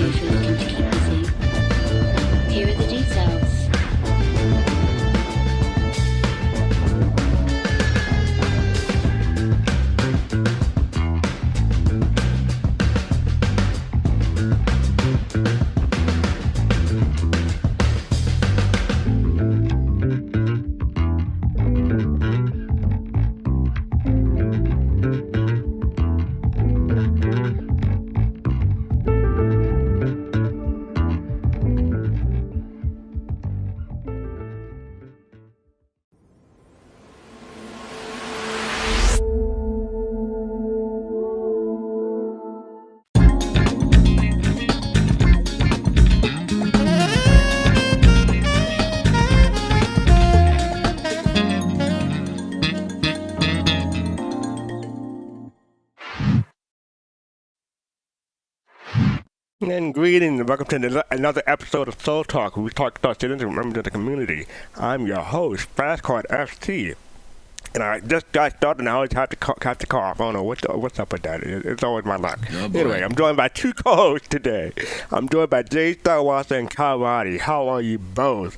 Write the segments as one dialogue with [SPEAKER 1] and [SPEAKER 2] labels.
[SPEAKER 1] if you're looking to keep busy. Here are the details.
[SPEAKER 2] And greetings and welcome to another episode of Soul Talk, where we talk about students and members of the community. I'm your host, Fastcart FT, and I just got started and I always have to cough. I don't know what's up with that. It's always my luck. Oh, anyway, I'm joined by two co-hosts today. I'm joined by Jay Starwasser and Kalrati. How are you both?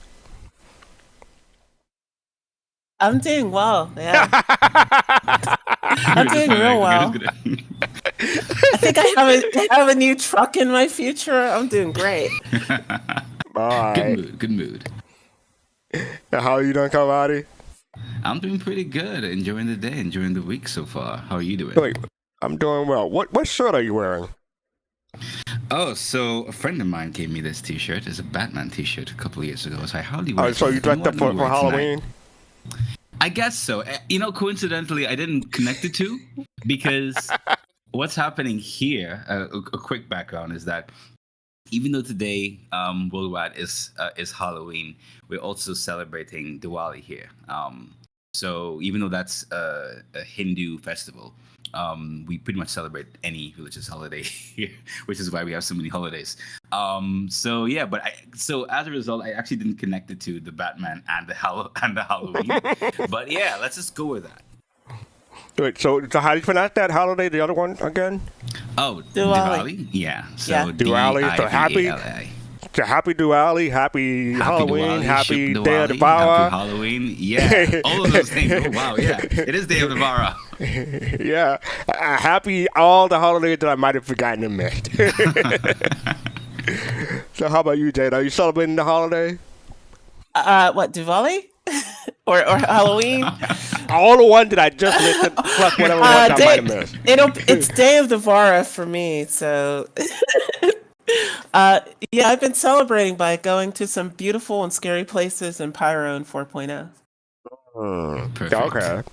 [SPEAKER 3] I'm doing well, yeah. I'm doing real well. I think I have a new truck in my future. I'm doing great.
[SPEAKER 2] Good
[SPEAKER 4] mood.
[SPEAKER 2] How are you doing, Kalrati?
[SPEAKER 4] I'm doing pretty good. Enjoying the day, enjoying the week so far. How are you doing?
[SPEAKER 2] Wait, I'm doing well. What shirt are you wearing?
[SPEAKER 4] Oh, so a friend of mine gave me this T-shirt. It's a Batman T-shirt a couple of years ago. So I hardly wear it.
[SPEAKER 2] So you dressed up for Halloween?
[SPEAKER 4] I guess so. You know, coincidentally, I didn't connect the two because what's happening here, a quick background is that even though today worldwide is Halloween, we're also celebrating Diwali here. So even though that's a Hindu festival, we pretty much celebrate any religious holiday here, which is why we have so many holidays. So yeah, but so as a result, I actually didn't connect it to the Batman and the Halloween. But yeah, let's just go with that.
[SPEAKER 2] Wait, so how do you pronounce that holiday? The other one again?
[SPEAKER 4] Oh, Diwali. Yeah. So
[SPEAKER 3] yeah.
[SPEAKER 2] Diwali. So happy Diwali, happy Halloween, happy Day of the Bara.
[SPEAKER 4] Happy Halloween, yeah, all of those things. Oh, wow, yeah, it is Day of the Bara.
[SPEAKER 2] Yeah, happy all the holidays that I might have forgotten and missed. So how about you, Jade? Are you celebrating the holiday?
[SPEAKER 3] What, Diwali? or Halloween?
[SPEAKER 2] All the ones that I just listed, plus whatever ones I might have missed.
[SPEAKER 3] It's Day of the Bara for me, so... yeah, I've been celebrating by going to some beautiful and scary places in Pyro and 4.0.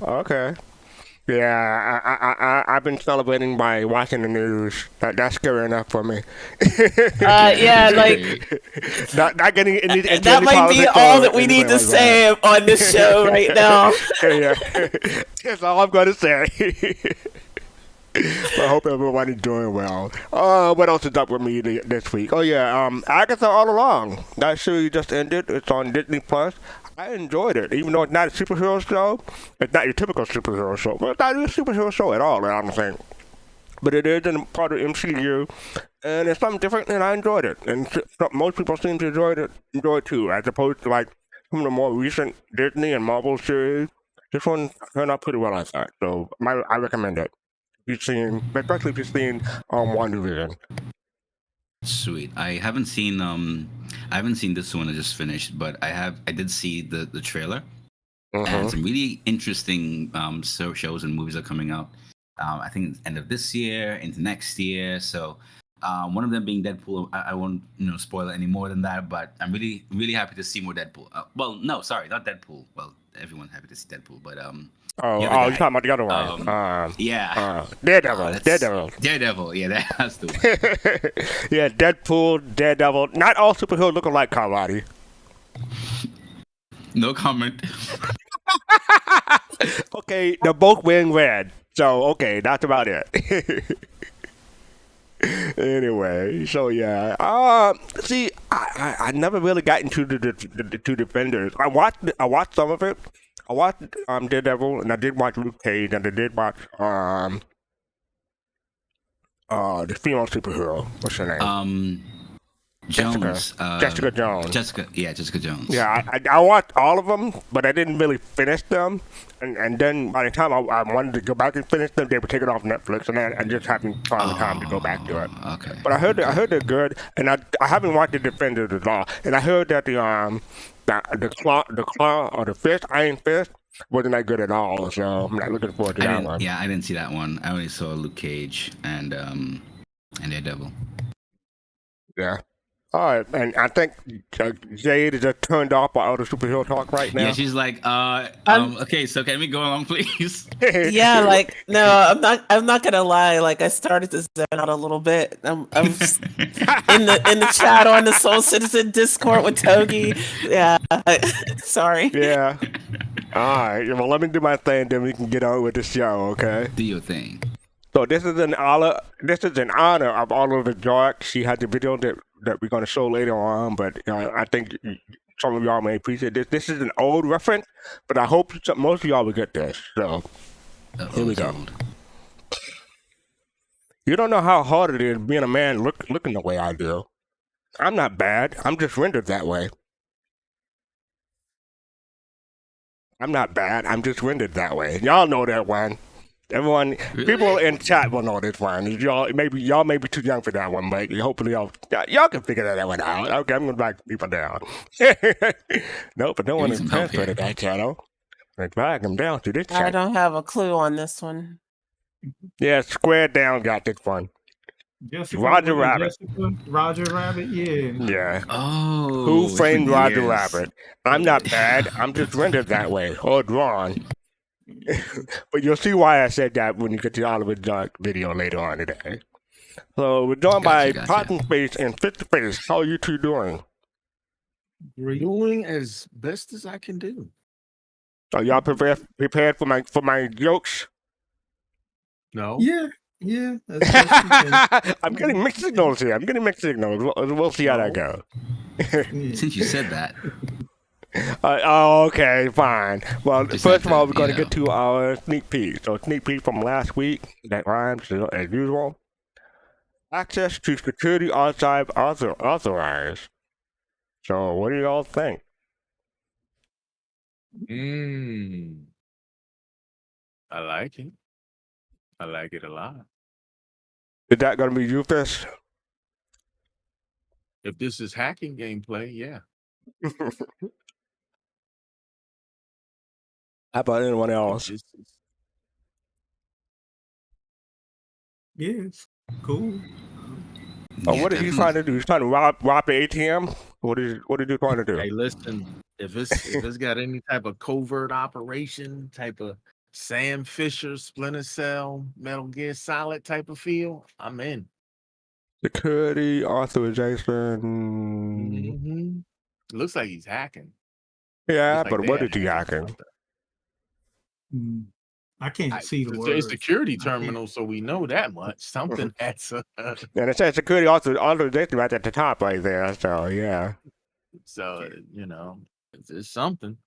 [SPEAKER 2] Okay. Yeah, I've been celebrating by watching the news. That's scary enough for me.
[SPEAKER 3] Yeah, like
[SPEAKER 2] not getting any.
[SPEAKER 3] That might be all that we need to say on this show right now.
[SPEAKER 2] Yeah, that's all I'm going to say. I hope everyone is doing well. What else is up with me this week? Oh yeah, Agatha All Along. That series just ended. It's on Disney Plus. I enjoyed it, even though it's not a superhero show. It's not your typical superhero show. Well, it's not a superhero show at all, I don't think. But it is in part of MCU, and it's something different, and I enjoyed it. And most people seem to enjoy it too, as opposed to like some of the more recent Disney and Marvel series. This one turned out pretty well, I thought. So I recommend it. Especially if you've seen WandaVision.
[SPEAKER 4] Sweet. I haven't seen this one I just finished, but I did see the trailer. And some really interesting shows and movies are coming out. I think end of this year into next year. So one of them being Deadpool. I won't spoil it any more than that, but I'm really happy to see more Deadpool. Well, no, sorry, not Deadpool. Well, everyone's happy to see Deadpool, but
[SPEAKER 2] you're talking about the other one.
[SPEAKER 4] Yeah.
[SPEAKER 2] Daredevil.
[SPEAKER 4] Yeah, that's the one.
[SPEAKER 2] Yeah, Deadpool, Daredevil. Not all superheroes look alike, Kalrati.
[SPEAKER 4] No comment.
[SPEAKER 2] Okay, they're both wearing red. So, okay, that's about it. Anyway, so yeah. See, I never really got into the two Defenders. I watched some of it. I watched Daredevil, and I did watch Luke Cage, and I did watch the female superhero. What's her name?
[SPEAKER 4] Jones.
[SPEAKER 2] Jessica Jones.
[SPEAKER 4] Jessica Jones.
[SPEAKER 2] Yeah, I watched all of them, but I didn't really finish them. And then by the time I wanted to go back and finish them, they were taken off Netflix, and I just haven't found the time to go back to it.
[SPEAKER 4] Okay.
[SPEAKER 2] But I heard they're good, and I haven't watched The Defenders at all. And I heard that the claw or the fist, Iron Fist, wasn't that good at all. So I'm not looking forward to that one.
[SPEAKER 4] Yeah, I didn't see that one. I only saw Luke Cage and Daredevil.
[SPEAKER 2] Yeah. All right, and I think Jade is just turned off by all the superhero talk right now.
[SPEAKER 4] Yeah, she's like, okay, so can we go along, please?
[SPEAKER 3] Yeah, like no, I'm not gonna lie. Like I started to zone out a little bit. I'm in the chat on the Soul Citizen Discord with Togi. Yeah, sorry.
[SPEAKER 2] Yeah. All right. Well, let me do my thing, then we can get on with the show. Okay.
[SPEAKER 4] Do your thing.
[SPEAKER 2] So this is an honor. This is in honor of Oliver Dark. She had the video that we're going to show later on, but I think some of y'all may appreciate this. This is an old reference, but I hope most of y'all will get this. So here we go. You don't know how hard it is being a man looking the way I do. I'm not bad. I'm just rendered that way. I'm not bad. I'm just rendered that way. Y'all know that one. Everyone, really? People in chat will know this one. Y'all may be too young for that one, but hopefully y'all can figure that one out. Okay, I'm gonna back people down. No, but no one is transferred to that channel. Let's back them down to this channel.
[SPEAKER 3] I don't have a clue on this one.
[SPEAKER 2] Yeah, Square Down got this one. Roger Rabbit.
[SPEAKER 5] Roger Rabbit, yeah.
[SPEAKER 2] Yeah.
[SPEAKER 4] Oh.
[SPEAKER 2] Who Framed Roger Rabbit? I'm not bad. I'm just rendered that way or drawn. But you'll see why I said that when you get to the Oliver Dark video later on today. So we're joined by Cotton Face and Fit to Face. How are you two doing?
[SPEAKER 5] Doing as best as I can do.
[SPEAKER 2] Are y'all prepared for my jokes?
[SPEAKER 5] No. Yeah. That's best
[SPEAKER 2] I'm getting mixed signals here. We'll see how that goes.
[SPEAKER 4] Since you said that.
[SPEAKER 2] Okay, fine. Well, first of all, we're going to get to our sneak peek. So, sneak peek from last week. That rhymes as usual. Access to security archive authorized. So, what do y'all think?
[SPEAKER 5] I like it. I like it a lot.
[SPEAKER 2] Is that going to be you, Fish?
[SPEAKER 5] If this is hacking gameplay, yeah.
[SPEAKER 2] How about anyone else?
[SPEAKER 5] Yes, cool.
[SPEAKER 2] Oh, what is he trying to do? He's trying to rob the ATM? What is he trying to do?
[SPEAKER 5] Hey, listen, if it's got any type of covert operation, type of Sam Fisher, Splinter Cell, Metal Gear Solid type of feel, I'm in.
[SPEAKER 2] Security authorization.
[SPEAKER 5] Looks like he's hacking.
[SPEAKER 2] Yeah, but what is he hacking?
[SPEAKER 6] I can't see the word.
[SPEAKER 5] It's a security terminal, so we know that much. Something that's
[SPEAKER 2] and it says security authorization right at the top right there. So yeah.
[SPEAKER 5] So it's something.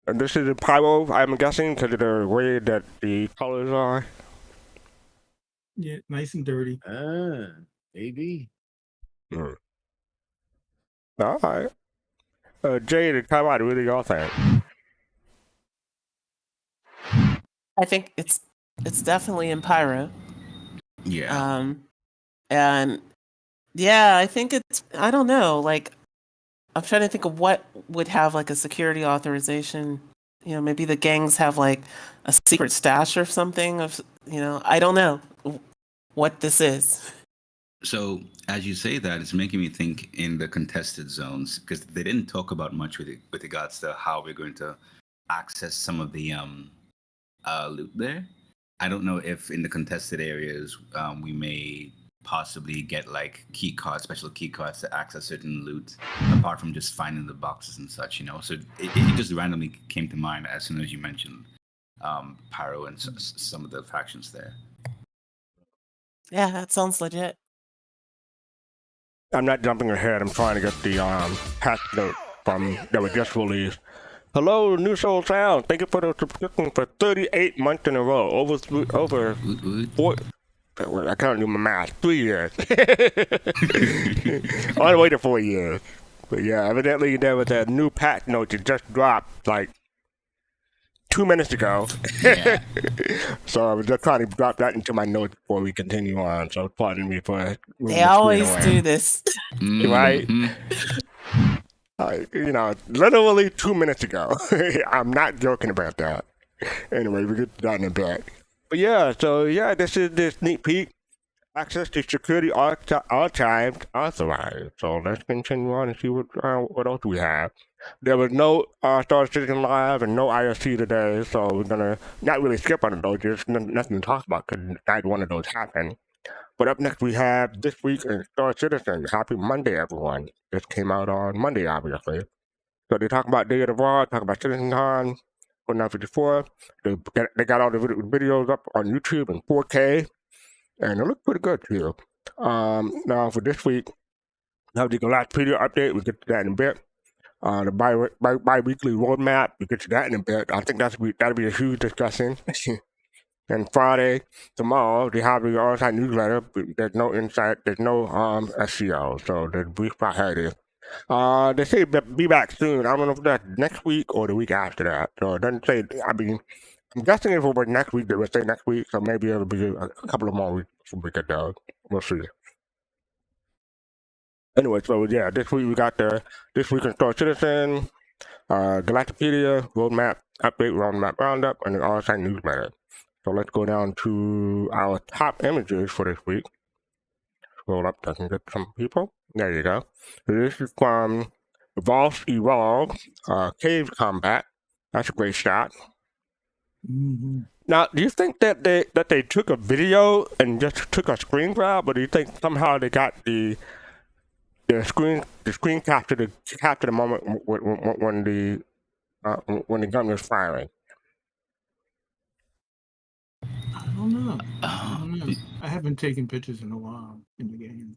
[SPEAKER 2] And this is a pyro, I'm guessing, because of the way that the colors are.
[SPEAKER 6] Yeah, nice and dirty.
[SPEAKER 5] Maybe.
[SPEAKER 2] All right. Jade and Kalrati, what do y'all think?
[SPEAKER 3] I think it's definitely in Pyro.
[SPEAKER 4] Yeah.
[SPEAKER 3] And yeah, I think I don't know, like I'm trying to think of what would have like a security authorization. Maybe the gangs have like a secret stash or something of I don't know what this is.
[SPEAKER 4] So as you say that, it's making me think in the contested zones, because they didn't talk about much with regards to how we're going to access some of the loot there. I don't know if in the contested areas we may possibly get like special key cards to access certain loot, apart from just finding the boxes and such. So it just randomly came to mind as soon as you mentioned Pyro and some of the factions there.
[SPEAKER 3] Yeah, that sounds legit.
[SPEAKER 2] I'm not jumping ahead. I'm trying to get the patch note that was just released. Hello, New Soul Sound. Thank you for the subscription for 38 months in a row. Over I can't do my math. 3 years. All the way to 4 years. But yeah, evidently there was a new patch note that just dropped like 2 minutes ago.
[SPEAKER 4] Yeah.
[SPEAKER 2] So I was just trying to drop that into my notes before we continue on. So pardon me for moving
[SPEAKER 3] They
[SPEAKER 2] the screen
[SPEAKER 3] always
[SPEAKER 2] away.
[SPEAKER 3] do this.
[SPEAKER 2] Right? Literally 2 minutes ago. I'm not joking about that. Anyway, we get to that in a bit. But yeah, this is this sneak peek. Access to security archives authorized. So let's continue on and see what else we have. There was no Star Citizen Live and no IRC today, so we're gonna not really skip on those. There's nothing to talk about because neither one of those happened. But up next we have This Week in Star Citizen. Happy Monday, everyone. This came out on Monday, obviously. So they talk about Day of the Raw, talk about CitizenCon, 4954. They got all the videos up on YouTube in 4K, and it looked pretty good too. Now for this week, we have the Galactapedia update. We'll get to that in a bit. The bi-weekly roadmap, we'll get to that in a bit. I think that'll be a huge discussion. And Friday, tomorrow, they have the on-site newsletter. There's no insight, there's no SEO, so there's brief about how it is. They say be back soon. I don't know if that's next week or the week after that. So it doesn't say, I'm guessing if it was next week, they would say next week, so maybe it'll be a couple of more weeks before we get there. We'll see. Anyway, so yeah, this week we got This Week in Star Citizen, Galactapedia, roadmap update, roadmap roundup, and an on-site newsletter. So let's go down to our top images for this week. Scroll up, I can get some people. There you go. So this is from Evolve, Cave Combat. That's a great shot.
[SPEAKER 6] Mm-hmm.
[SPEAKER 2] Now, do you think that they took a video and just took a screen grab, or do you think somehow they got the screen capture the moment when the gun was firing?
[SPEAKER 6] I don't know. I haven't taken pictures in a while in the game.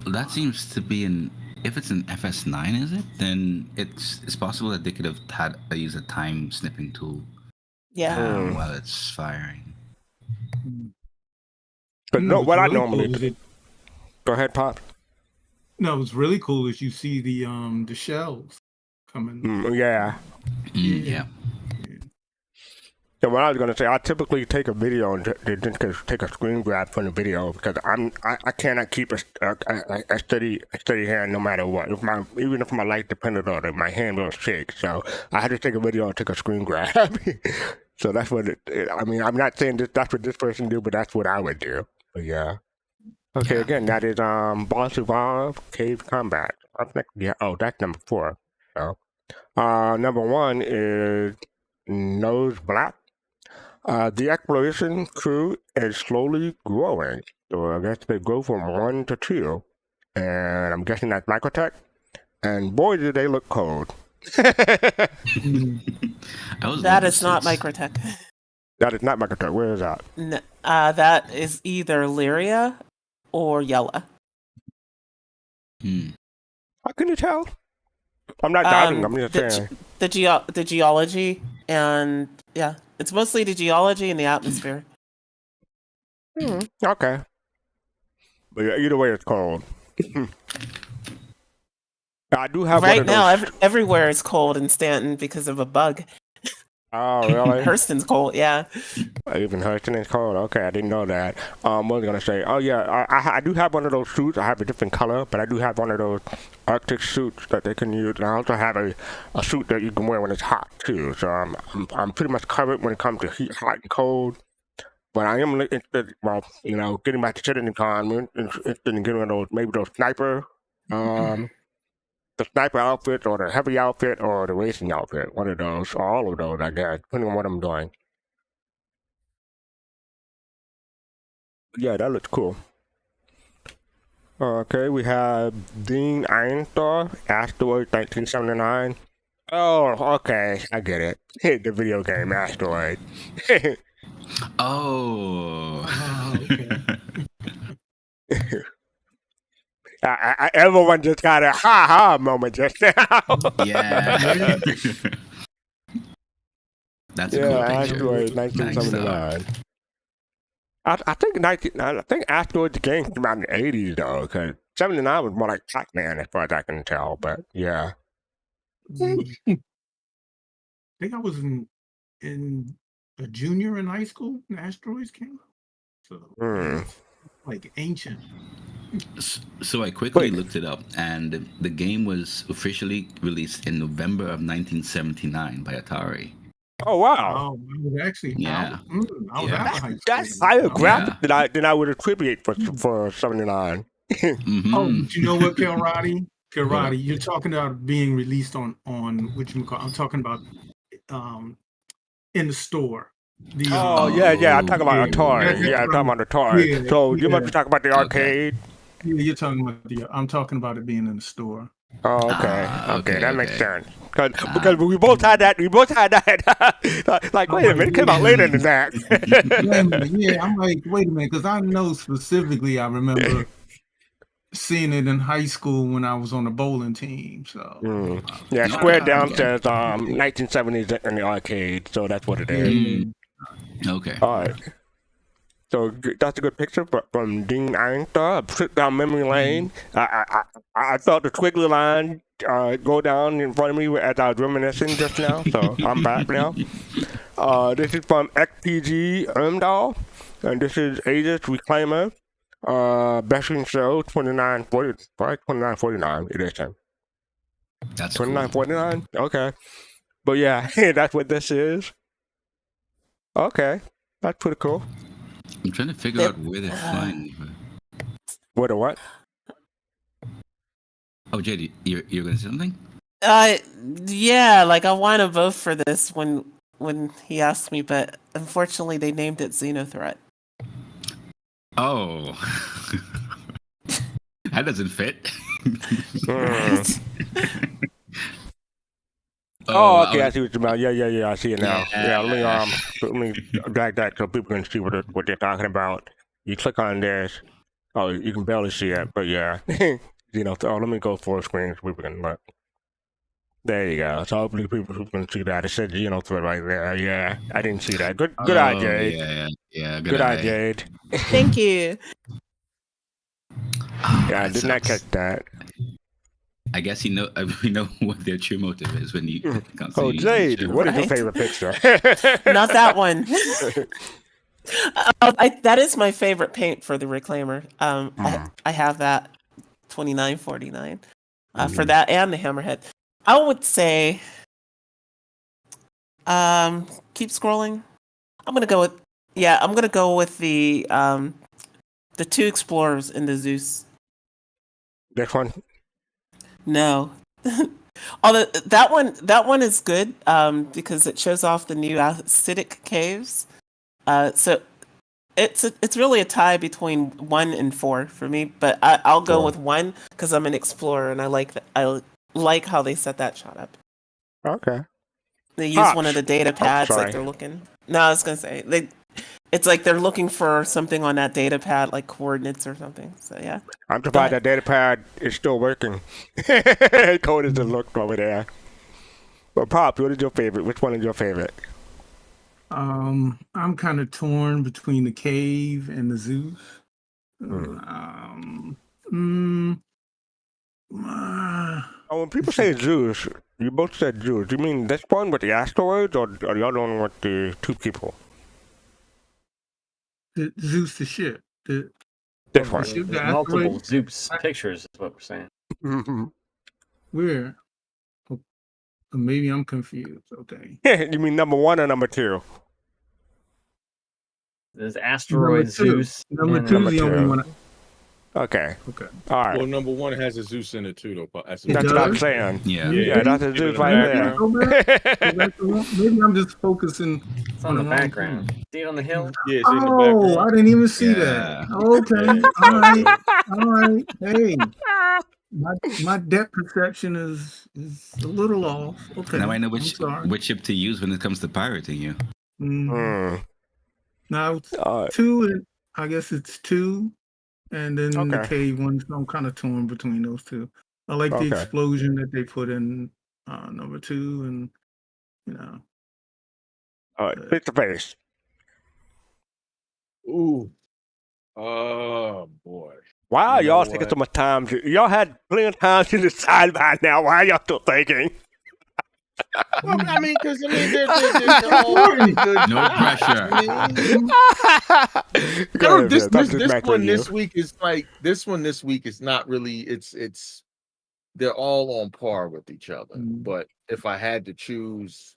[SPEAKER 4] That seems to be if it's an FS9, is it? Then it's possible that they could have used a time snipping tool.
[SPEAKER 3] Yeah.
[SPEAKER 4] While it's firing.
[SPEAKER 2] But no, what I normally
[SPEAKER 6] do.
[SPEAKER 2] Go ahead, Pop.
[SPEAKER 6] No, what's really cool is you see the shells coming.
[SPEAKER 2] Yeah.
[SPEAKER 4] Yeah.
[SPEAKER 2] So what I was gonna say, I typically take a video and just take a screen grab from the video because I cannot keep a steady hand no matter what. Even if my life depended on it, my hand will shake. So I had to take a video and take a screen grab. So that's what I'm not saying that's what this person do, but that's what I would do. But yeah. Okay, again, that is Boss Evolve, Cave Combat. Up next, that's number 4. So number 1 is Nose Black. The exploration crew is slowly growing. So I guess they grow from 1 to 2. And I'm guessing that's Microtech. And boy, do they look cold.
[SPEAKER 3] That is not Microtech.
[SPEAKER 2] That is not Microtech. Where is that?
[SPEAKER 3] No, that is either Lyria or Yella.
[SPEAKER 2] How can you tell? I'm not doubting. I'm just saying.
[SPEAKER 3] The geology and yeah, it's mostly the geology and the atmosphere.
[SPEAKER 2] Okay. But yeah, either way, it's cold. I do have
[SPEAKER 3] right
[SPEAKER 2] one of
[SPEAKER 3] now.
[SPEAKER 2] those...
[SPEAKER 3] Everywhere is cold in Stanton because of a bug.
[SPEAKER 2] Oh, really?
[SPEAKER 3] Hurston's cold, yeah.
[SPEAKER 2] Even Hurston is cold. Okay, I didn't know that. What was I gonna say? Oh yeah, I do have one of those suits. I have a different color, but I do have one of those Arctic suits that they can use. And I also have a suit that you can wear when it's hot too. So I'm pretty much covered when it comes to heat, hot, and cold. But I am interested. Well, getting back to CitizenCon, interested in getting those sniper. The sniper outfit or the heavy outfit or the racing outfit. One of those, or all of those, I guess, depending on what I'm doing. Yeah, that looks cool. Okay, we have Dean Ironstar, Asteroid 1979. Oh, okay, I get it. The video game Asteroid.
[SPEAKER 3] Okay.
[SPEAKER 2] Everyone just got a ha-ha moment just now.
[SPEAKER 4] Yeah. That's a cool picture.
[SPEAKER 2] Asteroid 1979. I think Asteroids game came out in the 80s though, because 79 was more like Pac-Man as far as I can tell. But yeah.
[SPEAKER 6] I think I was in a junior in high school when Asteroids came out. So it's like ancient.
[SPEAKER 4] So I quickly
[SPEAKER 2] Wait.
[SPEAKER 4] looked it up, and the game was officially released in November of 1979 by Atari.
[SPEAKER 2] Oh wow.
[SPEAKER 6] Oh, I was actually
[SPEAKER 4] Yeah.
[SPEAKER 6] out. I was
[SPEAKER 4] Yeah.
[SPEAKER 6] out of high school.
[SPEAKER 2] That's higher graphic
[SPEAKER 4] Yeah.
[SPEAKER 2] than I would attribute for 79.
[SPEAKER 6] Oh, but you know what, Kalrati?
[SPEAKER 4] What?
[SPEAKER 6] Kalrati, you're talking about being released on what you call. I'm talking about in the store. The
[SPEAKER 2] Oh yeah. I'm talking about Atari.
[SPEAKER 6] that's
[SPEAKER 2] Yeah, I'm
[SPEAKER 6] what
[SPEAKER 2] talking about Atari.
[SPEAKER 6] yeah,
[SPEAKER 2] So you must
[SPEAKER 6] yeah.
[SPEAKER 2] be talking about the arcade.
[SPEAKER 6] Yeah, you're talking about I'm talking about it being in the store.
[SPEAKER 2] Oh, okay.
[SPEAKER 4] Okay,
[SPEAKER 2] That makes
[SPEAKER 4] okay.
[SPEAKER 2] sense. Because we both had that. Like, wait a minute, it came out later than that.
[SPEAKER 6] Yeah, I'm like, wait a minute, because I know specifically. I remember seeing it in high school when I was on the bowling team. So
[SPEAKER 2] Yeah,
[SPEAKER 4] Okay,
[SPEAKER 2] Square
[SPEAKER 4] okay.
[SPEAKER 2] Down says 1970s in the arcade, so that's what it is.
[SPEAKER 4] Okay.
[SPEAKER 2] All right. So that's a good picture from Dean Einster, a trip down memory lane. I felt the twiggly line go down in front of me as I was reminiscing just now, so I'm back now. This is from XPG Ermdahl, and this is Aegis Reclaimer. Best in show 2940, right? 2949 edition.
[SPEAKER 4] That's cool.
[SPEAKER 2] 2949. Okay, but yeah, that's what this is. Okay, that's pretty cool.
[SPEAKER 4] I'm trying to figure out where they're flying.
[SPEAKER 2] What a what?
[SPEAKER 4] Oh, JD, you're gonna say something?
[SPEAKER 3] Yeah, like I want to vote for this when he asked me, but unfortunately they named it Xenothreat.
[SPEAKER 4] Oh, that doesn't fit.
[SPEAKER 2] Oh, okay, I see what you're about. Yeah, I see it now.
[SPEAKER 4] Yeah.
[SPEAKER 2] Let me drag that so people can see what they're talking about. You click on this. Oh, you can barely see it, but yeah. Let me go full screen so people can look. There you go. So hopefully people can see that. It said thread right there. Yeah, I didn't see that. Good eye, Jade.
[SPEAKER 4] Yeah.
[SPEAKER 2] Good eye, Jade.
[SPEAKER 3] Thank you.
[SPEAKER 2] Yeah, I did not catch that.
[SPEAKER 4] I guess we know what their true motive is when you can't see.
[SPEAKER 2] Oh, Jade, what is your
[SPEAKER 3] Right.
[SPEAKER 2] favorite picture?
[SPEAKER 3] Not that one. That is my favorite paint for the Reclaimer. I have that 2949 for that and the Hammerhead. I would say, keep scrolling. I'm gonna go with the two explorers in the Zeus.
[SPEAKER 2] This one?
[SPEAKER 3] No. Although that one is good because it shows off the new acidic caves. So it's really a tie between 1 and 4 for me, but I'll go with 1 because I'm an explorer and I like how they set that shot up.
[SPEAKER 2] Okay.
[SPEAKER 3] They use one of the data pads like they're looking. No, I was gonna say it's like they're looking for something on that data pad, like coordinates or something. So yeah.
[SPEAKER 2] I'm surprised that data pad is still working. Code is just looked over there. But Pop, what is your favorite? Which one is your favorite?
[SPEAKER 6] I'm kind of torn between the cave and the Zeus.
[SPEAKER 2] When people say Zeus, you both said Zeus. Do you mean this one with the asteroids, or the other one with the two people?
[SPEAKER 6] The Zeus, the ship.
[SPEAKER 2] This one.
[SPEAKER 7] There's multiple Zeus pictures, is what we're saying.
[SPEAKER 6] Where? Oh, maybe I'm confused. Okay.
[SPEAKER 2] You mean number 1 or number 2?
[SPEAKER 7] There's asteroid Zeus.
[SPEAKER 6] Number 2 is the only one.
[SPEAKER 2] Okay.
[SPEAKER 6] Okay.
[SPEAKER 2] All right.
[SPEAKER 8] Well, number 1 has a Zeus in it too, though.
[SPEAKER 2] That's what I'm saying.
[SPEAKER 4] Yeah,
[SPEAKER 2] that's a Zeus right there.
[SPEAKER 6] Maybe I'm just focusing
[SPEAKER 7] It's on the background. See it on the hill?
[SPEAKER 8] Yeah, it's in the background.
[SPEAKER 6] I didn't even see that. Okay. All right. Hey. My depth perception is a little off. Okay.
[SPEAKER 4] Now I know which ship to use when it comes to pirating you.
[SPEAKER 6] Now 2, I guess it's 2, and then the cave one. So I'm kind of torn between those two. I like the explosion that they put in number 2, and
[SPEAKER 2] All right, face to face.
[SPEAKER 8] Ooh. Oh boy.
[SPEAKER 2] Why are
[SPEAKER 8] You know
[SPEAKER 2] y'all taking
[SPEAKER 8] what?
[SPEAKER 2] so much time? Y'all had plenty of time to decide by now. Why are y'all still thinking?
[SPEAKER 8] Well, I mean, because they're all pretty good.
[SPEAKER 4] No pressure.
[SPEAKER 8] I mean,
[SPEAKER 2] Go ahead,
[SPEAKER 8] this
[SPEAKER 2] Vince. I'm just
[SPEAKER 8] this
[SPEAKER 2] back
[SPEAKER 8] one
[SPEAKER 2] with you.
[SPEAKER 8] this week is like this one this week is not really. It's they're all on par with each other. But if I had to choose,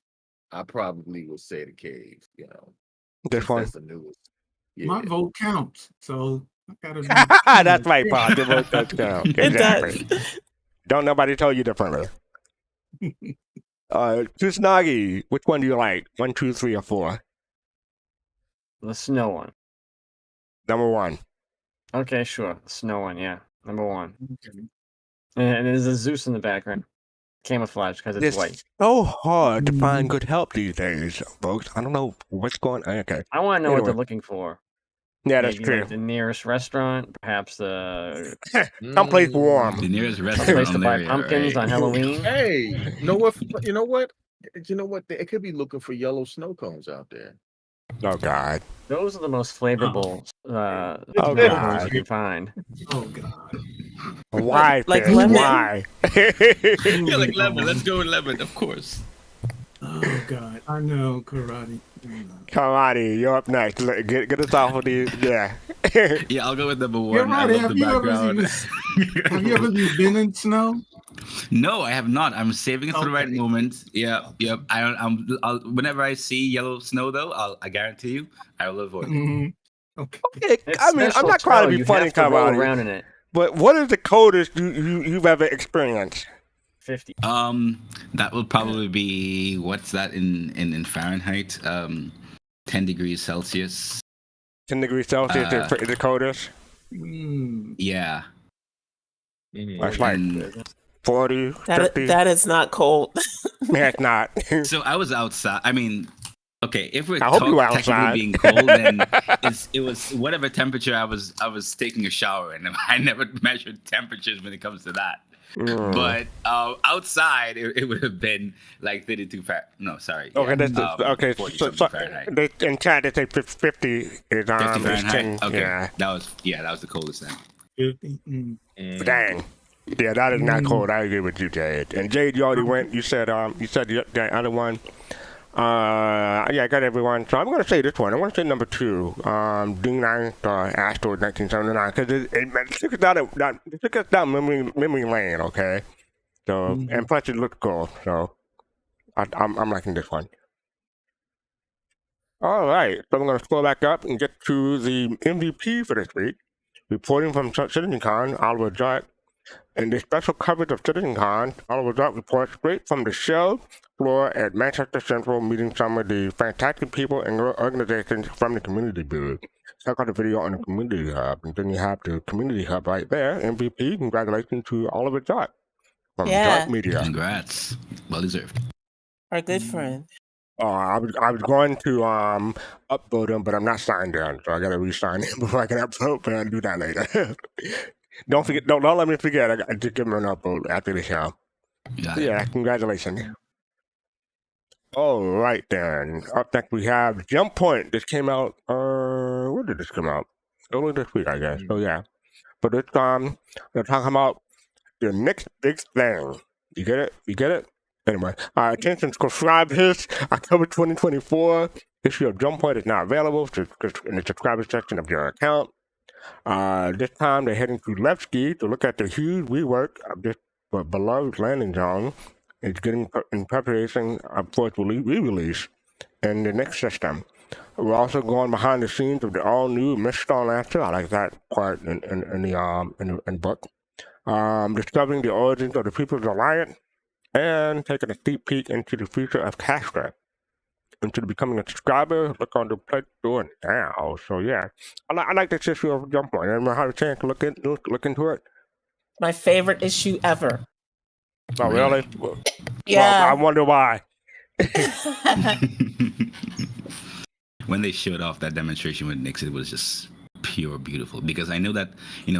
[SPEAKER 8] I probably would say the cave. You know,
[SPEAKER 2] This one.
[SPEAKER 8] that's the newest. Yeah.
[SPEAKER 6] My vote counts, so I gotta be.
[SPEAKER 2] That's right, Bob. The vote does count.
[SPEAKER 3] It
[SPEAKER 2] Exactly.
[SPEAKER 3] does.
[SPEAKER 2] Don't nobody tell you differently. Tsunagi, which one do you like? 1, 2, 3, or 4?
[SPEAKER 7] The snow one.
[SPEAKER 2] Number 1.
[SPEAKER 7] Okay, sure. The snow one, yeah. Number 1.
[SPEAKER 6] Okay.
[SPEAKER 7] And there's a Zeus in the background. Camouflage because it's white.
[SPEAKER 2] so hard to find good help these days, folks. I don't know what's going on. Okay.
[SPEAKER 7] I want to know what
[SPEAKER 2] Anyway.
[SPEAKER 7] they're looking for.
[SPEAKER 2] Yeah, that's
[SPEAKER 7] Maybe
[SPEAKER 2] true.
[SPEAKER 7] like the nearest restaurant, perhaps the
[SPEAKER 2] Someplace warm.
[SPEAKER 4] The nearest
[SPEAKER 7] a
[SPEAKER 4] restaurant
[SPEAKER 7] place to
[SPEAKER 4] on
[SPEAKER 7] buy
[SPEAKER 4] there.
[SPEAKER 7] pumpkins on Halloween.
[SPEAKER 8] Hey, you know what? You know what? You know what? They could be looking for yellow snow cones out there.
[SPEAKER 2] Oh, God.
[SPEAKER 7] Those are the most flavorable
[SPEAKER 2] Oh,
[SPEAKER 7] snow cones
[SPEAKER 2] God.
[SPEAKER 7] you can find.
[SPEAKER 6] Oh God.
[SPEAKER 2] Why,
[SPEAKER 3] Like
[SPEAKER 2] Fish?
[SPEAKER 3] lemon?
[SPEAKER 2] Why?
[SPEAKER 4] Yeah, like lemon. Let's go with lemon, of course.
[SPEAKER 6] Oh God. I know karate.
[SPEAKER 2] Kalrati, you're up next. Get us off of these. Yeah.
[SPEAKER 4] Yeah, I'll go with number 1.
[SPEAKER 6] You're right.
[SPEAKER 4] I love
[SPEAKER 6] Have
[SPEAKER 4] the
[SPEAKER 6] you ever
[SPEAKER 4] background.
[SPEAKER 6] have you ever been in snow?
[SPEAKER 4] No, I have not. I'm saving it for the right
[SPEAKER 6] Okay.
[SPEAKER 4] moment. Yeah, yep. I'll whenever I see yellow snow, though, I guarantee you, I will avoid it.
[SPEAKER 6] Mhm. Okay.
[SPEAKER 2] Okay,
[SPEAKER 7] It's
[SPEAKER 2] I mean, I'm
[SPEAKER 7] special
[SPEAKER 2] not trying
[SPEAKER 7] snow.
[SPEAKER 2] to be
[SPEAKER 7] You
[SPEAKER 2] funny,
[SPEAKER 7] have to roll
[SPEAKER 2] Kalrati,
[SPEAKER 7] around in it.
[SPEAKER 2] but what is the coldest you've ever experienced?
[SPEAKER 7] 50.
[SPEAKER 4] That will probably be what's that in Fahrenheit? 10 degrees Celsius.
[SPEAKER 2] 10 degrees Celsius is the coldest.
[SPEAKER 4] Yeah.
[SPEAKER 2] That's like
[SPEAKER 4] And
[SPEAKER 2] 40, 50.
[SPEAKER 3] That is not cold.
[SPEAKER 2] Yeah, it's not.
[SPEAKER 4] so I was outside. I mean, okay, if we're
[SPEAKER 2] I hope you were
[SPEAKER 4] technically
[SPEAKER 2] outside.
[SPEAKER 4] being cold, then it was whatever temperature I was taking a shower in. I never measured temperatures when it comes to that. But outside, it would have been like 32 Fahrenheit. No, sorry.
[SPEAKER 2] Okay,
[SPEAKER 4] yeah,
[SPEAKER 2] okay.
[SPEAKER 4] 40
[SPEAKER 2] So,
[SPEAKER 4] something Fahrenheit.
[SPEAKER 2] in chat, they say 50 is
[SPEAKER 4] 50
[SPEAKER 2] is
[SPEAKER 4] Fahrenheit.
[SPEAKER 2] 10.
[SPEAKER 4] Okay,
[SPEAKER 2] Yeah.
[SPEAKER 4] that was the coldest thing.
[SPEAKER 6] 50.
[SPEAKER 2] Dang. Yeah, that is not cold. I agree with you, Jade. And Jade, you already went. You said the other one. Yeah, I got everyone. So I'm going to say this one. I want to say number 2. D9 Asteroid 1979 because it took us down memory lane. Okay. So and plus it looked cool. So I'm liking this one. All right. So I'm going to scroll back up and get to the MVP for this week. Reporting from CitizenCon, Oliver Jart. In the special coverage of CitizenCon, Oliver Jart reports straight from the show floor at Manchester Central, meeting some of the fantastic people and organizations from the community booth. Check out the video on the community hub, and then you have the community hub right there. MVP, congratulations to Oliver Jart from
[SPEAKER 3] Yeah.
[SPEAKER 2] ZarkMedia.
[SPEAKER 4] Congrats, well deserved.
[SPEAKER 3] Our good friend.
[SPEAKER 2] I was going to upload him, but I'm not signed in, so I gotta re-sign him before I can upload. But I'll do that later. Don't forget. Don't let me forget. I got to give him an upload after the show. Yeah, congratulations. All right then. Up next we have Jump Point. This came out. Where did this come out? Early this week, I guess. So yeah. But it's they're talking about the next big thing. You get it? You get it? Anyway, attention, subscribe his October 2024 issue of Jump Point is now available in the subscriber section of your account. This time they're heading to Levski to look at the huge rework of this beloved landing zone. It's getting in preparation for its re-release in the next system. We're also going behind the scenes of the all-new Mistral Lancer. I like that part in the book. Discovering the origins of the People's Alliance. And taking a sneak peek into the future of Castra. Into becoming a subscriber, look on the Play Store now. So yeah, I like this issue of Jump Point. Anyone had a chance to look into it?
[SPEAKER 3] My favorite issue ever.
[SPEAKER 2] Oh really?
[SPEAKER 3] Yeah.
[SPEAKER 2] Well, I wonder why.
[SPEAKER 4] When they showed off that demonstration with Nix, it was just pure beautiful, because I know that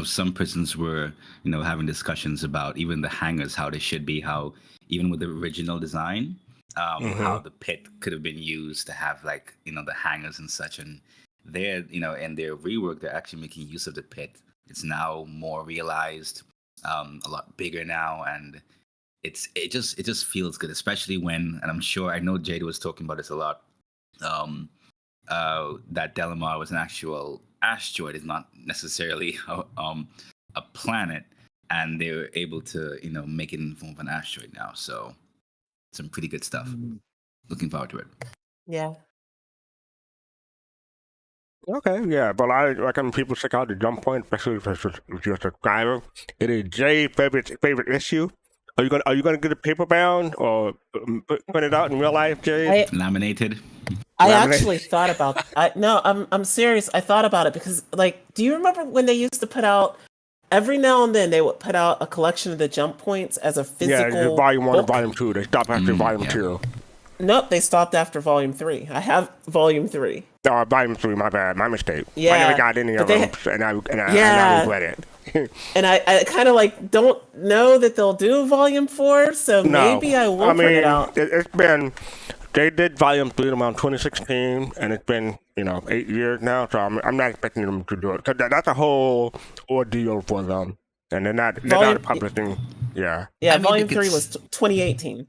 [SPEAKER 4] some persons were having discussions about even the hangars, how they should be, how even with the original design, how the pit could have been used to have the hangars and such, and they're, in their rework, they're actually making use of the pit. It's now more realized, a lot bigger now, and it just feels good, especially when, and I know Jade was talking about this a lot. That Delamar was an actual asteroid, is not necessarily a planet, and they were able to make it in the form of an asteroid now. So some pretty good stuff. Looking forward to it.
[SPEAKER 3] Yeah.
[SPEAKER 2] Okay, yeah, but I recommend people check out the Jump Point, especially if you're a subscriber. It is Jay's favorite issue. Are you gonna get it paper bound or print it out in real life, Jay?
[SPEAKER 4] Laminated.
[SPEAKER 3] I actually thought about. I'm serious. I thought about it because, do you remember when they used to put out every now and then they would put out a collection of the Jump Points as a physical?
[SPEAKER 2] Yeah, volume 1
[SPEAKER 3] book?
[SPEAKER 2] and volume 2. They stopped after volume 2.
[SPEAKER 3] Nope, they stopped after volume 3. I have volume 3.
[SPEAKER 2] Oh, volume 3. My bad, my mistake.
[SPEAKER 3] Yeah,
[SPEAKER 2] I never got any of them, and I regret it.
[SPEAKER 3] And I kind of don't know that they'll do volume 4, so maybe I will print it out.
[SPEAKER 2] It's been. They did volume 3 around 2016, and it's been 8 years now. So I'm not expecting them to do it because that's a whole ordeal for them, and they're not publishing. Yeah.
[SPEAKER 3] Yeah, volume 3 was 2018.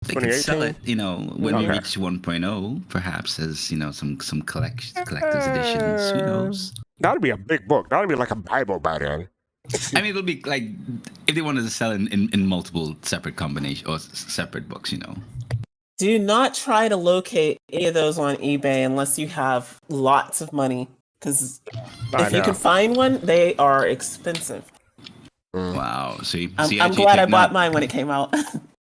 [SPEAKER 4] They could sell it, when we reach 1.0, perhaps as some collector's editions. Who knows?
[SPEAKER 2] That would be a big book. That would be like a Bible by then.
[SPEAKER 4] I mean, it'll be like if they wanted to sell in multiple separate combinations or separate books.
[SPEAKER 3] Do not try to locate any of those on eBay unless you have lots of money, because if you can find one, they are expensive.
[SPEAKER 4] Wow. See,
[SPEAKER 3] I'm glad I bought mine when it came out.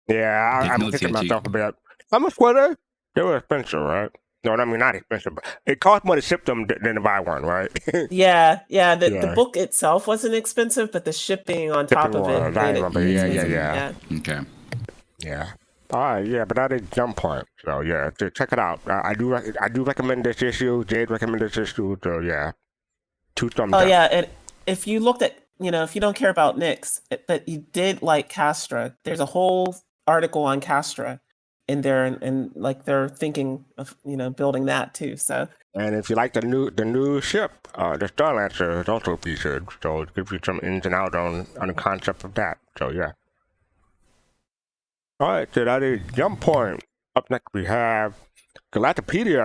[SPEAKER 2] Yeah, I'm kicking myself a bit. How much were they? They were expensive, right? No, I mean not expensive, but it cost more to ship them than to buy one, right?
[SPEAKER 3] Yeah. The book itself wasn't expensive, but the shipping on top of it made it
[SPEAKER 2] yeah.
[SPEAKER 4] Okay.
[SPEAKER 2] Yeah. All right, yeah, but that is Jump Point. So yeah, check it out. I do recommend this issue. Jade recommended this issue. So yeah, 2 thumbs up.
[SPEAKER 3] Oh yeah, and if you looked at if you don't care about Nyx, but you did like Castra, there's a whole article on Castra in there, and they're thinking of building that too. So,
[SPEAKER 2] and if you like the new ship, the Starlancer is also featured. So it gives you some ins and outs on the concept of that. So yeah. All right, so that is Jump Point. Up next we have Galactapedia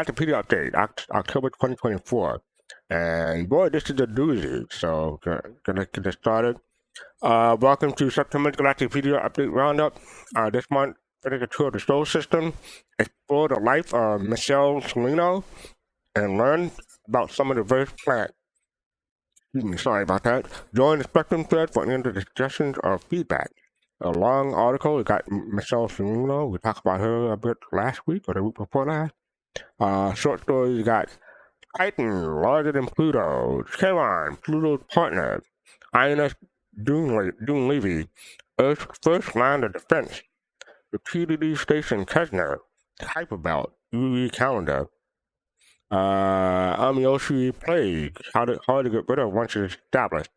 [SPEAKER 2] update, October 2024. And boy, this is a doozy. So gonna get this started. Welcome to September's Galactapedia update roundup. This month, finish a tour of the solar system, explore the life of Michelle Solino, and learn about some of the various planets. Excuse me, sorry about that. Join the Spectrum thread for any of the suggestions or feedback. A long article. We got Michelle Solino. We talked about her a bit last week or the week before last. Short stories. We got Titan, larger than Pluto. Charon, Pluto's partner. INS Dunleavy, Earth's first line of defense. The PDD station Kesner, Hyperbelt, UV calendar. Amioshi plague, hard to get rid of once it's established.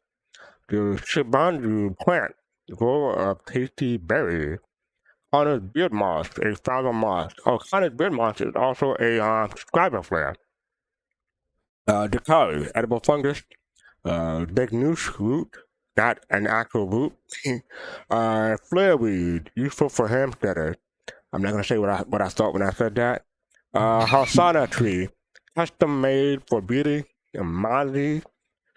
[SPEAKER 2] The Shibanju plant, grower of tasty berries. Connor's beard moss, a flower moss. Connor's beard moss is also a subscriber flare. Dakari, edible fungus. Big noose root, not an actual root. Flareweed, useful for hamsteaders. I'm not gonna say what I thought when I said that. Harsana tree, custom made for beauty and modesty.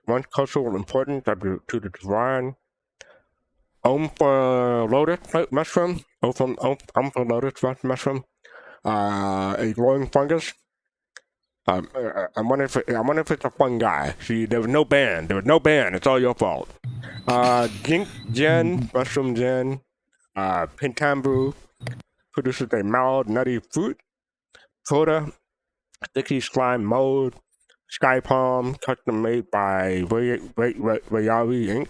[SPEAKER 2] One cultural importance to the divine. Lotus mushroom. Lotus mushroom. A glowing fungus. I wonder if it's a fun guy. See, there was no ban. It's all your fault. Gink Gen, Mushroom Gen, Pintambu produces a mild, nutty fruit. Coda, sticky slime mold. Sky Palm, custom made by Rayari Inc.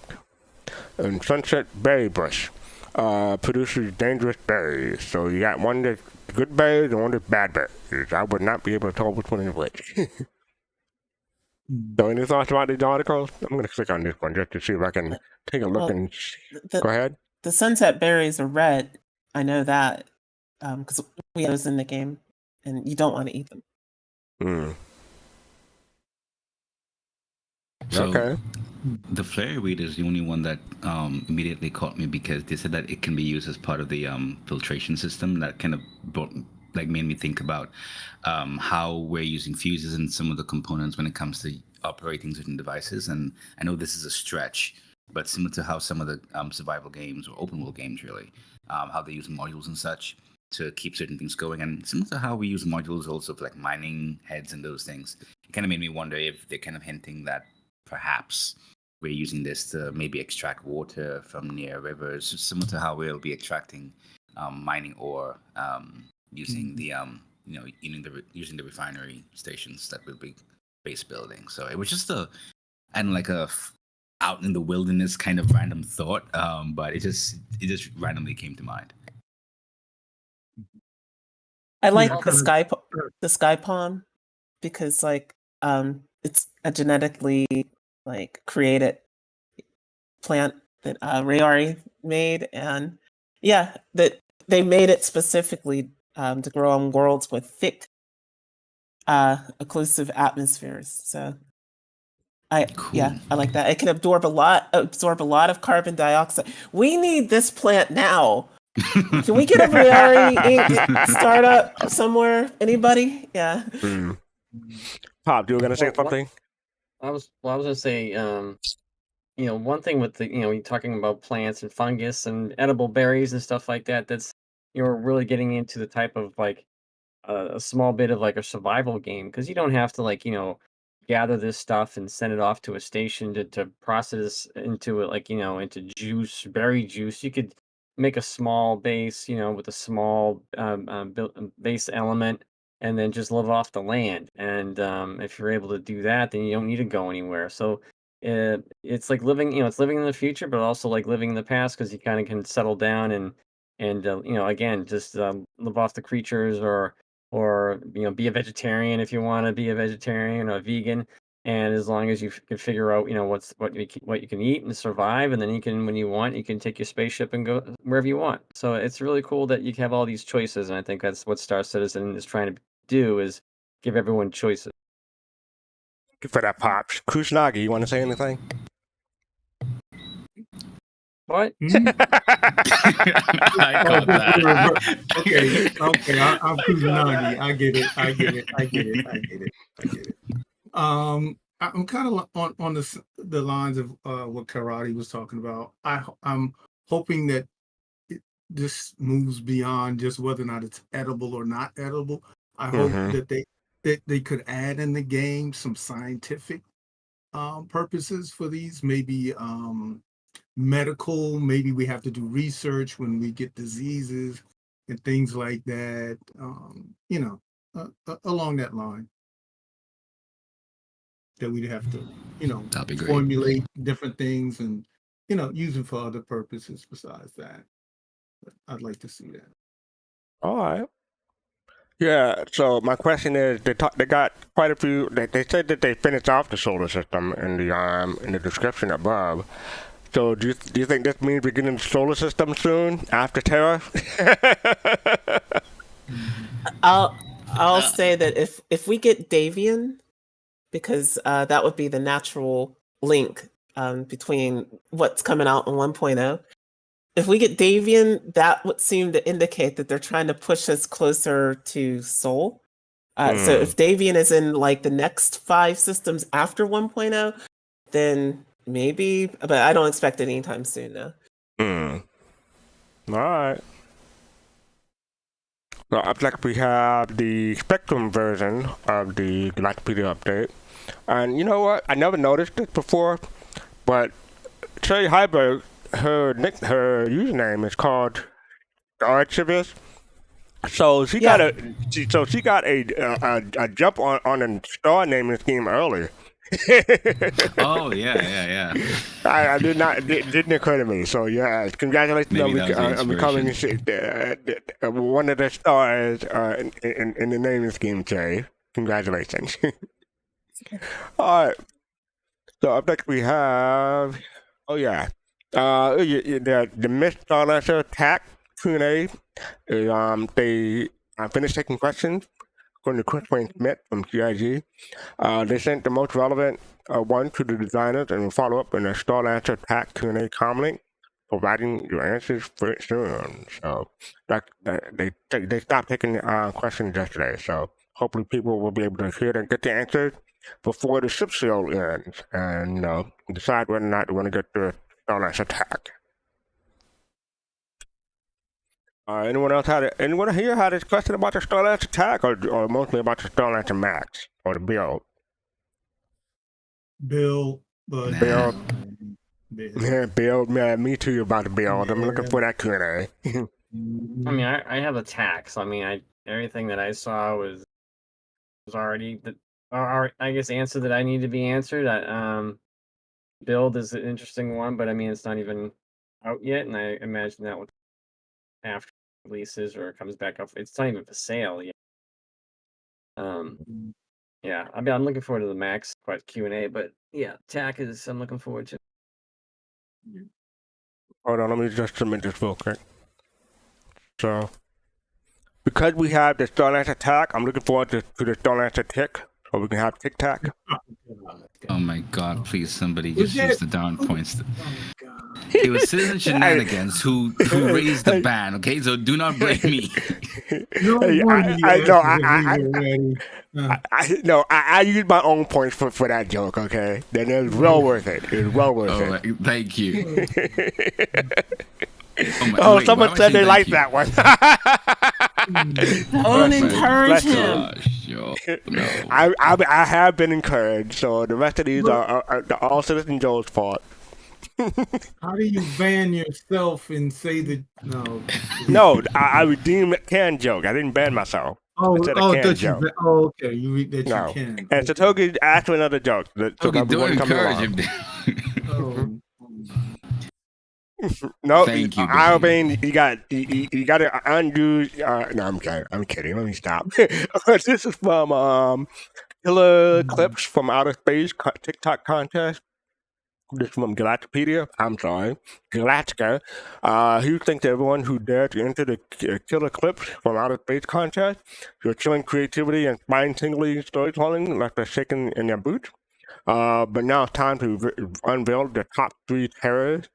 [SPEAKER 2] And Sunset Berry Bush produces dangerous berries. So you got one that's good berries and one that's bad berries. I would not be able to tell which one is which. So any thoughts about these articles? I'm going to click on this one just to see if I can take a look and go ahead.
[SPEAKER 3] The sunset berries are red. I know that because we have those in the game, and you don't want to eat them.
[SPEAKER 4] So
[SPEAKER 2] Okay.
[SPEAKER 4] the flare reader is the only one that immediately caught me because they said that it can be used as part of the filtration system. That kind of made me think about how we're using fuses and some of the components when it comes to operating certain devices. And I know this is a stretch, but similar to how some of the survival games or open world games really, how they use modules and such to keep certain things going, and similar to how we use modules also for like mining heads and those things. It kind of made me wonder if they're kind of hinting that perhaps we're using this to maybe extract water from near rivers, similar to how we'll be extracting mining ore using the using the refinery stations that we'll be base building. So it was just a out in the wilderness kind of random thought, but it just randomly came to mind.
[SPEAKER 3] I like the sky palm because it's a genetically created plant that Rayari made, and that they made it specifically to grow on worlds with thick occlusive atmospheres. So I like that. It can absorb a lot of carbon dioxide. We need this plant now. Can we get a Rayari Inc. startup somewhere? Anybody? Yeah.
[SPEAKER 2] Pop, you were gonna say something?
[SPEAKER 7] I was gonna say, one thing with the, you're talking about plants and fungus and edible berries and stuff like that. That's you're really getting into the type of a small bit of a survival game, because you don't have to gather this stuff and send it off to a station to process into it into juice, berry juice. You could make a small base, with a small base element, and then just live off the land. And if you're able to do that, then you don't need to go anywhere. So it's like living, it's living in the future, but also like living in the past, because you kind of can settle down and again, just live off the creatures, or be a vegetarian if you want to be a vegetarian or a vegan. And as long as you can figure out what you can eat and survive, and then you can, when you want, you can take your spaceship and go wherever you want. So it's really cool that you have all these choices, and I think that's what Star Citizen is trying to do, is give everyone choices.
[SPEAKER 2] Good for that, Pops. Kusanagi, you want to say anything?
[SPEAKER 7] What?
[SPEAKER 4] I caught that.
[SPEAKER 6] Okay, I'm Kusanagi. I get it. I'm kind of on the lines of what Kalrati was talking about. I'm hoping that this moves beyond just whether or not it's edible or not edible. I hope that they could add in the game some scientific purposes for these, maybe medical. Maybe we have to do research when we get diseases and things like that, along that line, that we'd have to formulate different things and use them for other purposes besides that. But I'd like to see that.
[SPEAKER 2] All right. Yeah, so my question is, they got quite a few. They said that they finished off the solar system in the description above. So do you think this means we're getting the solar system soon after Terra?
[SPEAKER 3] I'll say that if we get Davian, because that would be the natural link between what's coming out in 1.0. If we get Davian, that would seem to indicate that they're trying to push us closer to Sol. So if Davian is in the next 5 systems after 1.0, then maybe, but I don't expect it anytime soon now.
[SPEAKER 2] All right. So up next we have the Spectrum version of the Galactapedia update. And you know what? I never noticed this before, but Sherry Heiberg, her username is called the Archivist. So she got a jump on a star naming scheme early.
[SPEAKER 4] Oh yeah.
[SPEAKER 2] I didn't occur to me. So yeah, congratulations on becoming one of the stars in the naming scheme, Jay. Congratulations. All right. So up next we have the Miss Starlasser attack Q&A. They finished taking questions. according to Chris Wayne Smith from CIG. They sent the most relevant one to the designers and will follow up in a Star Lancer Attack Q&A comment, providing your answers for soon. So they stopped taking questions yesterday. So hopefully people will be able to hear and get the answers before the ship sale ends, and decide whether or not they want to get the Star Lancer Attack. Anyone here had a question about the Star Lancer Attack, or mostly about the Star Lancer Max or the build?
[SPEAKER 6] Bill, but
[SPEAKER 2] Build. Yeah, build. Man, me too about the build. I'm looking for that Q&A.
[SPEAKER 7] I mean, I have attack, so I mean, everything that I saw was already I guess answer that I need to be answered. Build is an interesting one, but I mean, it's not even out yet, and I imagine that would after releases or it comes back up. It's not even for sale yet. Yeah, I mean, I'm looking forward to the Max Q&A, but yeah, attack is I'm looking forward to.
[SPEAKER 2] Hold on, let me just submit this real quick. So, because we have the Star Lancer Attack, I'm looking forward to the Star Lancer Tick, so we can have Tic Tac.
[SPEAKER 4] Oh my God! Please, somebody just use the down points. It was Citizen Shenanigans who raised the ban. Okay, so do not blame me.
[SPEAKER 2] I used my own points for that joke. Okay, then it was well worth it. It was well worth it.
[SPEAKER 4] Thank you.
[SPEAKER 2] Someone said they liked that one.
[SPEAKER 3] Don't encourage him.
[SPEAKER 4] No.
[SPEAKER 2] I have been encouraged, so the rest of these are all Citizen Joe's fault.
[SPEAKER 6] How do you ban yourself and say that no?
[SPEAKER 2] No, I redeemed a canned joke. I didn't ban myself.
[SPEAKER 6] Okay. You can.
[SPEAKER 2] And Satogi asked for another joke.
[SPEAKER 4] Okay, don't encourage him.
[SPEAKER 2] No,
[SPEAKER 4] thank you.
[SPEAKER 2] I mean, you got to undo. No, I'm kidding. Let me stop. This is from Killer Clips from Outer Space TikTok contest. This is from Galactapedia. I'm sorry, Galactica. He thanks everyone who dared to enter the Killer Clips from Outer Space contest. Your chilling creativity and spine-tingling storytelling left us shaking in their boots. But now it's time to unveil the top 3 terrors.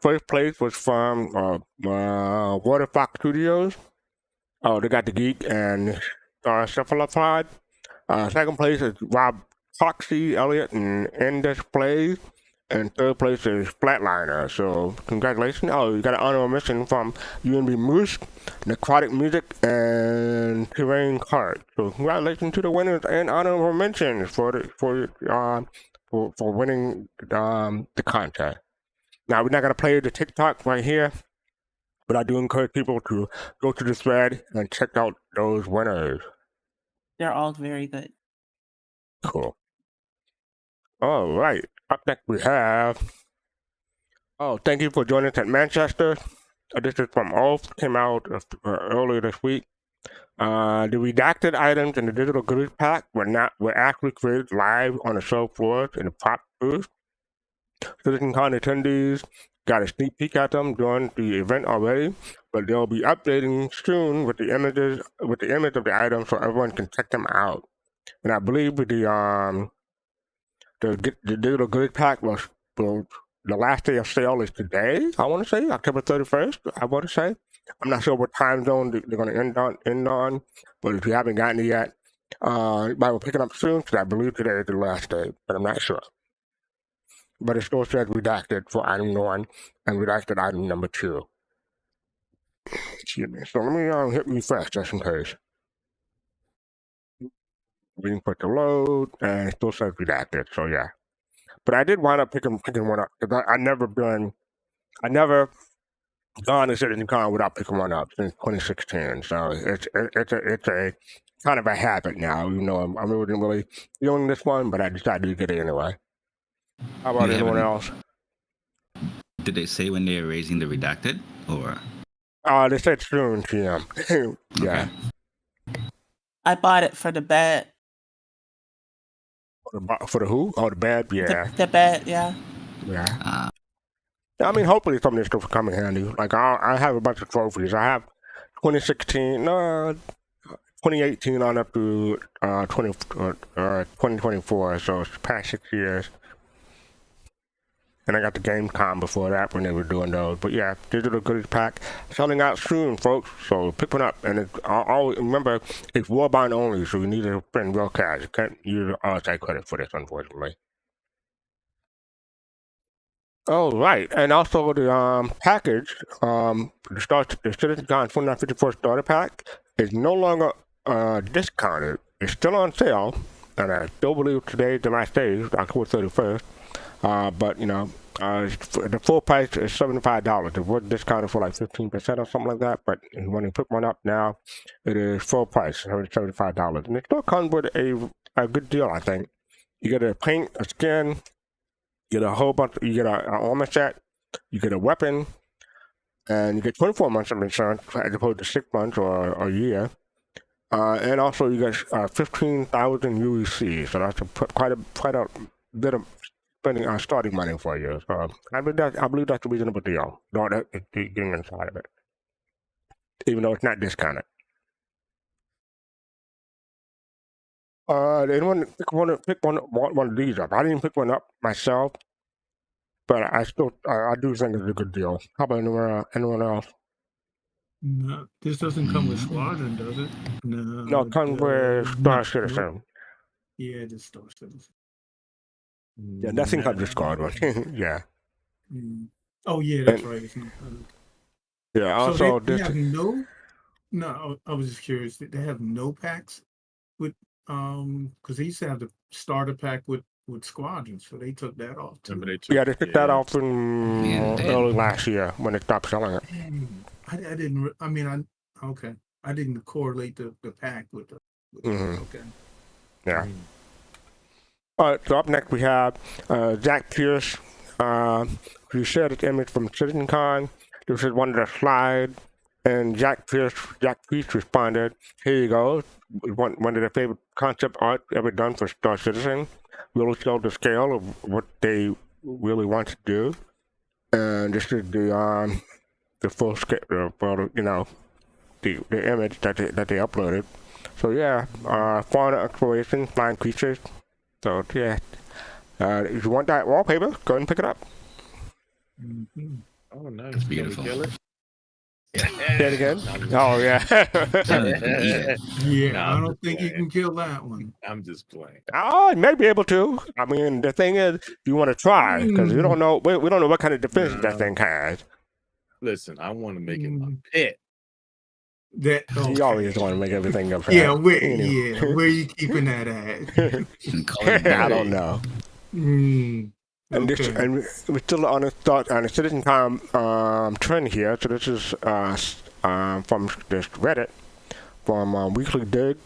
[SPEAKER 2] First place was from Waterfox Studios. They got the Geek and Cephalopod. Second place is Rob Foxy, Elliott, and Endless Plays. And third place is Flatliner. So congratulations. You got an honorable mention from UNB Moose, Necrotic Music, and Terrain Cart. So congratulations to the winners and honorable mentions for winning the contest. Now, we're not going to play the TikTok right here, but I do encourage people to go to the thread and check out those winners.
[SPEAKER 3] They're all very good.
[SPEAKER 2] Cool. All right. Up next, we have... thank you for joining us at Manchester. This is from Ulf. Came out earlier this week. The redacted items in the digital goodies pack were actually created live on the show floor in the prop booth. CitizenCon attendees got a sneak peek at them during the event already, but they'll be updating soon with the image of the items so everyone can check them out. And I believe the digital goodies pack was the last day of sale is today. I want to say October 31st. I want to say. I'm not sure what time zone they're going to end on, but if you haven't gotten it yet, you might be picking up soon because I believe today is the last day, but I'm not sure. But it still says redacted for item 1 and redacted item number 2. Excuse me. So let me hit refresh just in case. Waiting for it to load, and it still says redacted. So yeah. But I did wind up picking one up because I never gone to CitizenCon without picking one up since 2016. So it's a kind of a habit now. You know, I wasn't really feeling this one, but I decided to get it anyway. How about anyone else?
[SPEAKER 4] Did they say when they're raising the redacted, or?
[SPEAKER 2] They said soon, TM. Yeah.
[SPEAKER 4] Okay.
[SPEAKER 3] I bought it for the bed.
[SPEAKER 2] For the who? Oh, the bed? Yeah.
[SPEAKER 3] The bed, yeah.
[SPEAKER 2] Yeah. I mean, hopefully some of this stuff will come in handy. Like, I have a bunch of trophies. I have 2016, 2018 on up to 2024, so it's past 6 years. And I got the GameCom before that when they were doing those. But yeah, digital goodies pack selling out soon, folks. So pick one up. And it's always, remember, it's Warbind only, so you need to spend real cash. You can't use outside credit for this, unfortunately. Oh, right. And also the package, the CitizenCon 2954 starter pack is no longer discounted. It's still on sale. And I still believe today is the last day, October 31st. But, you know, the full price is $75. It was discounted for like 15% or something like that. But when you pick one up now, it is full price, $75. And it still comes with a good deal, I think. You get a paint, a skin, you get a whole bunch, you get an armor set, you get a weapon, and you get 24 months of insurance as opposed to 6 months or a year. And also you get 15,000 UEC, so that's quite a bit of spending starting money for you. So I believe that's a reasonable deal. No, getting inside of it, even though it's not discounted. Anyone pick one of these up? I didn't pick one up myself, but I do think it's a good deal. How about anyone else?
[SPEAKER 6] No, this doesn't come with Squadron, does it?
[SPEAKER 2] No, it comes with Star Citizen.
[SPEAKER 6] Yeah, the Star Citizen.
[SPEAKER 2] Yeah, nothing comes with Squadron. Yeah.
[SPEAKER 6] Oh yeah, that's right. It's not,
[SPEAKER 2] yeah. Also,
[SPEAKER 6] so they have no. I was just curious. They have no packs with because they used to have the starter pack with Squadron, so they took that off too.
[SPEAKER 2] They took that off in early last year when they stopped selling it.
[SPEAKER 6] I didn't. I mean, okay. I didn't correlate the pack with the. Okay.
[SPEAKER 2] Yeah. All right. So up next we have Zach Pierce, who shared his image from CitizenCon. This is one of the slides, and Jack Pierce responded, "Here you go. One of their favorite concept art ever done for Star Citizen. Really show the scale of what they really want to do, and this is the full scale, you know, the image that they uploaded. So yeah, fauna exploration, flying creatures. So yeah, if you want that wallpaper, go ahead and pick it up."
[SPEAKER 8] Oh, nice.
[SPEAKER 4] It's beautiful.
[SPEAKER 8] Can we kill it?
[SPEAKER 2] Say it again. Oh yeah.
[SPEAKER 6] Yeah, I don't think you can kill that one.
[SPEAKER 8] I'm just playing.
[SPEAKER 2] Oh, you may be able to. I mean, the thing is, you want to try because we don't know. We don't know what kind of defense that thing has.
[SPEAKER 8] Listen, I want to make it my pet.
[SPEAKER 2] You always want to make everything up.
[SPEAKER 6] Yeah, where are you keeping that at?
[SPEAKER 2] I don't know. And we're still on a CitizenCon trend here. So this is from this Reddit from Weekly Dig.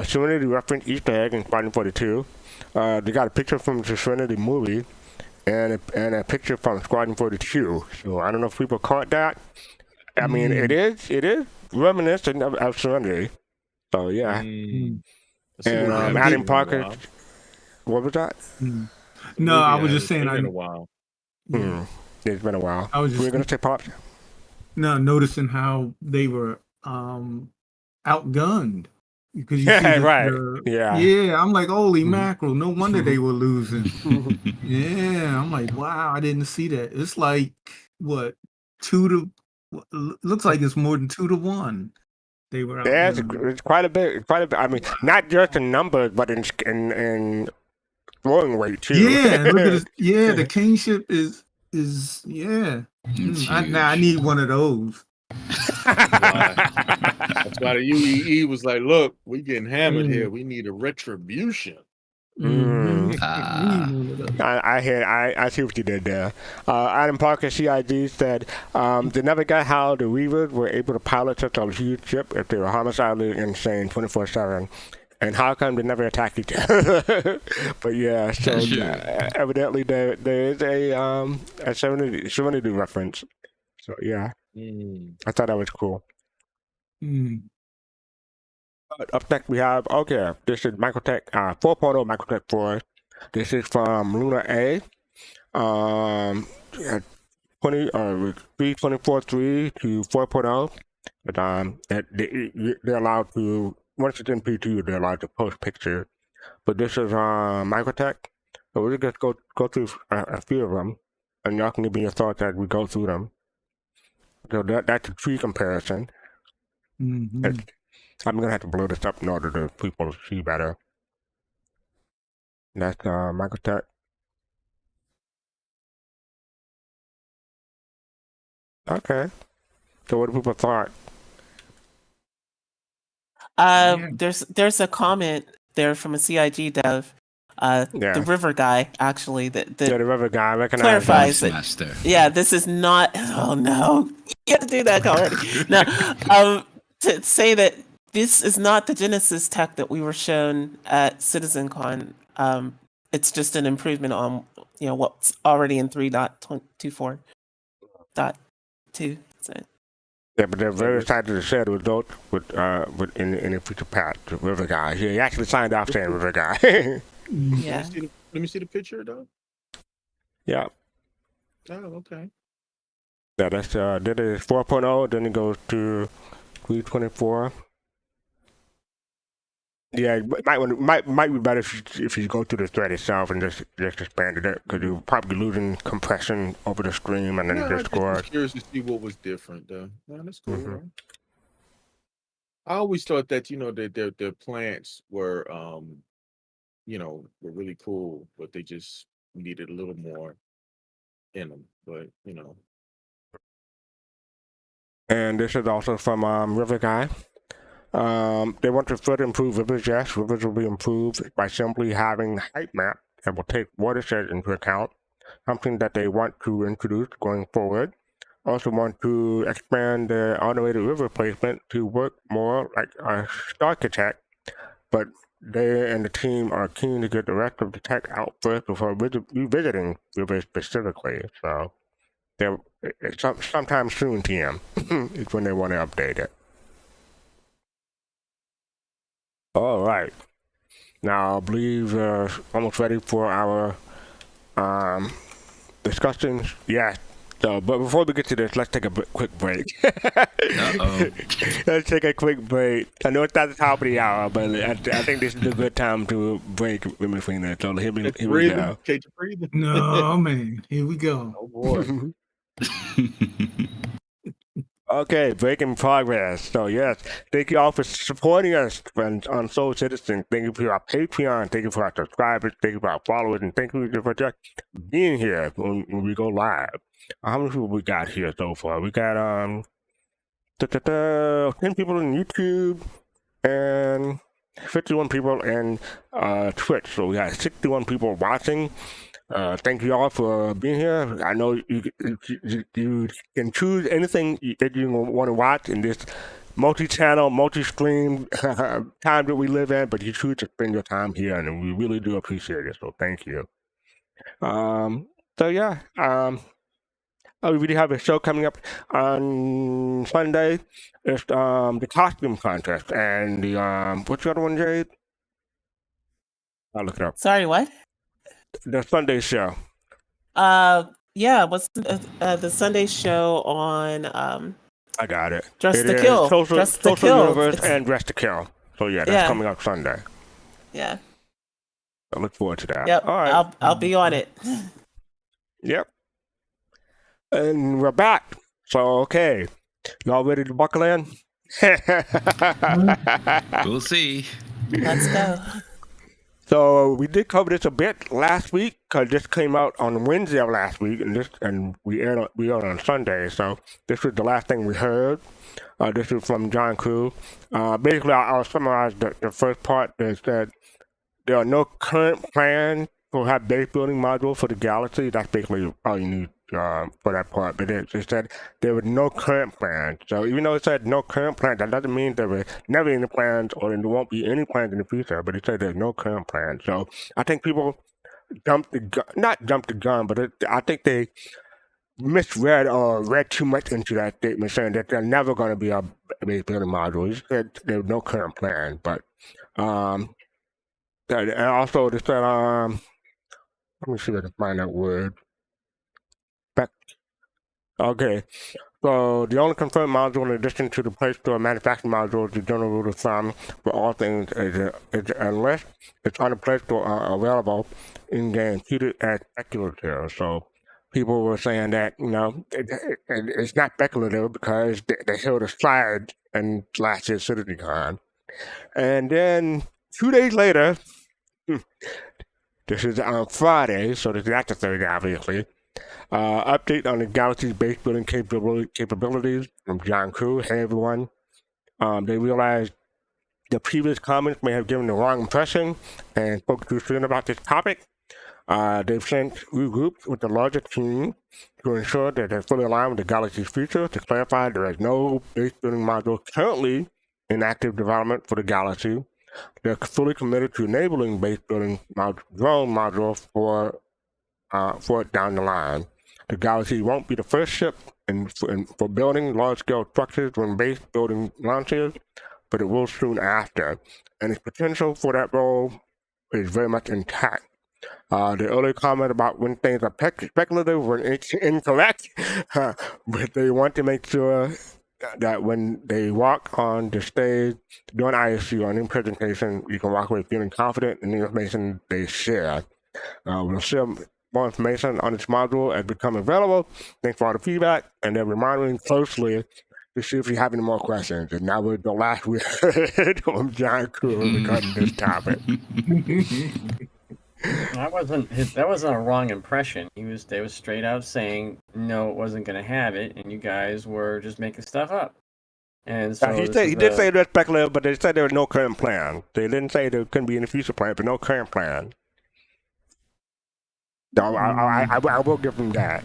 [SPEAKER 2] Serenity reference Easter egg in Squadron 42. They got a picture from the Serenity movie and a picture from Squadron 42. So I don't know if people caught that. I mean, it is reminiscent of Serenity. So yeah. And Adam Parker. What was that?
[SPEAKER 6] No, I was just saying.
[SPEAKER 8] It's been a while.
[SPEAKER 2] It's been a while.
[SPEAKER 6] I was just
[SPEAKER 2] gonna say Pops.
[SPEAKER 6] No, noticing how they were outgunned because you see
[SPEAKER 2] right.
[SPEAKER 6] Yeah. I'm like, holy mackerel! No wonder they were losing. Yeah, I'm like, wow, I didn't see that. It's like what 2 to. Looks like it's more than 2 to 1. They were.
[SPEAKER 2] Yeah, it's quite a bit. I mean, not just in numbers, but in throwing weight too.
[SPEAKER 6] Yeah, look at this. Yeah, the kingship is yeah. I need one of those.
[SPEAKER 8] That's why the UEE was like, "Look, we getting hammered here. We need a retribution."
[SPEAKER 2] I see what you did there. Adam Parker CID said they never got how the Reavers were able to pilot such a huge ship if they were homicidally insane 24/7. And how come they never attack each other? But yeah, so evidently there is a Serenity reference. So yeah, I thought that was cool. Up next we have this is Microtech 4.0 Microtech 4. This is from Luna A. 3.24.3 to 4.0. But they're allowed to once it's in P2, they're allowed to post pictures. But this is Microtech. So we'll just go through a few of them, and y'all can give me your thoughts as we go through them. So that's a tree comparison.
[SPEAKER 6] Mm-hmm.
[SPEAKER 2] I'm gonna have to blow this up in order for people to see better. That's Microtech. Okay. So what do people thought?
[SPEAKER 6] Yeah.
[SPEAKER 3] There's a comment there from a CIG dev.
[SPEAKER 2] Yeah.
[SPEAKER 3] The river guy actually that
[SPEAKER 2] Yeah, the river guy recognized
[SPEAKER 3] clarifies
[SPEAKER 2] that.
[SPEAKER 3] it.
[SPEAKER 4] Master.
[SPEAKER 3] Yeah, this is not. Oh no, you have to do that already. No, to say that this is not the Genesis tech that we were shown at CitizenCon. It's just an improvement on what's already in 3.24.2. So.
[SPEAKER 2] Yeah, but they're very excited to share the results with in the future patch. The river guy. He actually signed off saying river guy.
[SPEAKER 3] Yeah.
[SPEAKER 8] Let me see the picture though.
[SPEAKER 2] Yeah.
[SPEAKER 8] Oh, okay.
[SPEAKER 2] Yeah, that's that is 4.0. Then it goes to 3.24. Yeah, it might be better if you go through the thread itself and just expanded it, because you're probably losing compression over the stream and then
[SPEAKER 8] No, I just
[SPEAKER 2] Discord.
[SPEAKER 8] was curious to see what was different though. No, that's cool.
[SPEAKER 2] Mhm.
[SPEAKER 8] Right? I always thought that that their plants were were really cool, but they just needed a little more in them. But
[SPEAKER 2] And this is also from River Guy. They want to further improve rivers. Yes, rivers will be improved by simply having height map that will take watershed into account, something that they want to introduce going forward. Also want to expand the automated river placement to work more like a architect, but they and the team are keen to get the rest of the tech out first before revisiting rivers specifically. So they're sometime soon, TM, is when they want to update it. All right. Now I believe almost ready for our discussions. Yeah. So, but before we get to this, let's take a quick break.
[SPEAKER 4] Uh-oh.
[SPEAKER 2] Let's take a quick break. I know it's not the top of the hour, but I think this is a good time to break in between that. So here we go.
[SPEAKER 8] Can't you breathe?
[SPEAKER 6] No, man. Here we go.
[SPEAKER 8] Oh boy.
[SPEAKER 2] Okay, break in progress. So yes, thank you all for supporting us on Soul Citizen. Thank you for our Patreon. Thank you for our subscribers. Thank you for our followers, and thank you for just being here when we go live. How many people we got here so far? We got 10 people on YouTube and 51 people in Twitch. So we got 61 people watching. Thank you all for being here. I know you can choose anything that you want to watch in this multi-channel, multi-stream time that we live in, but you choose to spend your time here, and we really do appreciate it. So thank you. So yeah, we really have a show coming up on Sunday. It's the costume contest and the what's the other one, Jade? I'll look it up.
[SPEAKER 3] Sorry, what?
[SPEAKER 2] The Sunday show.
[SPEAKER 3] Yeah, what's the Sunday show on
[SPEAKER 2] I got it.
[SPEAKER 3] Dress
[SPEAKER 2] It
[SPEAKER 3] to
[SPEAKER 2] is
[SPEAKER 3] Kill.
[SPEAKER 2] Social,
[SPEAKER 3] Dress to
[SPEAKER 2] Social
[SPEAKER 3] Kill.
[SPEAKER 2] Universe
[SPEAKER 3] It's-
[SPEAKER 2] and Dress to Kill. So yeah, that's
[SPEAKER 3] Yeah.
[SPEAKER 2] coming up Sunday.
[SPEAKER 3] Yeah.
[SPEAKER 2] I look forward to that.
[SPEAKER 3] Yep.
[SPEAKER 2] All right.
[SPEAKER 3] I'll be on it.
[SPEAKER 2] Yep. And we're back. So okay, y'all ready to buckle in?
[SPEAKER 4] We'll see.
[SPEAKER 3] Let's go.
[SPEAKER 2] So we did cover this a bit last week because this came out on Wednesday of last week, and we aired on Sunday. So this was the last thing we heard. This is from John Crew. Basically, I'll summarize the first part. Is that there are no current plans to have base building module for the Galaxy. That's basically all you need for that part. But it said there were no current plans. So even though it said no current plans, that doesn't mean there were never any plans or there won't be any plans in the future. But it said there's no current plans. So I think people not jumped the gun, but I think they misread or read too much into that statement, saying that there's never going to be a base building module. It said there's no current plan, but and also they said let me see if I can find that word. Back. Okay. So the only confirmed module, in addition to the Play Store manufacturing module, is the general rule of thumb for all things is unless it's on the Play Store available in game, treated as speculative. So people were saying that it's not speculative because they showed a slide in last year's CitizenCon, and then 2 days later, this is on Friday, so this is not the Thursday, obviously. Update on the Galaxy's base building capabilities from John Crew. Hey everyone. They realized the previous comments may have given the wrong impression and spoke too soon about this topic. They've sent regroups with the larger team to ensure that they're fully aligned with the Galaxy's future. To clarify, there is no base building module currently in active development for the Galaxy. They're fully committed to enabling base building drone modules for it down the line. The Galaxy won't be the first ship for building large-scale structures when base building launches, but it will soon after. And its potential for that role is very much intact. The earlier comment about when things are speculative were incorrect, but they want to make sure that when they walk on the stage during ISU or any presentation, you can walk away feeling confident in the information they share. We'll share more information on this module as become available. Thanks for all the feedback, and then we're monitoring closely to see if you have any more questions. And that was the last we heard from John Crew regarding this topic.
[SPEAKER 7] That wasn't a wrong impression. They was straight out saying no, it wasn't going to have it, and you guys were just making stuff up. And so
[SPEAKER 2] he did say it was speculative, but they said there was no current plan. They didn't say there couldn't be any future plan, but no current plan. So I will give them that.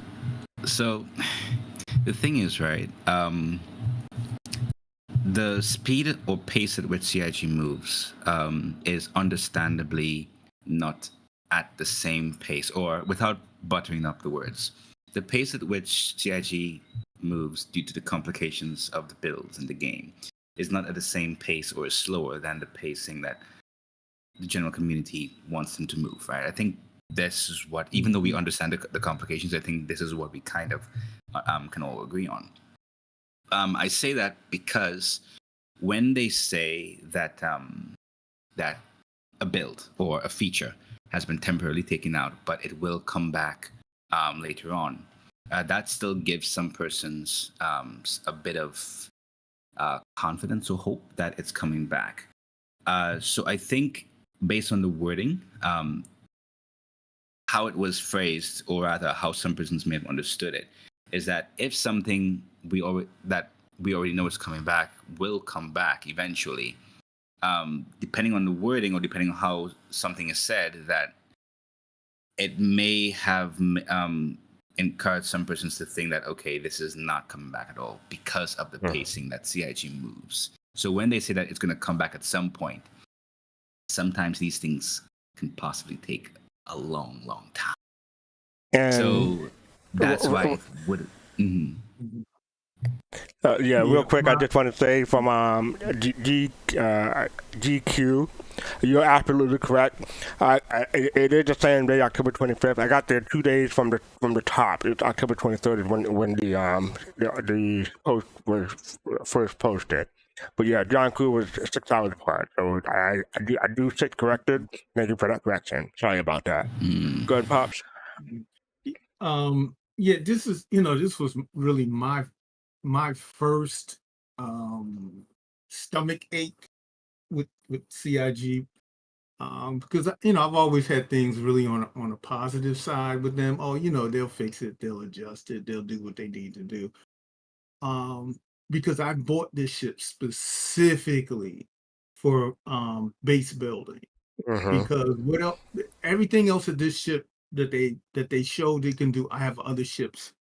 [SPEAKER 4] So the thing is, right? The speed or pace at which CIG moves is understandably not at the same pace, or without buttering up the words, the pace at which CIG moves due to the complications of the builds in the game is not at the same pace or is slower than the pacing that the general community wants them to move, right? I think this is what, even though we understand the complications, I think this is what we kind of can all agree on. I say that because when they say that that a build or a feature has been temporarily taken out, but it will come back later on, that still gives some persons a bit of confidence or hope that it's coming back. So I think based on the wording, how it was phrased, or rather how some persons may have understood it, is that if something we already know is coming back will come back eventually, depending on the wording or depending on how something is said, that it may have encouraged some persons to think that, okay, this is not coming back at all because of the pacing that CIG moves. So when they say that it's going to come back at some point, sometimes these things can possibly take a long, long time. And so that's why it would.
[SPEAKER 2] Real quick, I just want to say from GQ, you're absolutely correct. It is the same day, October 25th. I got there 2 days from the top. It's October 23rd is when the post was first posted. But yeah, John Crew was 6 hours apart. So I do sit corrected. Thank you for that correction. Sorry about that. Go ahead, Pops.
[SPEAKER 6] This was really my first stomach ache with CIG, because I've always had things really on a positive side with them. Oh, they'll fix it, they'll adjust it, they'll do what they need to do. Because I bought this ship specifically for base building, because everything else of this ship that they showed they can do, I have other ships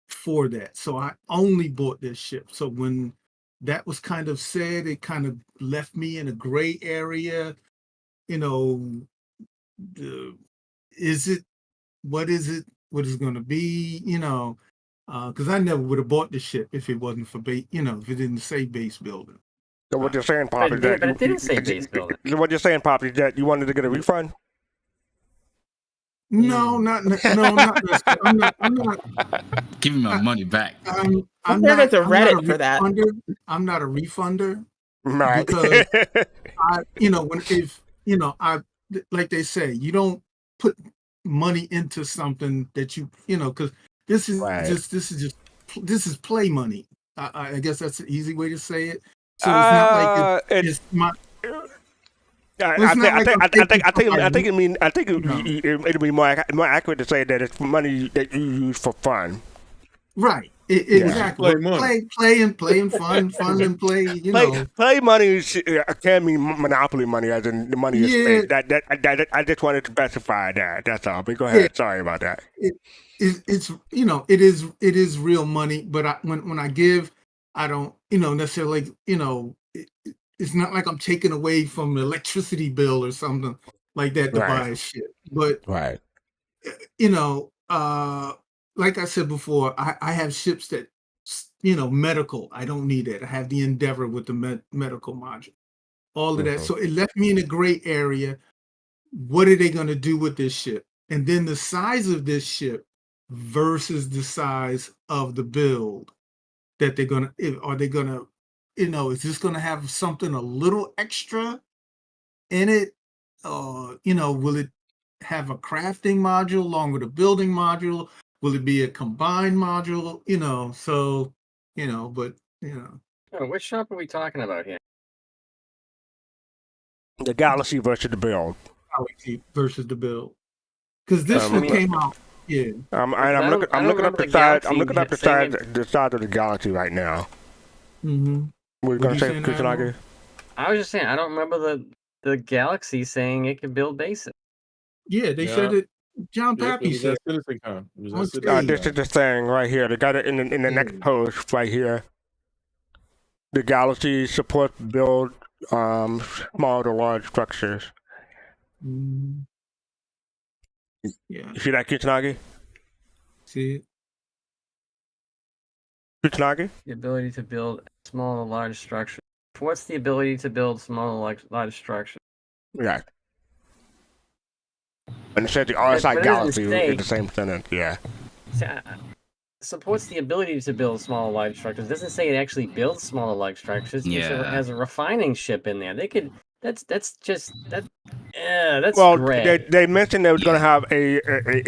[SPEAKER 6] for that. So I only bought this ship. So when that was kind of said, it kind of left me in a gray area. What is it going to be? Because I never would have bought the ship if it wasn't for base. If it didn't say base building.
[SPEAKER 2] So what you're saying, Pop, is that
[SPEAKER 7] but it didn't say base building.
[SPEAKER 2] What you're saying, Pop, is that you wanted to get a refund?
[SPEAKER 6] No, not necessarily. I'm not.
[SPEAKER 4] Give me my money back.
[SPEAKER 3] I'm there
[SPEAKER 6] not.
[SPEAKER 3] to
[SPEAKER 6] I'm not a
[SPEAKER 3] Reddit for that.
[SPEAKER 6] refunder. I'm not a refunder
[SPEAKER 2] Right.
[SPEAKER 6] because I like they say, you don't put money into something that because this is
[SPEAKER 2] Right.
[SPEAKER 6] this is play money. I guess that's an easy way to say it. So it's not like it's my.
[SPEAKER 2] It'd be more accurate to say that it's money that you use for fun.
[SPEAKER 6] Right. Exactly. Play and fun and play.
[SPEAKER 2] Play money can mean monopoly money, as in the money is fake. That I just wanted to specify that. That's all. But go ahead. Yeah. Sorry about that.
[SPEAKER 6] It is real money. But when I give, I don't necessarily it's not like I'm taking away from the electricity bill or something like that to buy shit. But
[SPEAKER 2] right.
[SPEAKER 6] Like I said before, I have ships that, medical. I don't need it. I have the Endeavor with the medical module, all of that. So it left me in a gray area. What are they going to do with this ship? And then the size of this ship versus the size of the build that they're going to, are they going to, is this going to have something a little extra in it? Will it have a crafting module along with a building module? Will it be a combined module?
[SPEAKER 7] Which shop are we talking about here?
[SPEAKER 2] The Galaxy versus the build.
[SPEAKER 6] Galaxy versus the build. Because this one came out. Yeah.
[SPEAKER 2] I'm looking up the side. I'm looking up the side of the Galaxy right now.
[SPEAKER 6] Mm-hmm.
[SPEAKER 2] What are you gonna say, Kusanagi?
[SPEAKER 7] I was just saying, I don't remember the Galaxy saying it could build bases.
[SPEAKER 6] Yeah, they said it. John Pappy said.
[SPEAKER 2] This is the thing right here. They got it in the next post right here. The Galaxy supports build small to large structures.
[SPEAKER 6] Yeah.
[SPEAKER 2] You see that, Kusanagi?
[SPEAKER 6] See it?
[SPEAKER 2] Kusanagi?
[SPEAKER 7] The ability to build small to large structures. What's the ability to build small to large structures?
[SPEAKER 2] Yeah. And it said the RSI Galaxy is the same sentence, yeah.
[SPEAKER 7] Supports the ability to build small to large structures. It doesn't say it actually builds small to large structures.
[SPEAKER 4] Yeah.
[SPEAKER 7] It has a refining ship in there. They could. That's
[SPEAKER 2] well,
[SPEAKER 7] gray.
[SPEAKER 2] they mentioned they was going to have a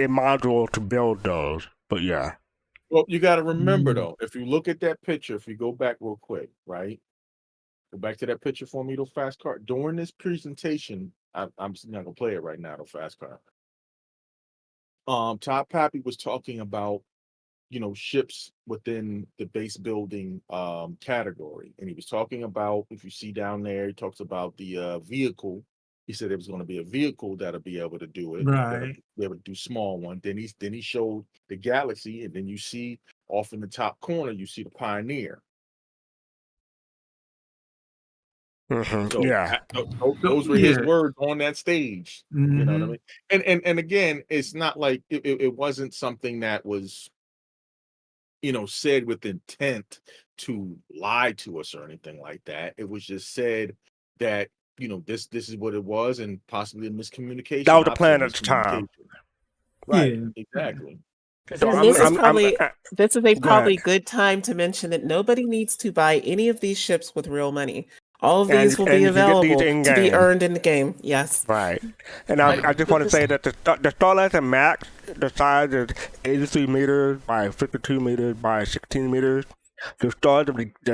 [SPEAKER 2] module to build those, but yeah.
[SPEAKER 8] Well, you got to remember though, if you look at that picture, if you go back real quick, right? Go back to that picture for me, though, Fastcart. During this presentation, I'm just not gonna play it right now, though, Fastcart. Todd Pappy was talking about, ships within the base building category, and he was talking about, if you see down there, he talks about the vehicle. He said there was going to be a vehicle that'll be able to do it,
[SPEAKER 6] right?
[SPEAKER 8] Be able to do small one. Then he showed the Galaxy, and then you see off in the top corner, you see the Pioneer. So
[SPEAKER 2] yeah,
[SPEAKER 8] those were his words on that stage.
[SPEAKER 6] Mm-hmm.
[SPEAKER 8] You know what I mean? And again, it's not like it wasn't something that was, said with intent to lie to us or anything like that. It was just said that this is what it was, and possibly a miscommunication.
[SPEAKER 2] That was the plan at the time.
[SPEAKER 8] Right? Yeah. Exactly.
[SPEAKER 3] And this is a probably good time to mention that nobody needs to buy any of these ships with real money. All of these will be available to be earned in the game. Yes.
[SPEAKER 2] Right. And I just want to say that the Starlander Max, the size is 83 meters by 52 meters by 16 meters. The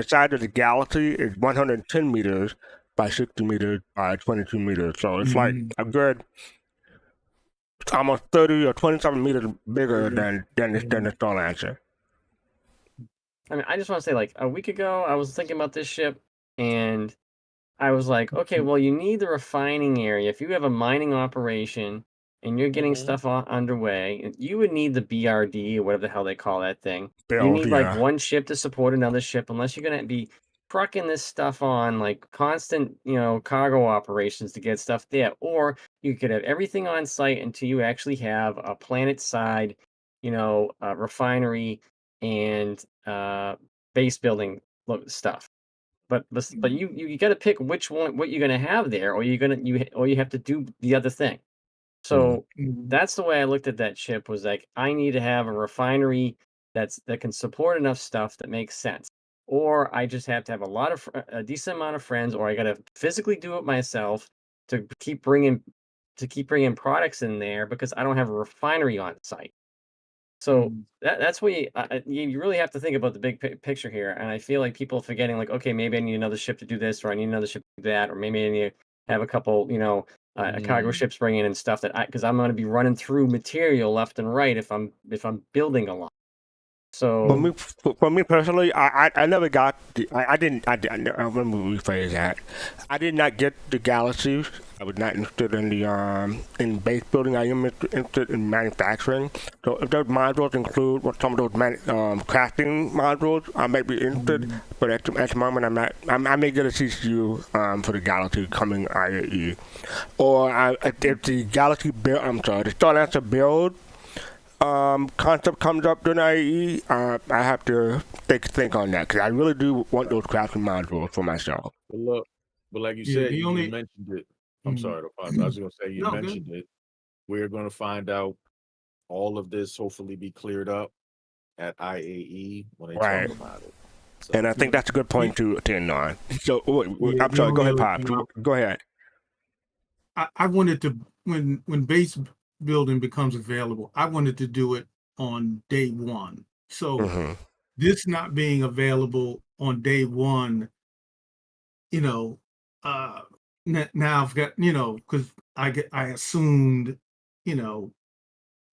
[SPEAKER 2] size of the Galaxy is 110 meters by 60 meters by 22 meters. So it's like a good, almost 30 or 27 meters bigger than the Starlander.
[SPEAKER 7] I mean, I just want to say, like, a week ago, I was thinking about this ship, and I was like, okay, well, you need the refining area. If you have a mining operation and you're getting stuff underway, you would need the BRD or whatever the hell they call that thing. You need like one ship to support another ship, unless you're going to be trucking this stuff on like constant, cargo operations to get stuff there. Or you could have everything on site until you actually have a planet-side, refinery and base building stuff. But you got to pick which one, what you're going to have there, or you have to do the other thing. So
[SPEAKER 6] Mhm.
[SPEAKER 7] that's the way I looked at that chip. Was like, I need to have a refinery that can support enough stuff that makes sense, or I just have to have a decent amount of friends, or I got to physically do it myself to keep bringing products in there because I don't have a refinery on site. So
[SPEAKER 6] Mhm.
[SPEAKER 7] that's what you really have to think about the big picture here. And I feel like people are forgetting, like, okay, maybe I need another ship to do this, or I need another ship to do that, or maybe I need to have a couple, cargo ships bringing in stuff because I'm going to be running through material left and right if I'm building a lot.
[SPEAKER 2] For
[SPEAKER 7] So
[SPEAKER 2] me, for me personally, I never got the I remember rephrase that. I did not get the Galaxy. I was not interested in the in base building. I am interested in manufacturing. So if those modules include what some of those crafting modules, I may be interested.
[SPEAKER 6] Mhm.
[SPEAKER 2] But at the moment, I'm not. I may get a CCU for the Galaxy coming IAE, or if the Galaxy build. I'm sorry, the Star Lancer build concept comes up during IE, I have to think on that because I really do want those crafting modules for myself.
[SPEAKER 8] But look, but like you
[SPEAKER 6] Yeah,
[SPEAKER 8] said,
[SPEAKER 6] the
[SPEAKER 8] you
[SPEAKER 6] only
[SPEAKER 8] mentioned it. I'm
[SPEAKER 6] Mhm.
[SPEAKER 8] sorry to pause. I was gonna say you
[SPEAKER 6] No, good.
[SPEAKER 8] mentioned it. We're gonna find out all of this hopefully be cleared up at IAE when they talk
[SPEAKER 2] Right.
[SPEAKER 8] about it.
[SPEAKER 2] And I
[SPEAKER 8] So
[SPEAKER 2] think
[SPEAKER 6] Yeah.
[SPEAKER 2] that's a good point to end on. So,
[SPEAKER 6] Yeah,
[SPEAKER 2] I'm
[SPEAKER 6] the
[SPEAKER 2] sorry, go
[SPEAKER 6] only
[SPEAKER 2] ahead,
[SPEAKER 6] other
[SPEAKER 2] Pops.
[SPEAKER 6] thing
[SPEAKER 2] Go ahead.
[SPEAKER 6] I wanted to when base building becomes available, I wanted to do it on day one. So
[SPEAKER 2] Hmm.
[SPEAKER 6] this not being available on day one, you know, uh now I've got, because I assumed, you know,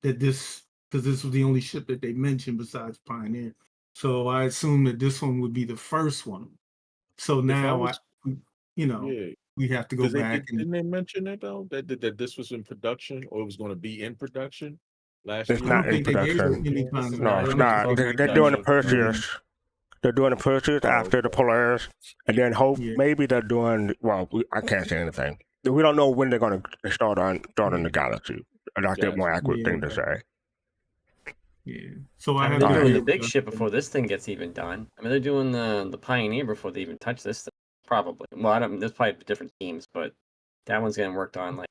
[SPEAKER 6] that this because this was the only ship that they mentioned besides Pioneer. So I assumed that this one would be the first one. So
[SPEAKER 8] if I
[SPEAKER 6] now
[SPEAKER 8] was,
[SPEAKER 6] you know,
[SPEAKER 8] yeah,
[SPEAKER 6] we have to go
[SPEAKER 8] because
[SPEAKER 6] back and
[SPEAKER 8] didn't they mention it though that this was in production or it was going to be in production last
[SPEAKER 2] It's
[SPEAKER 6] I
[SPEAKER 8] year?
[SPEAKER 2] not
[SPEAKER 6] don't
[SPEAKER 2] in
[SPEAKER 6] think they gave
[SPEAKER 2] production.
[SPEAKER 6] any
[SPEAKER 7] yeah,
[SPEAKER 6] kind of
[SPEAKER 2] No,
[SPEAKER 7] I
[SPEAKER 2] it's
[SPEAKER 7] think it's
[SPEAKER 6] guidance.
[SPEAKER 2] not.
[SPEAKER 7] close to
[SPEAKER 2] They're doing the
[SPEAKER 7] production.
[SPEAKER 2] Perseus. They're doing the Perseus
[SPEAKER 8] Oh,
[SPEAKER 2] after the
[SPEAKER 8] okay.
[SPEAKER 2] Polaris, and then hope
[SPEAKER 6] Yeah,
[SPEAKER 2] maybe they're doing. Well, I can't say anything. We don't know when they're going to start on
[SPEAKER 6] yeah,
[SPEAKER 2] the Galaxy. And that's the more
[SPEAKER 8] Gotcha.
[SPEAKER 2] accurate thing to
[SPEAKER 6] yeah,
[SPEAKER 2] say.
[SPEAKER 6] yeah. So
[SPEAKER 7] I
[SPEAKER 6] I
[SPEAKER 7] mean,
[SPEAKER 6] have
[SPEAKER 7] they're
[SPEAKER 2] All
[SPEAKER 6] to
[SPEAKER 2] right.
[SPEAKER 7] doing
[SPEAKER 6] really
[SPEAKER 7] the big
[SPEAKER 6] adjust
[SPEAKER 7] ship
[SPEAKER 6] them.
[SPEAKER 7] before this thing gets even done. I mean, they're doing the Pioneer before they even touch this thing. Probably. Well, I don't. There's probably different teams, but that one's getting worked on like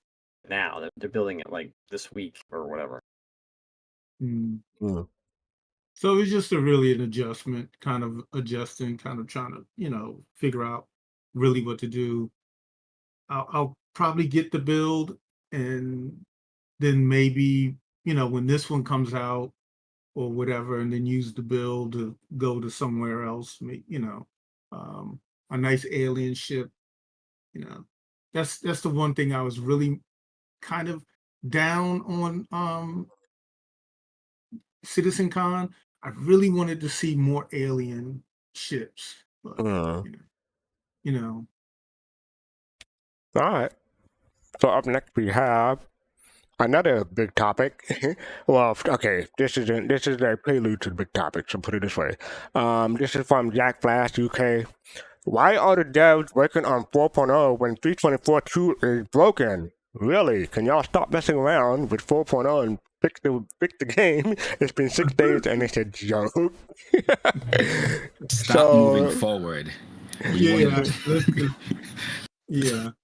[SPEAKER 7] now. They're building it like this week or whatever.
[SPEAKER 6] Mm.
[SPEAKER 2] Mm.
[SPEAKER 6] So it's just a really an adjustment, kind of adjusting, kind of trying to, figure out really what to do. I'll probably get the build, and then maybe, when this one comes out or whatever, and then use the build to go to somewhere else, um, a nice alien ship, you know. That's the one thing I was really kind of down on Citizen Con. I really wanted to see more alien ships, but
[SPEAKER 2] Mm.
[SPEAKER 6] you know, you know,
[SPEAKER 2] All right. So up next we have another big topic. Well, okay, this is a prelude to the big topic. So put it this way. This is from Jack Flash UK. Why are the devs working on 4.0 when 3.24.2 is broken? Really? Can y'all stop messing around with 4.0 and fix the game? It's been 6 days and it's a joke.
[SPEAKER 4] Stop moving
[SPEAKER 2] So
[SPEAKER 4] forward. We
[SPEAKER 6] yeah,
[SPEAKER 4] want.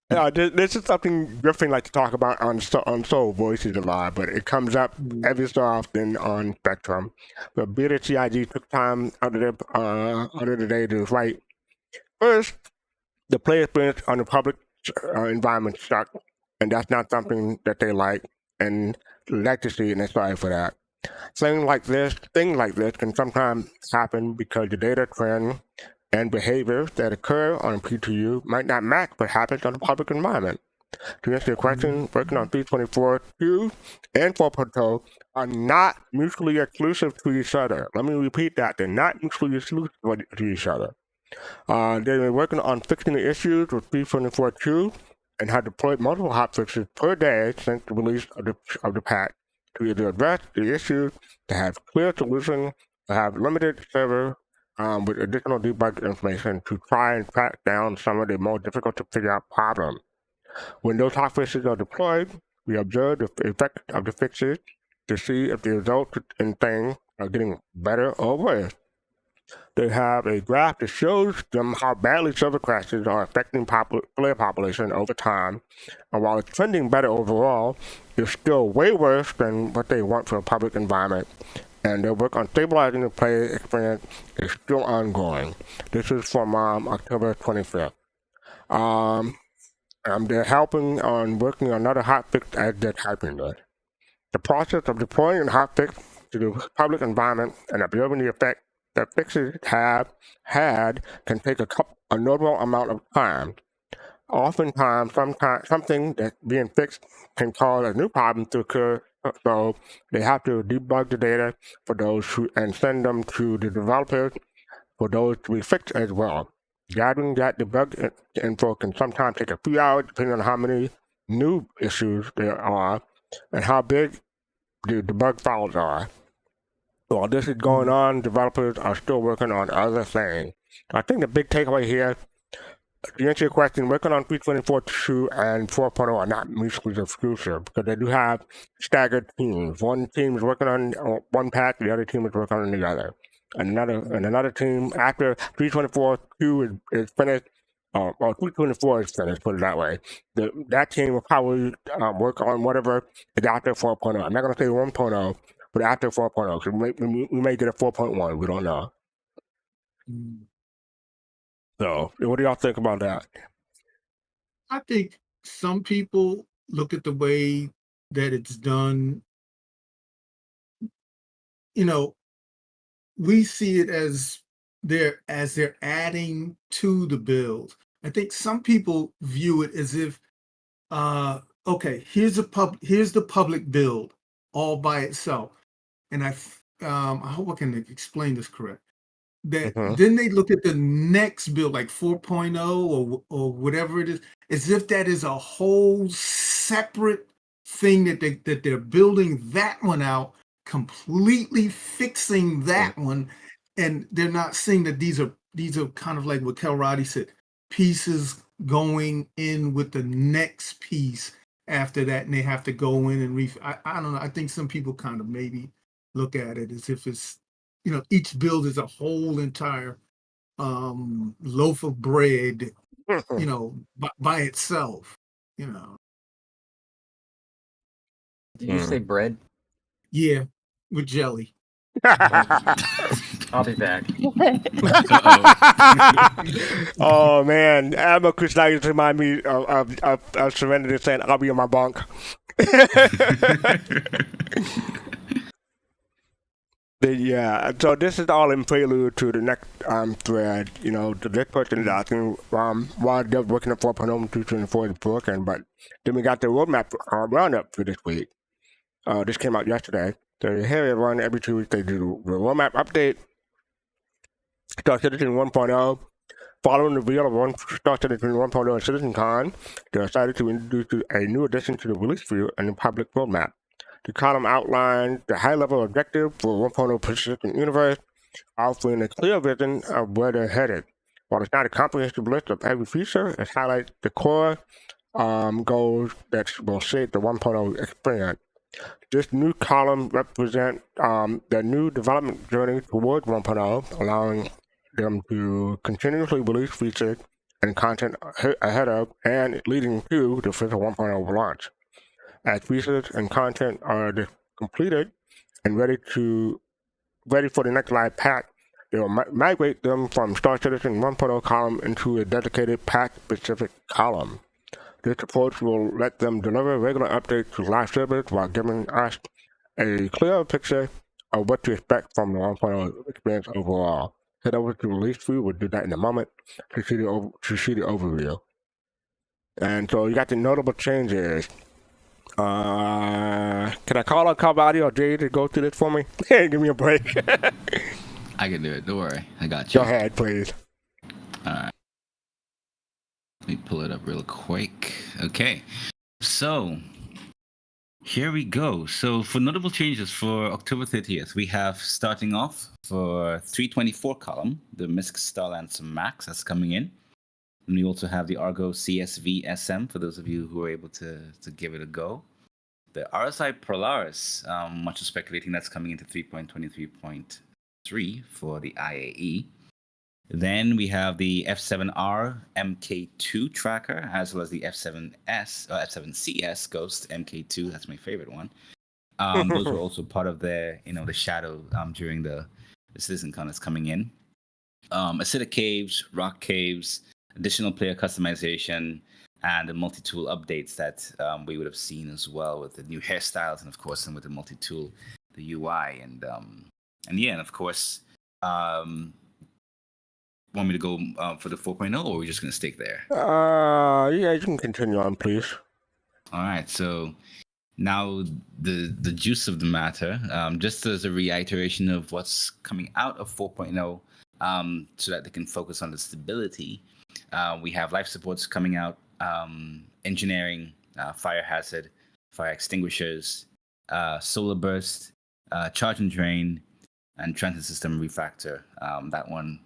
[SPEAKER 6] yeah,
[SPEAKER 2] this is something Griffin like to talk about on Soul Voices a lot, but it comes up
[SPEAKER 6] mm,
[SPEAKER 2] every so often on Spectrum. But Beta CIG took time out of the day to write. First, the player experience on the public environment sucked, and that's not something that they like and like to see, and they're sorry for that. Things like this can sometimes happen because the data trend and behaviors that occur on PTU might not match what happens on the public environment. To answer your
[SPEAKER 6] mm,
[SPEAKER 2] question, working on 3.24.2 and 4.0 are not mutually exclusive to each other. Let me repeat that. They're not mutually exclusive to each other. They've been working on fixing the issues with 3.24.2 and have deployed multiple hotfixes per day since the release of the patch to either address the issues, to have clear solutions, to have limited server with additional debug information to try and track down some of the more difficult to figure out problems. When those hotfixes are deployed, we observe the effect of the fixes to see if the results and things are getting better or worse. They have a graph that shows them how badly server crashes are affecting player population over time. And while it's trending better overall, it's still way worse than what they want for a public environment. And their work on stabilizing the player experience is still ongoing. This is from October 25th. They're helping on working on another hotfix as they're typing it. The process of deploying a hotfix to the public environment and observing the effect that fixes have had can take a notable amount of time. Oftentimes, something that's being fixed can cause a new problem to occur, so they have to debug the data for those and send them to the developers for those to be fixed as well. Gathering that debug info can sometimes take a few hours depending on how many new issues there are and how big the debug files are. While this is going on, developers are still working on other things. I think the big takeaway here, to answer your question, working on 3.24.2 and 4.0 are not mutually exclusive because they do have staggered teams. One team is working on one patch, the other team is working on the other. And another team, after 3.24.2 is finished, or 3.24 is finished, put it that way, that team will probably work on whatever is after 4.0. I'm not going to say 1.0, but after 4.0, because we may get a 4.1, we don't know. So, what do y'all think about that?
[SPEAKER 6] I think some people look at the way that it's done. You know, we see it as they're adding to the build. I think some people view it as if, okay, here's the public build all by itself, and I hope I can explain this correct. That then they look at the next build, like 4.0 or whatever it is, as if that is a whole separate thing that they're building that one out, completely fixing that one, and they're not seeing that these are kind of like what Kalrati said, pieces going in with the next piece after that, and they have to go in and I don't know. I think some people kind of maybe look at it as if it's, each build is a whole entire loaf of bread, by itself,
[SPEAKER 7] Did you say bread?
[SPEAKER 6] Yeah, with jelly.
[SPEAKER 7] I'll be back.
[SPEAKER 2] Oh man, Emma Chris now just remind me of Serenity saying, "I'll be in my bunk." Yeah, so this is all in prelude to the next thread. This person is asking why they're working at 4.0 and 2.24 is broken, but then we got the roadmap roundup for this week. This came out yesterday. So here everyone, every 2 weeks they do the roadmap update. Star Citizen 1.0. Following the reveal of Star Citizen 1.0 and CitizenCon, they decided to introduce a new addition to the release view and the public roadmap. The column outlines the high-level objective for 1.0 persistent universe, offering a clear vision of where they're headed. While it's not a comprehensive list of every feature, it highlights the core goals that will shape the 1.0 experience. This new column represents the new development journey towards 1.0, allowing them to continuously release features and content ahead of and leading to the official 1.0 launch. As features and content are completed and ready for the next live patch, they will migrate them from Star Citizen 1.0 column into a dedicated patch-specific column. This approach will let them deliver regular updates to live servers while giving us a clearer picture of what to expect from the 1.0 experience overall. Head over to Release View, we'll do that in a moment, to see the overview. And so you got the notable changes. Can I call on Kalrati or Jay to go through this for me? Give me a break.
[SPEAKER 4] I can do it. Don't worry. I got you.
[SPEAKER 2] Go ahead, please.
[SPEAKER 4] All right. Let me pull it up real quick. Okay. So, here we go. So, for notable changes for October 30th, we have starting off for 324 column, the MISC Starlancer Max that's coming in. And we also have the Argo CSV SM for those of you who are able to give it a go. The RSI Polaris, much is speculating that's coming into 3.23.0. 3 for the IAE. Then we have the F7R MK2 tracker, as well as the F7S or F7CS Ghost MK2. That's my favorite one. Those were also part of the shadow during the CitizenCon that's coming in. Acidic caves, rock caves, additional player customization, and the multi-tool updates that we would have seen as well with the new hairstyles, and of course, with the multi-tool, the UI, and of course, want me to go for the 4.0, or are we just going to stick there?
[SPEAKER 2] Yeah, you can continue on, please.
[SPEAKER 4] All right, so now the juice of the matter, just as a reiteration of what's coming out of 4.0, so that they can focus on the stability. We have life supports coming out, engineering, fire hazard, fire extinguishers, solar burst, charge and drain, and transit system refactor. That one,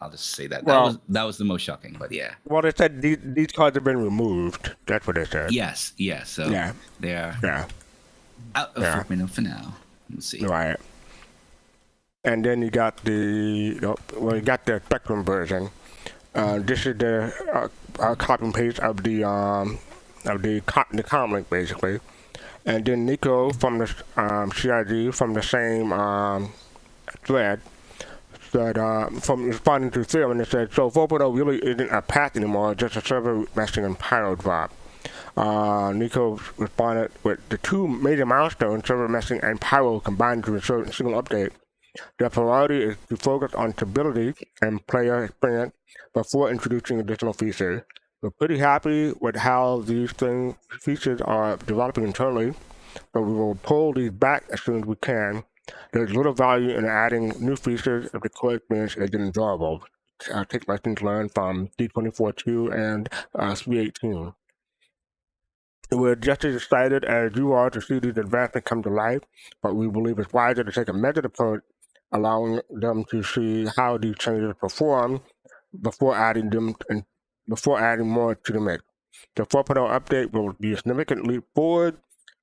[SPEAKER 4] I'll just say that that was the most shocking, but yeah.
[SPEAKER 2] Well, they said these cards have been removed. That's what they said.
[SPEAKER 4] Yes. So they are out of 4.0 for now. Let's see.
[SPEAKER 2] Right. And then you got the Spectrum version. This is the copy and paste of the comic basically, and then Nico from the CIG from the same thread said from responding to Theorem, and it said, so 4.0 really isn't a patch anymore, just a server meshing and pyro drop. Nico responded with the two major milestones, server meshing and pyro, combined to a single update. The priority is to focus on stability and player experience before introducing additional features. We're pretty happy with how these features are developing internally, but we will pull these back as soon as we can. There's little value in adding new features if the core experience isn't enjoyable. Take lessons learned from D24.2 and 3.18. We're just as excited as you are to see these advancements come to life, but we believe it's wiser to take a measured approach, allowing them to see how these changes perform before adding more to the mix. The 4.0 update will be a significant leap forward,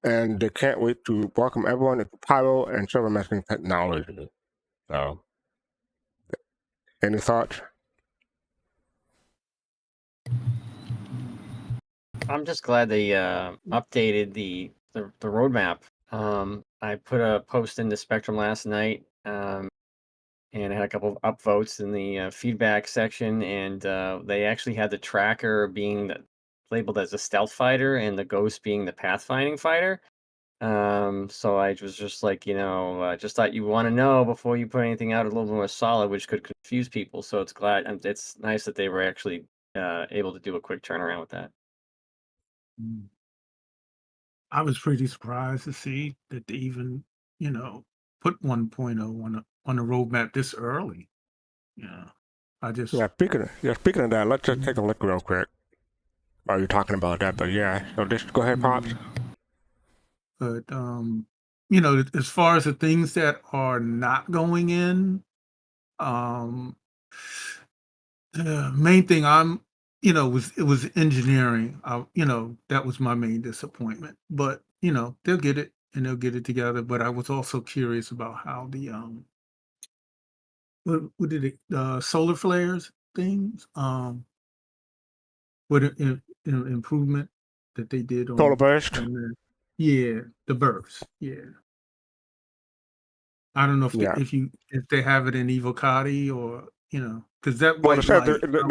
[SPEAKER 2] and they can't wait to welcome everyone into Pyro and server meshing technology. So, any thoughts?
[SPEAKER 7] I'm just glad they updated the roadmap. I put a post into Spectrum last night, and I had a couple of upvotes in the feedback section, and they actually had the tracker being labeled as a stealth fighter and the ghost being the pathfinding fighter. So I was just like, just thought you want to know before you put anything out a little more solid, which could confuse people. So it's nice that they were actually able to do a quick turnaround with that.
[SPEAKER 6] I was pretty surprised to see that they even, put 1.0 on the roadmap this early.
[SPEAKER 2] Speaking of that, let's just take a look real quick while you're talking about that. But yeah, so just go ahead, Pops.
[SPEAKER 6] But as far as the things that are not going in, the main thing was engineering. That was my main disappointment. But they'll get it and they'll get it together. But I was also curious about how the what did it solar flares things what improvement that they did on
[SPEAKER 2] Solar burst.
[SPEAKER 6] The burst. I don't know if they have it in Evocati or because that
[SPEAKER 2] they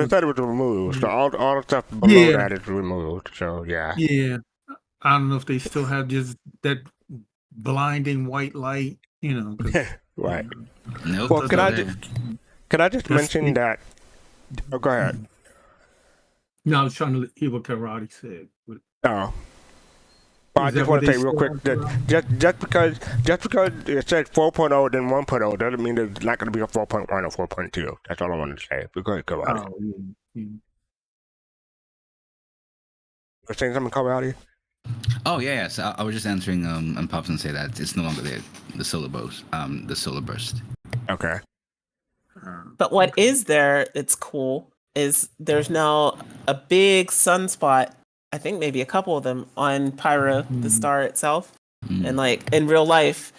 [SPEAKER 2] said it was removed. So all the stuff below that is removed. So yeah.
[SPEAKER 6] I don't know if they still have just that blinding white light.
[SPEAKER 2] Right.
[SPEAKER 4] Nope.
[SPEAKER 2] Well, can I just mention that? Oh, go ahead.
[SPEAKER 6] No, I was trying to hear what Kalrati said.
[SPEAKER 2] Oh. But I just want to say real quick that just because it said 4.0 then 1.0 doesn't mean there's not going to be a 4.1 or 4.2. That's all I wanted to say. But go ahead, Kalrati. You're saying something, Kalrati?
[SPEAKER 4] Oh yeah. So I was just answering and Pops and say that it's no longer the solar burst.
[SPEAKER 2] Okay.
[SPEAKER 3] But what is there that's cool is there's now a big sunspot, I think maybe a couple of them, on Pyro, the star itself. And like in real life,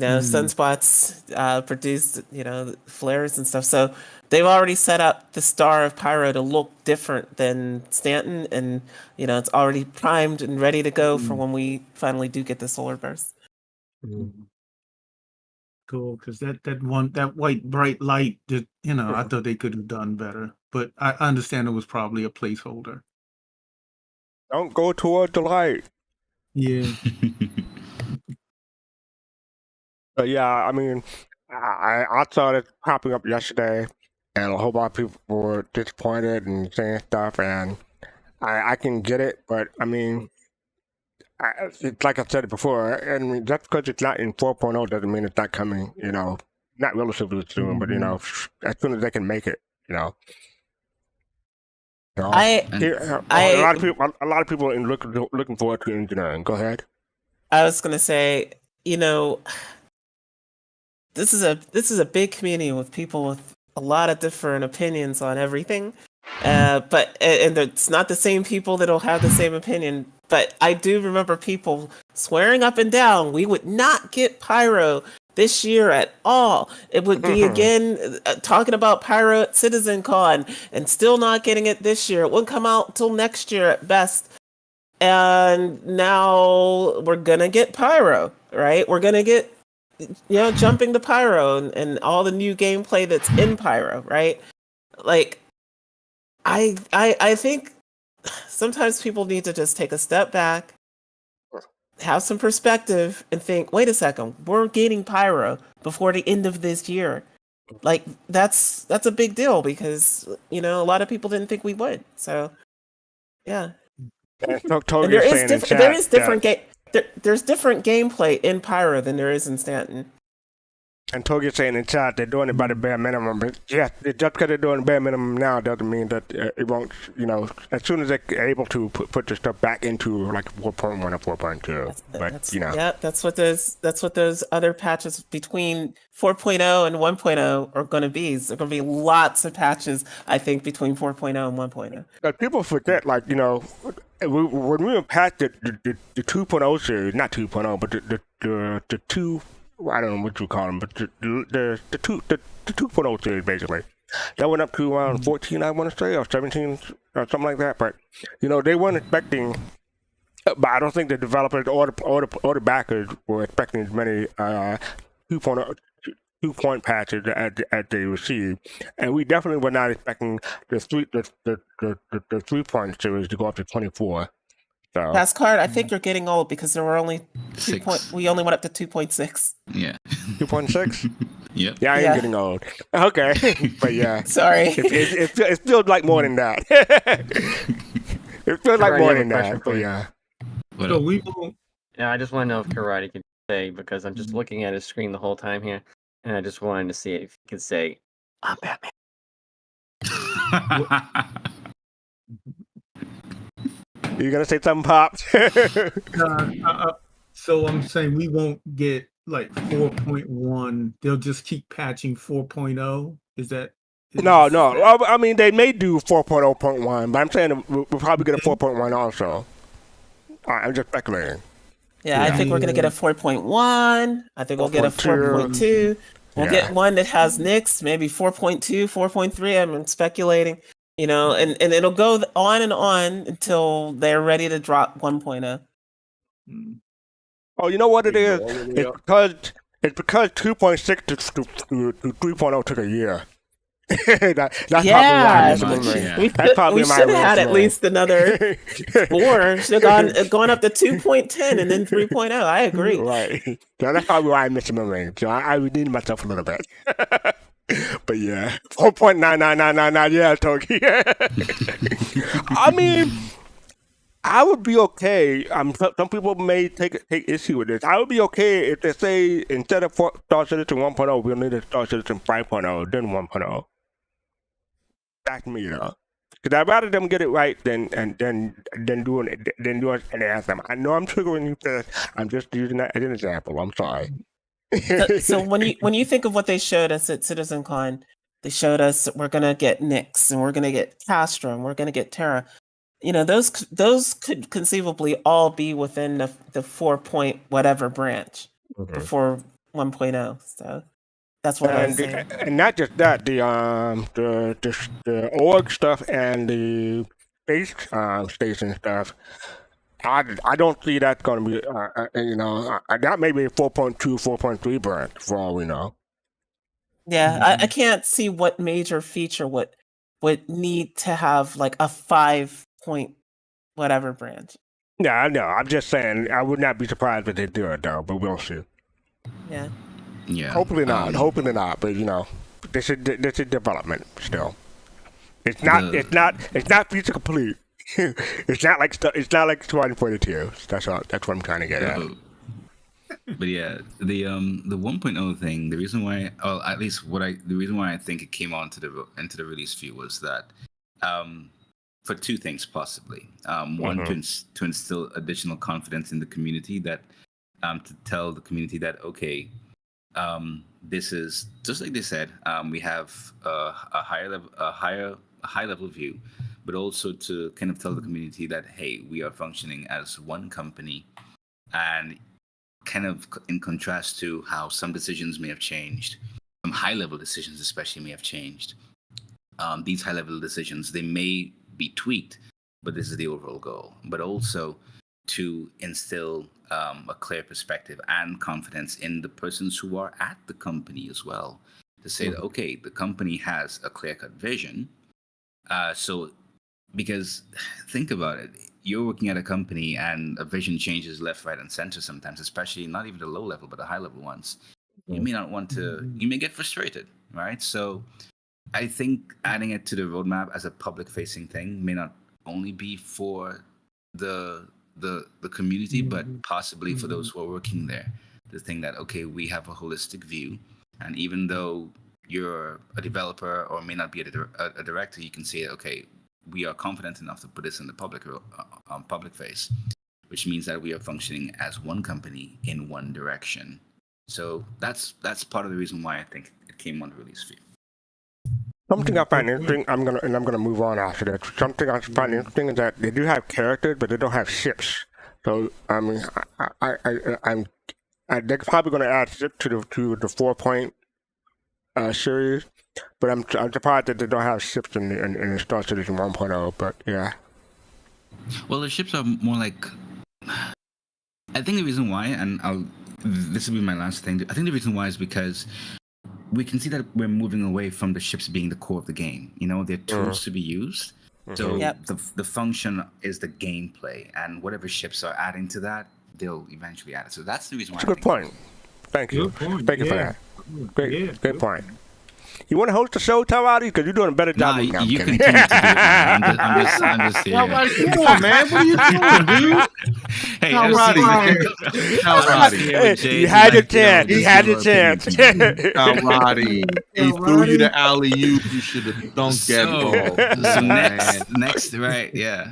[SPEAKER 3] sunspots produce, flares and stuff. So they've already set up the Star of Pyro to look different than Stanton, and it's already primed and ready to go for when we finally do get the solar burst.
[SPEAKER 6] Cool, because that white bright light, I thought they could have done better, but I understand it was probably a placeholder.
[SPEAKER 2] Don't go toward the light.
[SPEAKER 6] Yeah.
[SPEAKER 2] But yeah, I mean, I saw it popping up yesterday, and a whole lot of people were disappointed and saying stuff, and I can get it, but I mean, it's like I said it before, and just because it's not in 4.0 doesn't mean it's not coming, not relatively soon, but as soon as they can make it,
[SPEAKER 3] I
[SPEAKER 2] a lot of people are looking forward to engineering. Go ahead.
[SPEAKER 3] I was gonna say, this is a big community with people with a lot of different opinions on everything. But it's not the same people that'll have the same opinion. But I do remember people swearing up and down we would not get Pyro this year at all. It would be again talking about Pyro at CitizenCon and still not getting it this year. It wouldn't come out till next year at best. And now we're gonna get Pyro, right? We're gonna get jumping to Pyro and all the new gameplay that's in Pyro, right? Like I think sometimes people need to just take a step back, have some perspective, and think, wait a second, we're getting Pyro before the end of this year. Like that's a big deal because a lot of people didn't think we would. So yeah.
[SPEAKER 2] And
[SPEAKER 3] There's different gameplay in Pyro than there is in Stanton.
[SPEAKER 2] And Togi's saying in chat they're doing it by the bare minimum. But yeah, just because they're doing the bare minimum now doesn't mean that it won't, as soon as they're able to put the stuff back into like 4.1 or 4.2.
[SPEAKER 3] That's what those other patches between 4.0 and 1.0 are going to be. There's going to be lots of patches, I think, between 4.0 and 1.0.
[SPEAKER 2] But people forget, like, when we patched the 2.0 series, not 2.0, but the two. I don't know what you call them, but the 2.0 series basically that went up to around 14, I want to say, or 17, or something like that. But they weren't expecting. But I don't think the developers or the backers were expecting as many 2.0 patches as they received, and we definitely were not expecting the 3.0 series to go up to 24. So.
[SPEAKER 3] Fastcart, I think you're getting old because there were only we only went up to 2.6.
[SPEAKER 4] Yeah.
[SPEAKER 2] 2.6?
[SPEAKER 4] Yep.
[SPEAKER 2] Yeah, I am getting old. Okay. But yeah.
[SPEAKER 3] Sorry.
[SPEAKER 2] It feels like more than that. It feels like more than that. But yeah.
[SPEAKER 6] So we won't.
[SPEAKER 7] Yeah, I just want to know if Kalrati can say, because I'm just looking at his screen the whole time here, and I just wanted to see if he could say, I'm Batman.
[SPEAKER 2] You gonna say something, Pops?
[SPEAKER 6] So I'm saying we won't get like 4.1. They'll just keep patching 4.0. Is that?
[SPEAKER 2] No. I mean, they may do 4.0.1, but I'm saying we'll probably get a 4.1 also. I'm just speculating.
[SPEAKER 3] Yeah, I think we're gonna get a 4.1. I think we'll get a 4.2. We'll get one that has Nix, maybe 4.2, 4.3. I'm speculating. And it'll go on and on until they're ready to drop 1.0.
[SPEAKER 2] Oh, you know what it is? It's because 2.6 to 3.0 took a year. That's probably
[SPEAKER 3] we should have had at least another 4. Should have gone up to 2.10 and then 3.0. I agree.
[SPEAKER 2] Right. So that's probably why I missed my range. So I redeemed myself a little bit. But yeah, 4.9999. Yeah, Togi. I mean, I would be okay. Some people may take issue with this. I would be okay if they say instead of Star Citizen 1.0, we'll need a Star Citizen 5.0, then 1.0. That's me, though. Because I'd rather them get it right than do an anthem. I know I'm triggering you for this. I'm just using that as an example. I'm sorry.
[SPEAKER 3] So when you think of what they showed us at CitizenCon, they showed us we're gonna get Nyx and we're gonna get Castra and we're gonna get Terra. Those could conceivably all be within the 4 point whatever branch before 1.0. So that's what I was saying.
[SPEAKER 2] And not just that, the org stuff and the space station stuff. I don't see that's going to be, that may be a 4.2, 4.3 branch for all we know.
[SPEAKER 3] Yeah, I can't see what major feature would need to have like a 5 point whatever branch.
[SPEAKER 2] Yeah, I know. I'm just saying, I would not be surprised if they do it though, but we'll see.
[SPEAKER 3] Yeah.
[SPEAKER 4] Yeah.
[SPEAKER 2] Hopefully not. But this is development still. It's not feature complete. It's not like Squadron 42. That's what I'm trying to get at.
[SPEAKER 4] But yeah, the 1.0 thing. The reason why, or at least the reason why I think it came into the release view was that for two things possibly. One, to instill additional confidence in the community, that to tell the community that okay, this is just like they said. We have a high level view, but also to kind of tell the community that hey, we are functioning as one company, and kind of in contrast to how some decisions may have changed, some high level decisions especially may have changed. These high level decisions, they may be tweaked, but this is the overall goal. But also to instill a clear perspective and confidence in the persons who are at the company as well, to say that okay, the company has a clear-cut vision. So because think about it, you're working at a company and a vision changes left, right, and center sometimes, especially not even the low level but the high level ones. You may not want to, you may get frustrated, right? So I think adding it to the roadmap as a public facing thing may not only be for the community, but possibly for those who are working there, to think that okay, we have a holistic view, and even though you're a developer or may not be a director, you can say okay, we are confident enough to put this in the public face, which means that we are functioning as one company in one direction. So that's part of the reason why I think it came on the release view.
[SPEAKER 2] Something I find interesting, I'm gonna move on after that. Something I find interesting is that they do have characters, but they don't have ships. So I mean, they're probably gonna add ships to the 4-point series, but I'm surprised that they don't have ships in the Star Citizen 1.0. But yeah.
[SPEAKER 4] Well, the ships are more like. I think the reason why, and this will be my last thing. I think the reason why is because we can see that we're moving away from the ships being the core of the game. You know, they're tools to be used. So the function is the gameplay, and whatever ships are adding to that, they'll eventually add it. So that's the reason why.
[SPEAKER 2] That's a good point. Thank you. Thank you for that. Great point. You want to host the show, Kalrati? Because you're doing a better job.
[SPEAKER 4] Nah, you continue to do it, man. I'm just here.
[SPEAKER 5] Come on, man. What are you doing, dude?
[SPEAKER 4] Hey,
[SPEAKER 5] Kalrati.
[SPEAKER 2] Hey, you had your chance. You had your chance.
[SPEAKER 5] Kalrati. He threw you the alley-oop. You should have dunked that ball.
[SPEAKER 4] So next, right? Yeah.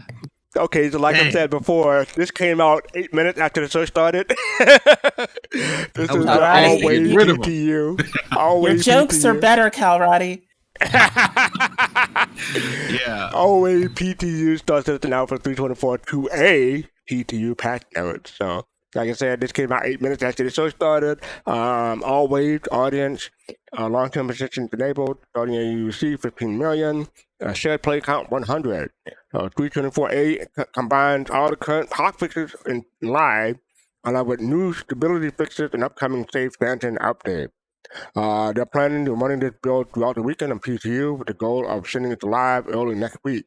[SPEAKER 2] Okay, so like I said before, this came out 8 minutes after the show started. This is always PTU. Always
[SPEAKER 3] Your jokes
[SPEAKER 2] PTU.
[SPEAKER 3] are better, Kalrati.
[SPEAKER 4] Yeah.
[SPEAKER 2] Always PTU starts at an Alpha 324 2A PTU patch notes. So, like I said, this came out 8 minutes after the show started. Always audience, long-term positions enabled. Audience UC 15 million. Shared play count 100. 324A combines all the current hot fixes in live, along with new stability fixes and upcoming save expansion update. They're planning to running this build throughout the weekend on PTU with the goal of sending it to live early next week.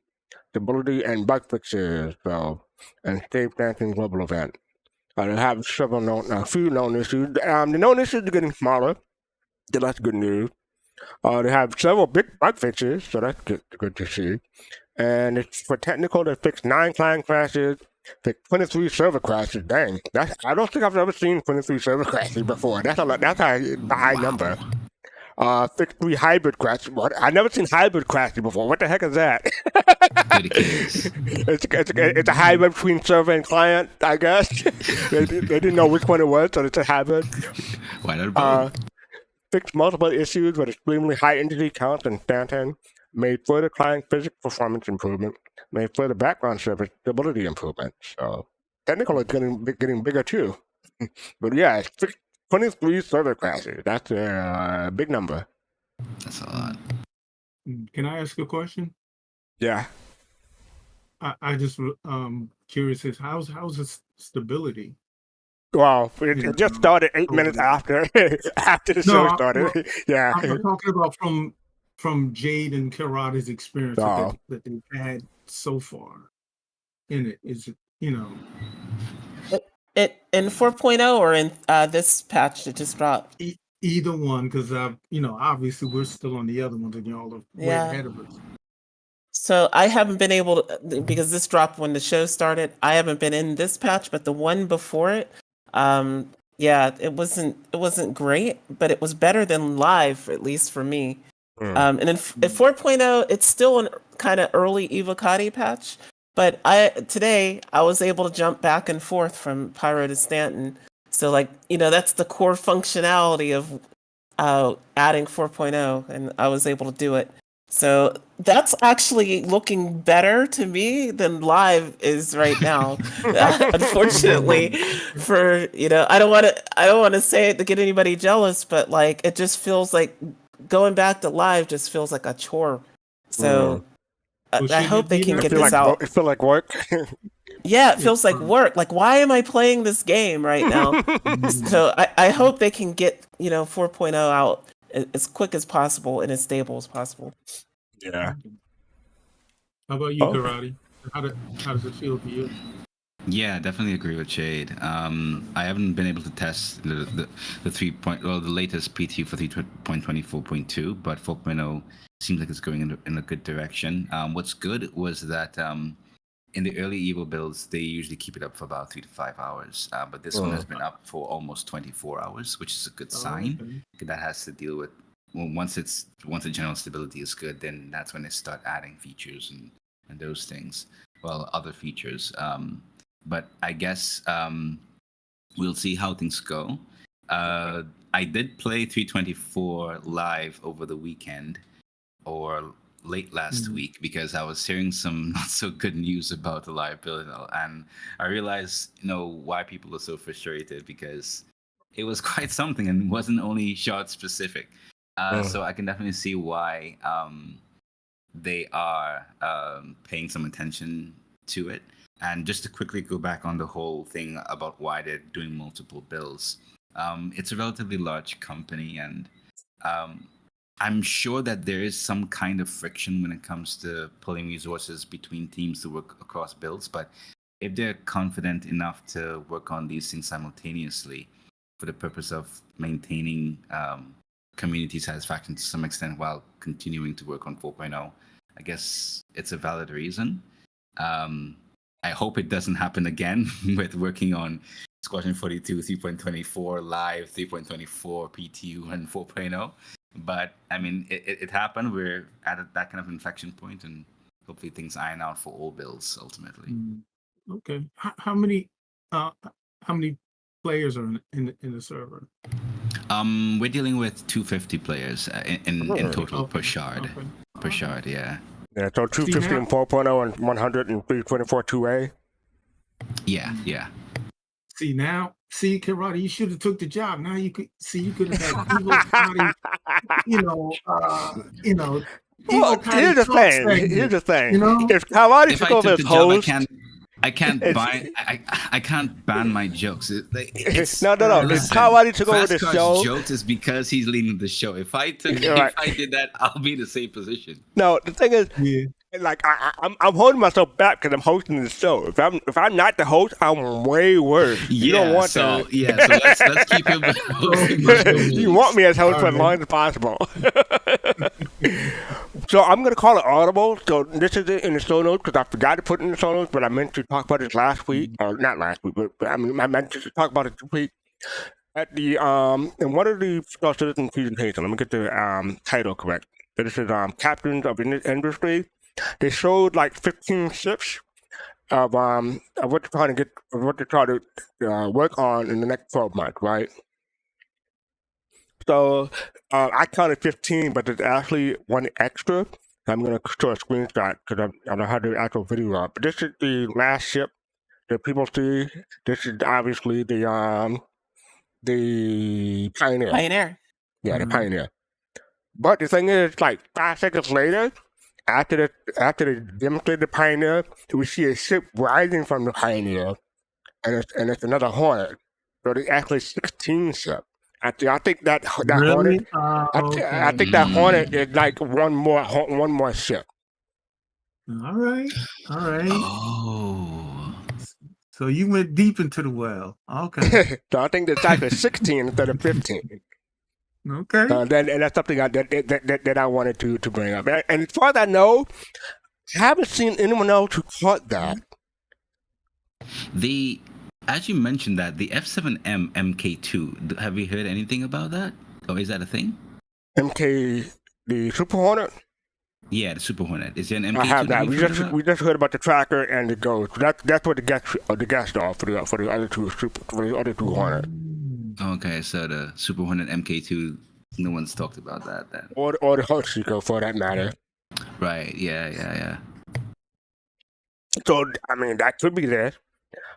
[SPEAKER 2] Stability and bug fixes, and save expansion global event. They have a few known issues. The known issues are getting smaller. So that's good news. They have several big bug fixes, so that's good to see. And it's for technical, they fixed 9 client crashes, fixed 23 server crashes. Dang, I don't think I've ever seen 23 server crashes before. That's a high number. Fixed 3 hybrid crashes. What? I've never seen hybrid crashes before. What the heck is that? It's a hybrid between server and client, I guess. they didn't know which one it was, so it's a hybrid.
[SPEAKER 4] Why not both?
[SPEAKER 2] Fixed multiple issues with extremely high entity counts and stand-in, made further client physics performance improvement, made further background service stability improvement. So technical is getting bigger too. But yeah, it's 23 server crashes. That's a big number.
[SPEAKER 4] That's a lot.
[SPEAKER 6] Can I ask a question?
[SPEAKER 2] Yeah.
[SPEAKER 6] I just curious is how's the stability?
[SPEAKER 2] Well, it just started 8 minutes after after the show started. Yeah.
[SPEAKER 6] I'm talking about from Jade and Kalrati's experience that they've had so far in it. Is it,
[SPEAKER 3] It in 4.0 or in this patch that just dropped?
[SPEAKER 6] Either one, because obviously we're still on the other ones and y'all are way ahead of us.
[SPEAKER 3] So I haven't been able to, because this dropped when the show started. I haven't been in this patch, but the one before it, it wasn't great, but it was better than live, at least for me. And then at 4.0, it's still an kind of early Evocati patch, but today I was able to jump back and forth from Pyro to Stanton. So that's the core functionality of adding 4.0, and I was able to do it. So that's actually looking better to me than live is right now. Unfortunately, for I don't want to say it to get anybody jealous, but it just feels like going back to live just feels like a chore. So I hope they can get this out.
[SPEAKER 2] It feels like work.
[SPEAKER 3] Yeah, it feels like work. Why am I playing this game right now? So I hope they can get 4.0 out as quick as possible and as stable as possible.
[SPEAKER 2] Yeah.
[SPEAKER 6] How about you, Kalrati? How does it feel to you?
[SPEAKER 4] Yeah, definitely agree with Jade. I haven't been able to test the latest PT for 3.24.2, but 4.0 seems like it's going in a good direction. What's good was that in the early Evo builds, they usually keep it up for about 3 to 5 hours, but this one has been up for almost 24 hours, which is a good sign. Okay. That has to deal with once the general stability is good, then that's when they start adding features and those things. Well, other features. But I guess we'll see how things go. I did play 324 live over the weekend or late last week because I was hearing some not so good news about the live build, and I realized why people are so frustrated, because it was quite something and wasn't only shot specific. So I can definitely see why they are paying some attention to it. And just to quickly go back on the whole thing about why they're doing multiple builds, it's a relatively large company, and I'm sure that there is some kind of friction when it comes to pulling resources between teams to work across builds. But if they're confident enough to work on these things simultaneously for the purpose of maintaining community satisfaction to some extent while continuing to work on 4.0, I guess it's a valid reason. I hope it doesn't happen again with working on Squadron 42, 3.24 live, 3.24 PTU, and 4.0. But I mean, it happened. We're at that kind of inflection point, and hopefully things iron out for all builds ultimately.
[SPEAKER 6] Okay. How many players are in the server?
[SPEAKER 4] We're dealing with 250 players in total per shard.
[SPEAKER 6] Okay.
[SPEAKER 4] Per shard, yeah.
[SPEAKER 2] Yeah, so 250 and 4.0 and 100 and 324 2A.
[SPEAKER 4] Yeah.
[SPEAKER 6] See, Kalrati, you should have took the job. Now you could have had Evocati,
[SPEAKER 2] Here's the thing. If Kalrati took over as host,
[SPEAKER 4] I can't ban my jokes.
[SPEAKER 2] No. If Kalrati took over the show,
[SPEAKER 4] jokes is because he's leading the show. If I did that, I'll be in the same position.
[SPEAKER 2] No, the thing is, I'm holding myself back because I'm hosting the show. If I'm not the host, I'm way worse. You don't want that.
[SPEAKER 4] Yeah, so let's keep him hosting.
[SPEAKER 2] You want me as host for as long as possible. So I'm going to call it audible. So this is it in the show notes because I forgot to put it in the show notes, but I meant to talk about it last week. Or not last week, but I meant to talk about it this week. At the in one of the Star Citizen presentations, let me get the title correct. This is Captains of Industry. They showed 15 ships of what they're trying to get, what they're trying to work on in the next 12 months, right? So I counted 15, but there's actually one extra. I'm going to show a screenshot because I don't have the actual video up. But this is the last ship that people see. This is obviously the the Pioneer.
[SPEAKER 3] Pioneer.
[SPEAKER 2] Yeah, the
[SPEAKER 6] Mhm.
[SPEAKER 2] Pioneer. But the thing is, like 5 seconds later, after they demonstrated the Pioneer, we see a ship rising from the Pioneer, and it's another Hornet. So there's actually 16 ships. I think that Hornet.
[SPEAKER 6] Really? Oh,
[SPEAKER 2] I
[SPEAKER 6] okay.
[SPEAKER 2] think that Hornet is like one more ship.
[SPEAKER 6] All right. All right.
[SPEAKER 4] Oh.
[SPEAKER 6] So you went deep into the well. Okay.
[SPEAKER 2] So I think it's actually 16 instead of 15.
[SPEAKER 6] Okay.
[SPEAKER 2] And that's something that I wanted to bring up. And as far as I know, I haven't seen anyone else who caught that.
[SPEAKER 4] As you mentioned that, the F7M MK2, have you heard anything about that? Or is that a thing?
[SPEAKER 2] MK, the Super Hornet?
[SPEAKER 4] Yeah, the Super Hornet. Is there an MK2
[SPEAKER 2] I have
[SPEAKER 4] that
[SPEAKER 2] not.
[SPEAKER 4] you've heard about?
[SPEAKER 2] We just heard about the tracker and the Ghost. That's what the guest are for the other two Hornets.
[SPEAKER 4] Okay, so the Super Hornet MK2, no one's talked about that then.
[SPEAKER 2] Or the Hotseeker for that matter.
[SPEAKER 4] Right, yeah.
[SPEAKER 2] So I mean that could be there.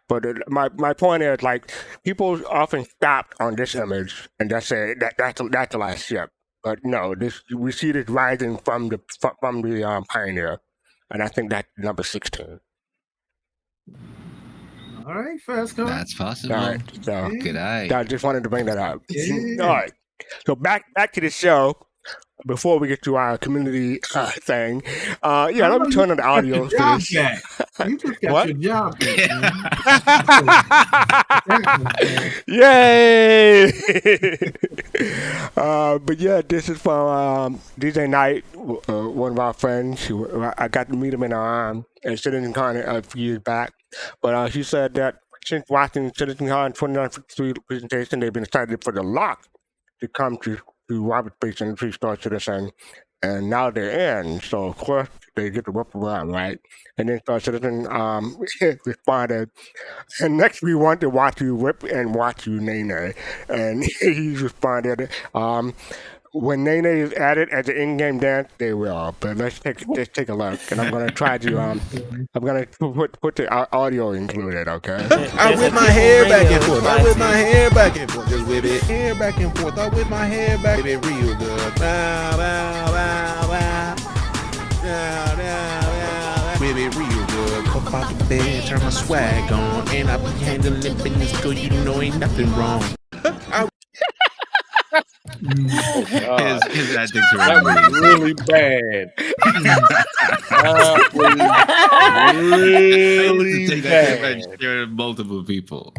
[SPEAKER 2] But my point is, like, people often stop on this image and just say that's the last ship. But no, we see this rising from the Pioneer, and I think that's number 16.
[SPEAKER 6] All right, Fastcart.
[SPEAKER 4] That's possible.
[SPEAKER 2] All right, so
[SPEAKER 4] Good eye.
[SPEAKER 2] I just wanted to bring that up.
[SPEAKER 6] Yeah.
[SPEAKER 2] All right, so back to the show. Before we get to our community thing, let me turn on the audio for this.
[SPEAKER 6] You just got
[SPEAKER 2] What?
[SPEAKER 6] your job back, man.
[SPEAKER 2] Yay! But yeah, this is from DJ Knight, one of our friends. I got to meet him in Citizen Con a few years back. But he said that since watching Citizen Con 2953 presentation, they've been excited for the lock to come to Robert Space Industries Star Citizen, and now they're in. So of course they get to whip around, right? And then Star Citizen responded, and next we want to watch you whip and watch you Nene. And he responded, when Nene is added as an in-game dance, they will. But let's take a look, and I'm gonna try to I'm gonna put the audio included, okay?
[SPEAKER 9] I whip my hair back and forth. I whip my hair back and forth. Just whip it. Hair back and forth. I whip my hair back. Whip it real good. Bow, bow, bow, bow. Bow, bow, bow. Whip it real good. Up out the bed, turn my swag on, and I be handling business, so you know ain't nothing wrong.
[SPEAKER 4] His antics
[SPEAKER 8] That
[SPEAKER 4] were
[SPEAKER 8] was really bad. That was really
[SPEAKER 4] take that
[SPEAKER 8] bad.
[SPEAKER 4] and share it with multiple people.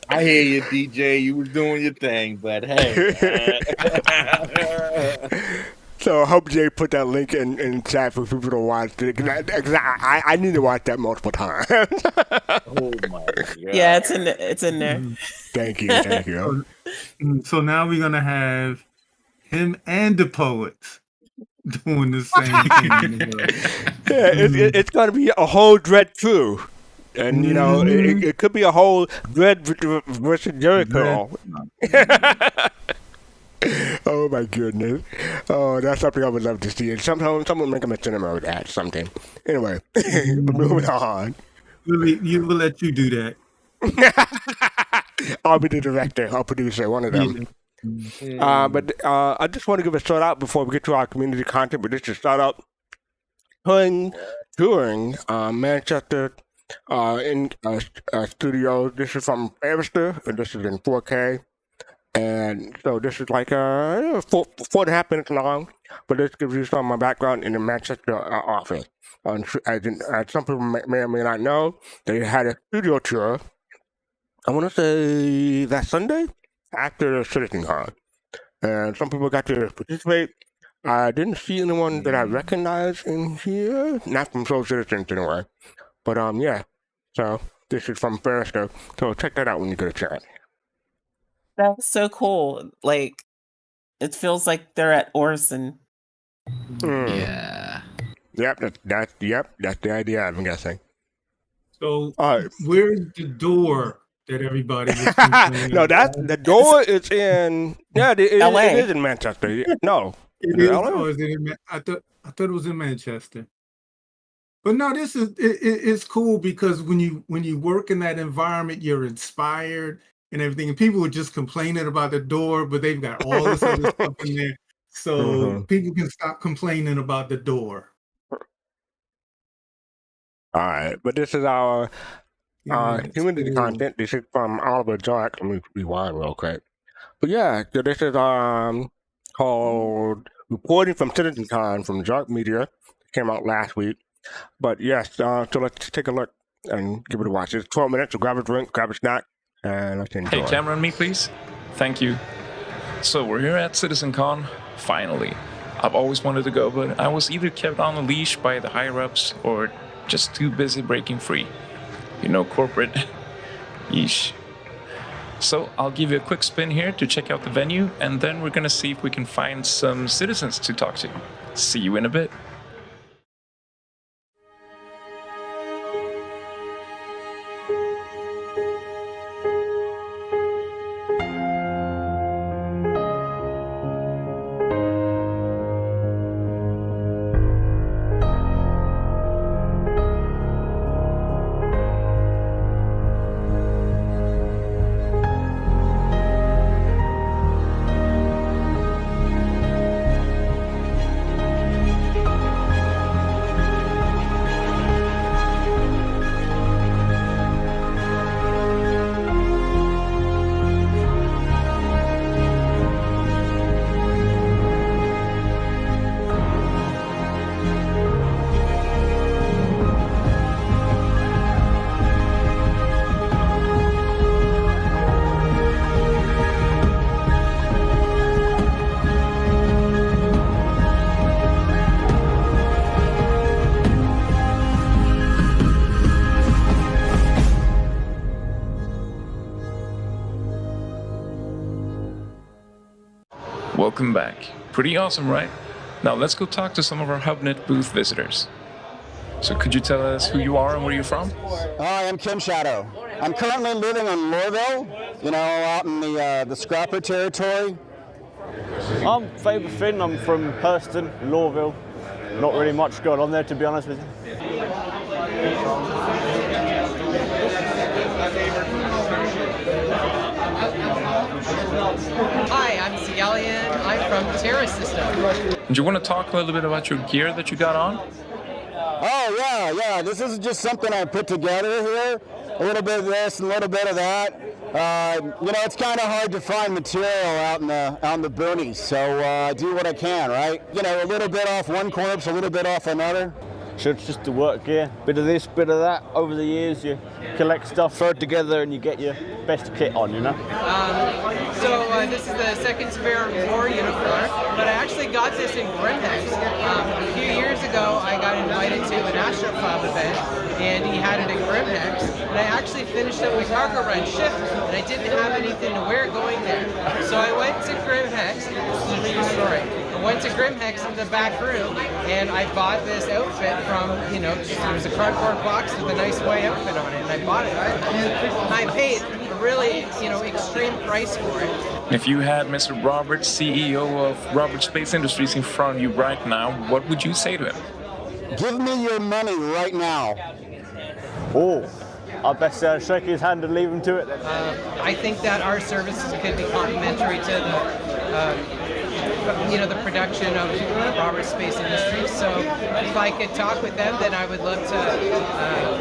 [SPEAKER 8] I hear you, DJ. You was doing your thing, but hey.
[SPEAKER 2] So I hope Jay put that link in chat for people to watch it. 'Cause I need to watch that multiple times.
[SPEAKER 8] Oh my god.
[SPEAKER 3] Yeah, it's in there.
[SPEAKER 2] Thank you.
[SPEAKER 6] So now we're gonna have him and the poets doing the same thing.
[SPEAKER 2] Yeah, it's going to be a whole Dread crew. And, you know, it could be a whole Dread versus Jericho. Oh, my goodness. Oh, that's something I would love to see. And someone make a cinema with that, something. Anyway, moving on.
[SPEAKER 6] You will let you do that.
[SPEAKER 2] I'll be the director. I'll produce one of them. But I just want to give a shout out before we get to our community content. But this is shout out touring Manchester in studios. This is from Amster. This is in 4K. And so this is like 4.5 minutes long. But this gives you some of my background in the Manchester office. As some people may or may not know, they had a studio tour. I want to say that Sunday after the Citizen Con. And some people got to participate. I didn't see anyone that I recognize in here. Not from Soul Citizens anyway. But yeah. So this is from Ferrister. So check that out when you get a chance.
[SPEAKER 3] That's so cool. Like, it feels like they're at Orson.
[SPEAKER 4] Yeah.
[SPEAKER 2] Yep, that's the idea, I'm guessing.
[SPEAKER 6] So
[SPEAKER 2] All right.
[SPEAKER 6] where's the door that everybody was complaining
[SPEAKER 2] No,
[SPEAKER 6] about?
[SPEAKER 2] the door is in it
[SPEAKER 3] LA.
[SPEAKER 2] is in Manchester. No.
[SPEAKER 6] It
[SPEAKER 2] Is it
[SPEAKER 6] is,
[SPEAKER 2] LA?
[SPEAKER 6] or is it in I thought it was in Manchester. But no, this is it's cool because when you work in that environment, you're inspired and everything. And people were just complaining about the door, but they've got all this other stuff in there, so people can stop complaining about the door.
[SPEAKER 2] All right, but this is our
[SPEAKER 6] Yeah, it's
[SPEAKER 2] community
[SPEAKER 6] cool.
[SPEAKER 2] content. This is from Oliver Dark. Let me rewind real quick. But yeah, so this is called Reporting from CitizenCon from ZarkMedia. It came out last week. But yes, so let's take a look and give it a watch. It's 12 minutes, so grab a drink, grab a snack, and let's enjoy.
[SPEAKER 10] Hey, camera on me, please. Thank you. So we're here at CitizenCon, finally. I've always wanted to go, but I was either kept on a leash by the higher-ups or just too busy breaking free. You know, corporate. Yeesh. So I'll give you a quick spin here to check out the venue, and then we're gonna see if we can find some citizens to talk to. See you in a bit. Welcome back. Pretty awesome, right? Now let's go talk to some of our HubNet booth visitors. So could you tell us who you are and where you're from?
[SPEAKER 11] Hi, I'm Kim Shadow. I'm currently living in Lorville, out in the Scrapper territory.
[SPEAKER 12] I'm Faber Finn, I'm from Hurston, Lorville. Not really much going on there, to be honest with you.
[SPEAKER 13] Hi, I'm Cialian. I'm from Terra System.
[SPEAKER 10] Do you want to talk a little bit about your gear that you got on?
[SPEAKER 11] Oh, yeah. This is just something I put together here. A little bit of this, a little bit of that. It's kind of hard to find material out on the boonies, so I do what I can, right? A little bit off one corpse, a little bit off another.
[SPEAKER 12] So it's just the work gear. Bit of this, bit of that. Over the years, you collect stuff, throw it together, and you get your best kit on,
[SPEAKER 13] This is the second Spare War uniform, but I actually got this in Grimhex. A few years ago, I got invited to an Astro Club event, and he had it in Grimhex, and I actually finished up my cargo run shift, and I didn't have anything to wear going there. So I went to Grimhex, this is a true story. I went to Grimhex in the back room, and I bought this outfit from, there was a cardboard box with a nice white outfit on it, and I bought it. And I paid a really, extreme price for it.
[SPEAKER 10] If you had Mr. Roberts, CEO of Roberts Space Industries, in front of you right now, what would you say to him?
[SPEAKER 11] Give me your money right now.
[SPEAKER 12] Oh, I best shake his hand and leave him to it then.
[SPEAKER 13] I think that our services could be complementary to the production of Roberts Space Industries. So if I could talk with them, then I would love to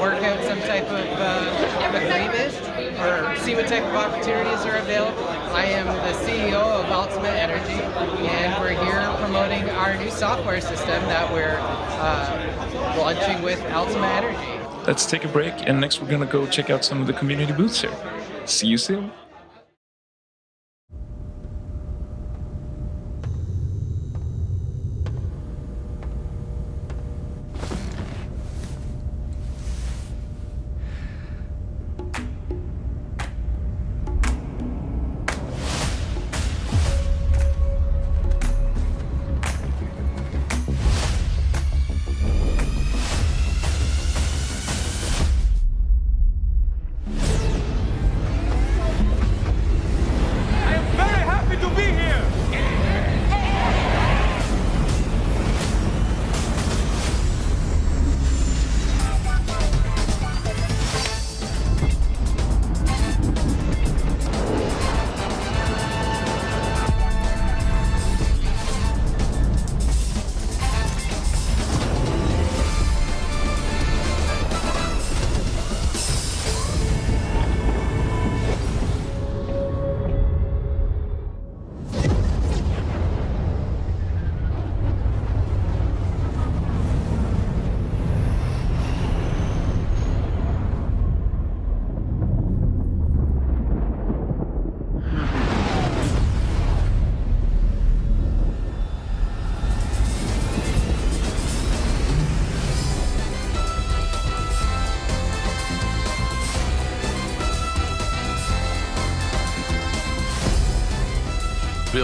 [SPEAKER 13] work out some type of agreement or see what type of opportunities are available. I am the CEO of Ultimate Energy, and we're here promoting our new software system that we're launching with Ultimate Energy.
[SPEAKER 10] Let's take a break, and next we're gonna go check out some of the community booths here. See you soon.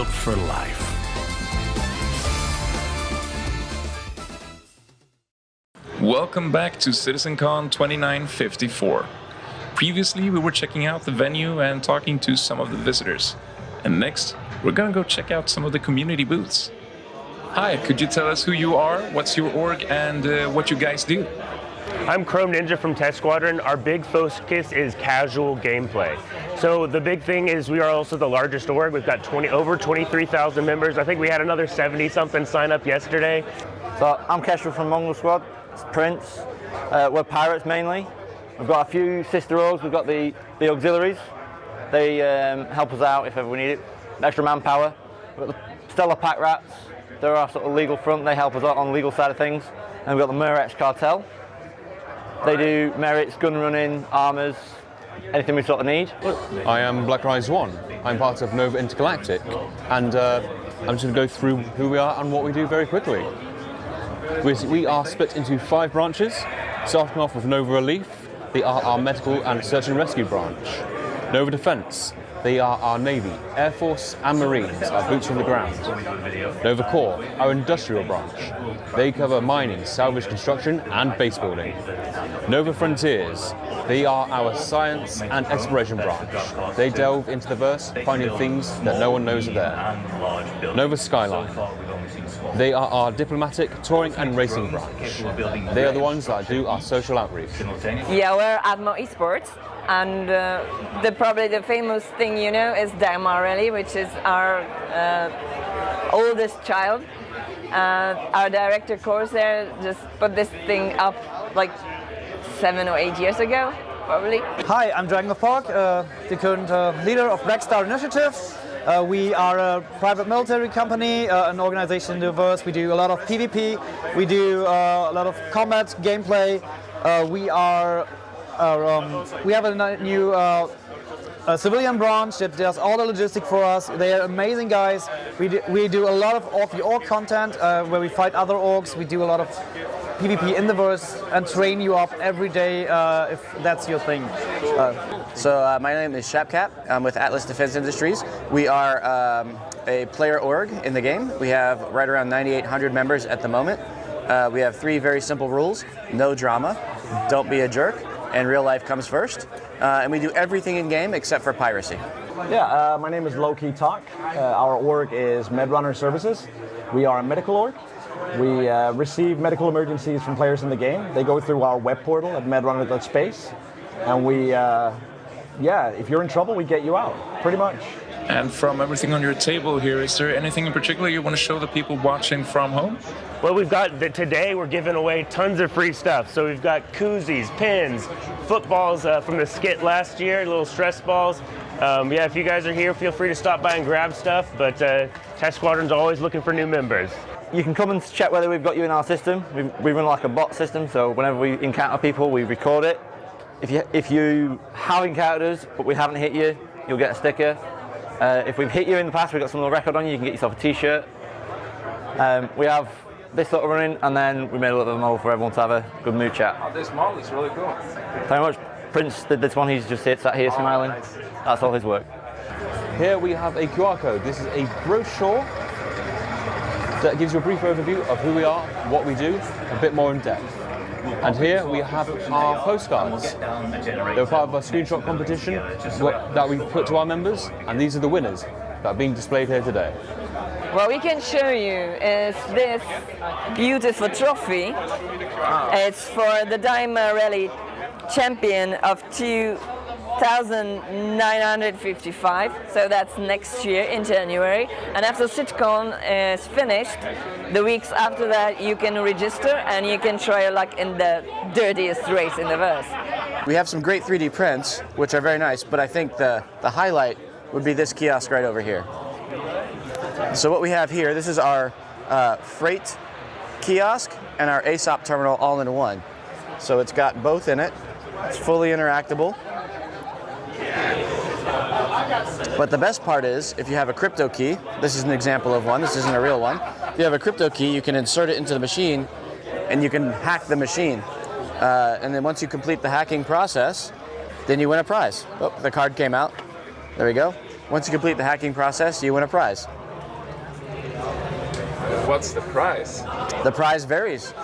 [SPEAKER 14] built for life.
[SPEAKER 10] Welcome back to CitizenCon 2954. Previously, we were checking out the venue and talking to some of the visitors. And next, we're gonna go check out some of the community booths. Hi, could you tell us who you are, what's your org, and what you guys do?
[SPEAKER 15] I'm Chrome Ninja from Test Squadron. Our big focus is casual gameplay. So the big thing is we are also the largest org. We've got over 23,000 members. I think we had another 70-something sign up yesterday.
[SPEAKER 16] So I'm Kestrel from Mongol Squad. It's Prince. We're pirates mainly. We've got a few sister orgs. We've got the auxiliaries. They help us out if ever we need it. Extra manpower. We've got the Stellar Pack Rats. They're our sort of legal front. They help us out on the legal side of things. And we've got the Murex Cartel. They do merits, gun running, armors, anything we sort of need.
[SPEAKER 17] I am Black Rise 1. I'm part of Nova Intergalactic. And I'm just going to go through who we are and what we do very quickly. We are split into 5 branches, starting off with Nova Relief. They are our medical and search and rescue branch. Nova Defense. They are our Navy, Air Force and Marines, our boots on the ground. Nova Corps, our industrial branch. They cover mining, salvage construction and base building. Nova Frontiers. They are our science and exploration branch. They delve into the verse, finding things that no one knows are there. Nova Skyline. They are our diplomatic, touring and racing branch. They are the ones that do our social outreach.
[SPEAKER 18] Yeah, we're Atmo Esports, and probably the famous thing you know is Dagmar Rally, which is our oldest child. Our director Corsair just put this thing up like 7 or 8 years ago, probably.
[SPEAKER 19] Hi, I'm Dragon of Park, the current leader of Black Star Initiative. We are a private military company, an organization in the verse. We do a lot of PvP, we do a lot of combat gameplay. We have a new civilian branch that does all the logistics for us. They are amazing guys. We do a lot of org content where we fight other orgs. We do a lot of PvP in the verse and train you up every day if that's your thing.
[SPEAKER 20] So my name is Shapcap. I'm with Atlas Defense Industries. We are a player org in the game. We have right around 9,800 members at the moment. We have 3 very simple rules: no drama, don't be a jerk, and real life comes first. And we do everything in game except for piracy.
[SPEAKER 21] Yeah, my name is Low-Key Talk. Our org is MedRunner Services. We are a medical org. We receive medical emergencies from players in the game. They go through our web portal at medrunner.space. And we, if you're in trouble, we get you out, pretty much.
[SPEAKER 10] And from everything on your table here, is there anything in particular you want to show the people watching from home?
[SPEAKER 15] Well, we've got today we're giving away tons of free stuff. So we've got koozies, pins, footballs from the skit last year, little stress balls. If you guys are here, feel free to stop by and grab stuff. But Test Squadron's always looking for new members.
[SPEAKER 16] You can come and check whether we've got you in our system. We run like a bot system, so whenever we encounter people, we record it. If you have encountered us, but we haven't hit you, you'll get a sticker. If we've hit you in the past, we've got some little record on you, you can get yourself a t-shirt. We have this sort of running, and then we made a little bit of a model for everyone to have a good mood chat.
[SPEAKER 10] Oh, this model is really cool.
[SPEAKER 16] Very much. Prince did this one, he's just sat here smiling. Nice. That's all his work.
[SPEAKER 17] Here we have a QR code. This is a brochure that gives you a brief overview of who we are, what we do, a bit more in depth. And here we have our postcards. They're part of a screenshot competition that we put to our members, and these are the winners that are being displayed here today.
[SPEAKER 18] What we can show you is this beautiful trophy. It's for the Dagmar Rally champion of 2,955, so that's next year in January. And after SitCon is finished, the weeks after that you can register and you can try your luck in the dirtiest race in the verse.
[SPEAKER 20] We have some great 3D prints, which are very nice, but I think the highlight would be this kiosk right over here. So what we have here, this is our freight kiosk and our ASOP terminal all in one. So it's got both in it. It's fully interactable. But the best part is, if you have a crypto key, this is an example of one, this isn't a real one. If you have a crypto key, you can insert it into the machine and you can hack the machine. And then once you complete the hacking process, then you win a prize. Oh, the card came out. There we go. Once you complete the hacking process, you win a prize.
[SPEAKER 10] what's the prize?
[SPEAKER 20] The prize varies.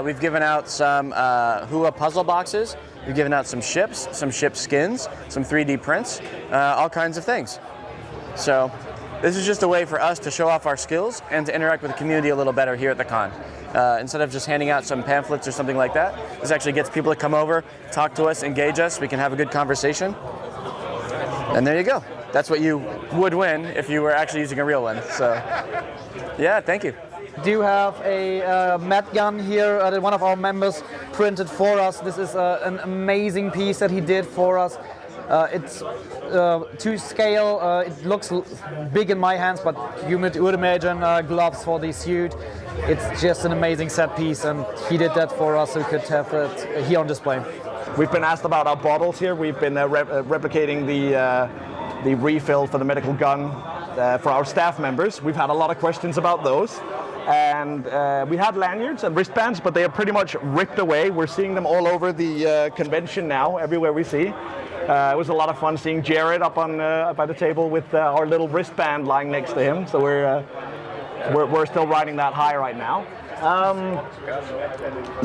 [SPEAKER 20] We've given out some Hua puzzle boxes. We've given out some ship skins, some 3D prints, all kinds of things. So this is just a way for us to show off our skills and to interact with the community a little better here at the con. Instead of just handing out some pamphlets or something like that, this actually gets people to come over, talk to us, engage us. We can have a good conversation. And there you go. That's what you would win if you were actually using a real one. So, yeah, thank you.
[SPEAKER 19] Do have a mat gun here that one of our members printed for us. This is an amazing piece that he did for us. It's to scale. It looks big in my hands, but you would imagine gloves for the suit. It's just an amazing set piece, and he did that for us so we could have it here on display.
[SPEAKER 21] We've been asked about our bottles here. We've been replicating the refill for the medical gun for our staff members. We've had a lot of questions about those. And we had lanyards and wristbands, but they are pretty much ripped away. We're seeing them all over the convention now, everywhere we see. It was a lot of fun seeing Jared up on by the table with our little wristband lying next to him. So we're still riding that high right now.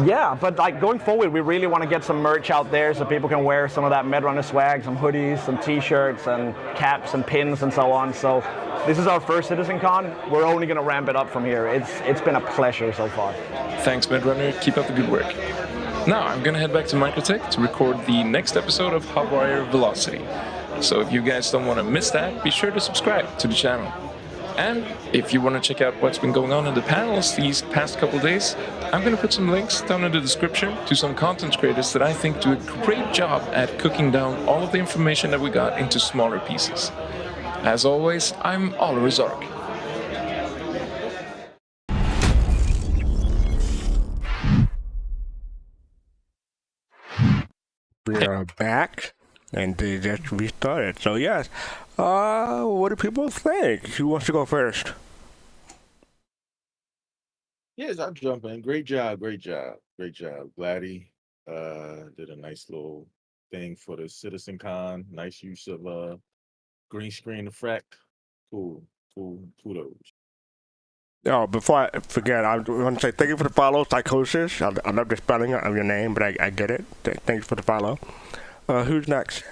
[SPEAKER 21] Yeah, but like going forward, we really want to get some merch out there so people can wear some of that Medrunner swag, some hoodies, some t-shirts and caps and pins and so on. So this is our first Citizen Con. We're only going to ramp it up from here. It's been a pleasure so far.
[SPEAKER 10] Thanks, Medrunner. Keep up the good work. Now I'm going to head back to Microtech to record the next episode of Hotwire Velocity. So if you guys don't want to miss that, be sure to subscribe to the channel. And if you want to check out what's been going on in the panels these past couple days, I'm going to put some links down in the description to some content creators that I think do a great job at cooking down all of the information that we got into smaller pieces. As always, I'm Oliver Zark.
[SPEAKER 2] We are back, and they just restarted. So yes, what do people think? Who wants to go first?
[SPEAKER 8] Yes, I'll jump in. Great job. Gladdy did a nice little thing for the Citizen Con. Nice use of green screen effect. Cool. Kudos.
[SPEAKER 2] Oh, before I forget, I want to say thank you for the follow, Psychosis. I love the spelling of your name, but I get it. Thanks for the follow. Who's next?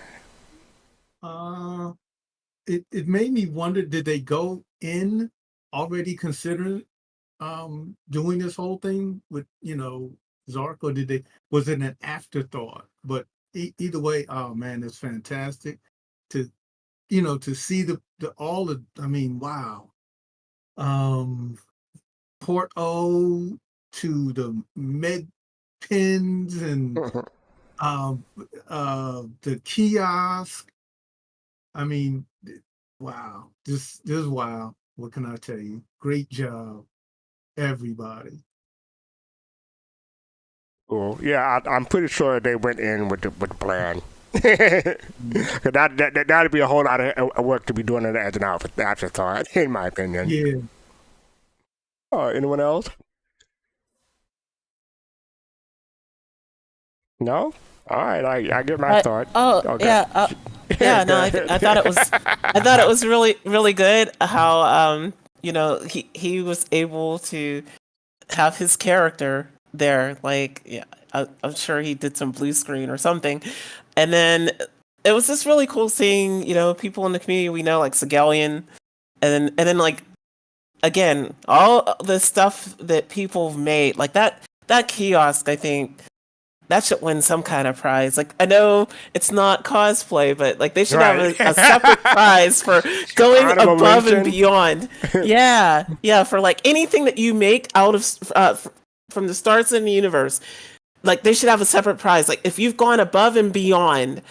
[SPEAKER 6] It made me wonder, did they go in already considering doing this whole thing with, Zark, or was it an afterthought? But either way, oh man, it's fantastic to see wow. Port O to the med pins and the kiosk. I mean, wow. This is wow. What can I tell you? Great job, everybody.
[SPEAKER 2] Cool. Yeah, I'm pretty sure they went in with the plan. That'd be a whole lot of work to be doing it as an afterthought, in my opinion.
[SPEAKER 6] Yeah.
[SPEAKER 2] Anyone else? No? All right, I get my thought. Okay.
[SPEAKER 3] Yeah. No, I thought it was really, really good how he was able to have his character there. Like, yeah, I'm sure he did some blue screen or something, and then it was just really cool seeing people in the community we know, like Sigelian, and then like again all the stuff that people have made, like that kiosk. I think that should win some kind of prize. Like, I know it's not cosplay, but like they should have a separate prize for going above and beyond. Yeah, for like anything that you make out of from the stars in the universe. Like, they should have a separate prize. Like, if you've gone above and beyond,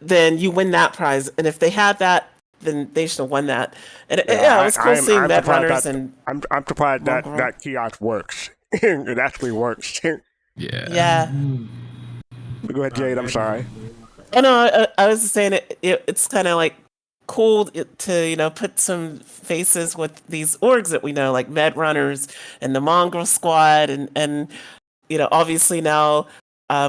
[SPEAKER 3] then you win that prize. And if they had that, then they should have won that. And it was cool seeing that runners and.
[SPEAKER 2] I'm surprised that kiosk works. It actually works.
[SPEAKER 3] Yeah.
[SPEAKER 2] Go ahead, Jade. I'm sorry.
[SPEAKER 3] Oh no, I was just saying it's kind of like cool to put some faces with these orgs that we know, like Med Runners and the Mongrel Squad, and obviously now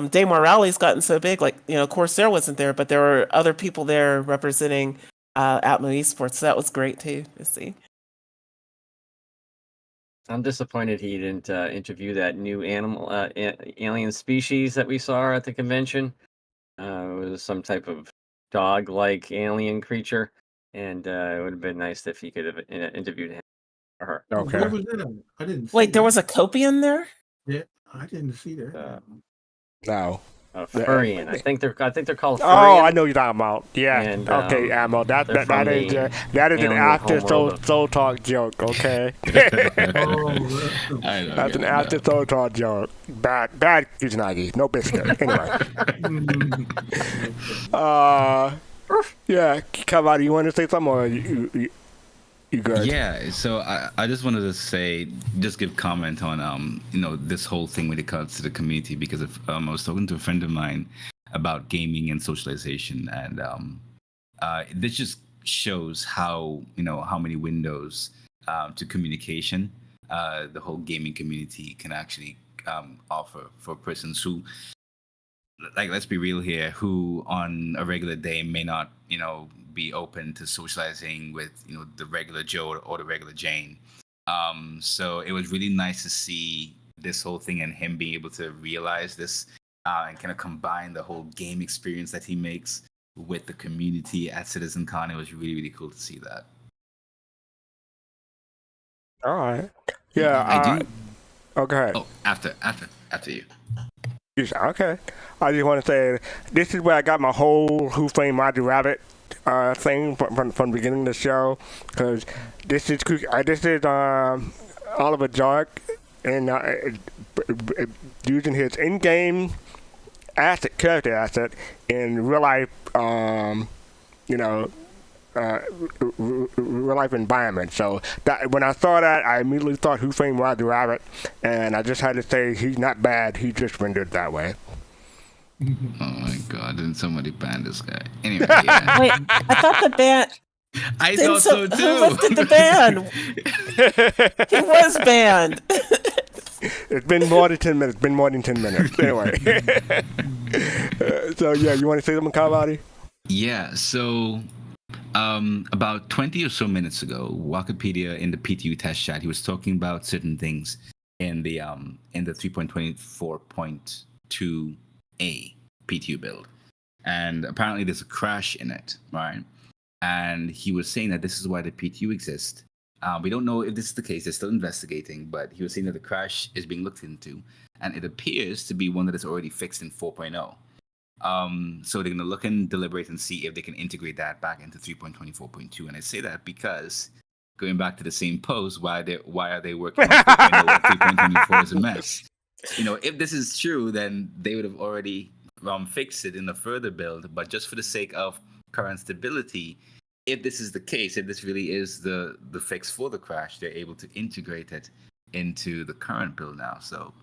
[SPEAKER 3] Day Morale's gotten so big. Like Corsair wasn't there, but there were other people there representing Atmo Esports. So that was great too to see.
[SPEAKER 7] I'm disappointed he didn't interview that new alien species that we saw at the convention. It was some type of dog-like alien creature, and it would have been nice if he could have interviewed him or her.
[SPEAKER 6] Where was that? I didn't see
[SPEAKER 3] Wait, there
[SPEAKER 6] that.
[SPEAKER 3] was a Copian there?
[SPEAKER 6] Yeah, I didn't see that.
[SPEAKER 2] No.
[SPEAKER 7] Furrian. I think they're called
[SPEAKER 2] Oh,
[SPEAKER 7] Furrian.
[SPEAKER 2] I know you're talking about. Yeah.
[SPEAKER 7] And,
[SPEAKER 2] okay, Ammo. That
[SPEAKER 7] they're
[SPEAKER 2] is
[SPEAKER 7] from the
[SPEAKER 2] that is an
[SPEAKER 7] alien
[SPEAKER 2] after
[SPEAKER 7] homeworld
[SPEAKER 2] soul talk joke. Okay.
[SPEAKER 8] I know,
[SPEAKER 2] That's an
[SPEAKER 8] yeah,
[SPEAKER 2] after soul talk joke. Bad Kusanagi. No biscuit. Anyway. Yeah, Kalrati, you want to say something, or you good?
[SPEAKER 4] Yeah, so I just wanted to say, just give comment on this whole thing when it comes to the community, because I was talking to a friend of mine about gaming and socialization, and this just shows how many windows to communication the whole gaming community can actually offer for persons who, like, let's be real here, who on a regular day may not be open to socializing with the regular Joe or the regular Jane. So it was really nice to see this whole thing and him being able to realize this and kind of combine the whole game experience that he makes with the community at CitizenCon. It was really, really cool to see that.
[SPEAKER 2] All right. Yeah.
[SPEAKER 4] I do.
[SPEAKER 2] Oh, go ahead.
[SPEAKER 4] Oh, after you.
[SPEAKER 2] Okay. I just want to say this is where I got my whole Who Framed Roger Rabbit thing from the beginning of the show, because this is Oliver Jark and using his in-game character asset in real life, real life environment. So that when I saw that, I immediately thought Who Framed Roger Rabbit, and I just had to say he's not bad. He just rendered that way.
[SPEAKER 4] Oh my God! Didn't somebody ban this guy? Anyway, yeah.
[SPEAKER 3] Wait, I thought the ban.
[SPEAKER 4] I thought so too.
[SPEAKER 3] Who lifted the ban? He was banned.
[SPEAKER 2] It's been more than 10 minutes. Anyway. So yeah, you want to say something, Kalrati?
[SPEAKER 4] Yeah. So about 20 or so minutes ago, Wikipedia in the PTU test chat, he was talking about certain things in the 3.24.2a PTU build, and apparently there's a crash in it, right? And he was saying that this is why the PTU exists. We don't know if this is the case. They're still investigating, but he was saying that the crash is being looked into, and it appears to be one that is already fixed in 4.0. So they're going to look and deliberate and see if they can integrate that back into 3.24.2. And I say that because, going back to the same post, why are they working on 4.0 when 3.24 is a mess? If this is true, then they would have already fixed it in a further build. But just for the sake of current stability, if this is the case, if this really is the fix for the crash, they're able to integrate it into the current build now. So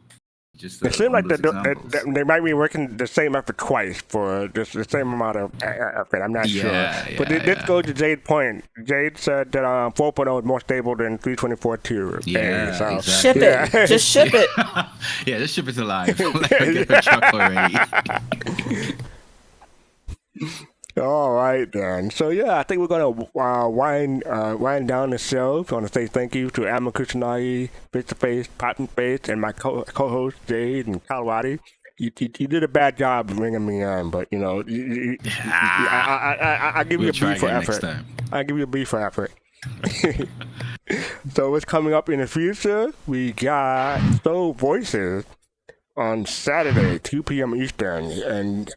[SPEAKER 4] just
[SPEAKER 2] it seems like they might be working the same effort twice for just the same amount of effort. I'm not sure. But this goes to Jade's point. Jade said that 4.0 is more stable than 3.24.2.
[SPEAKER 4] Yeah,
[SPEAKER 2] so,
[SPEAKER 4] exactly.
[SPEAKER 3] Ship it. Just ship it.
[SPEAKER 4] Yeah, just ship it to live. Get the truck already.
[SPEAKER 2] All right, then. So, yeah, I think we're going to wind down the show. I want to say thank you to Amma Kusanagi, Face to Face, Poppin' Face, and my co-host, Jade and Kalrati. You did a bad job bringing me on, but, I give you a B for effort. I give you a B for effort. So, what's coming up in the future? We got Soul Voices on Saturday, 2 p.m. Eastern, and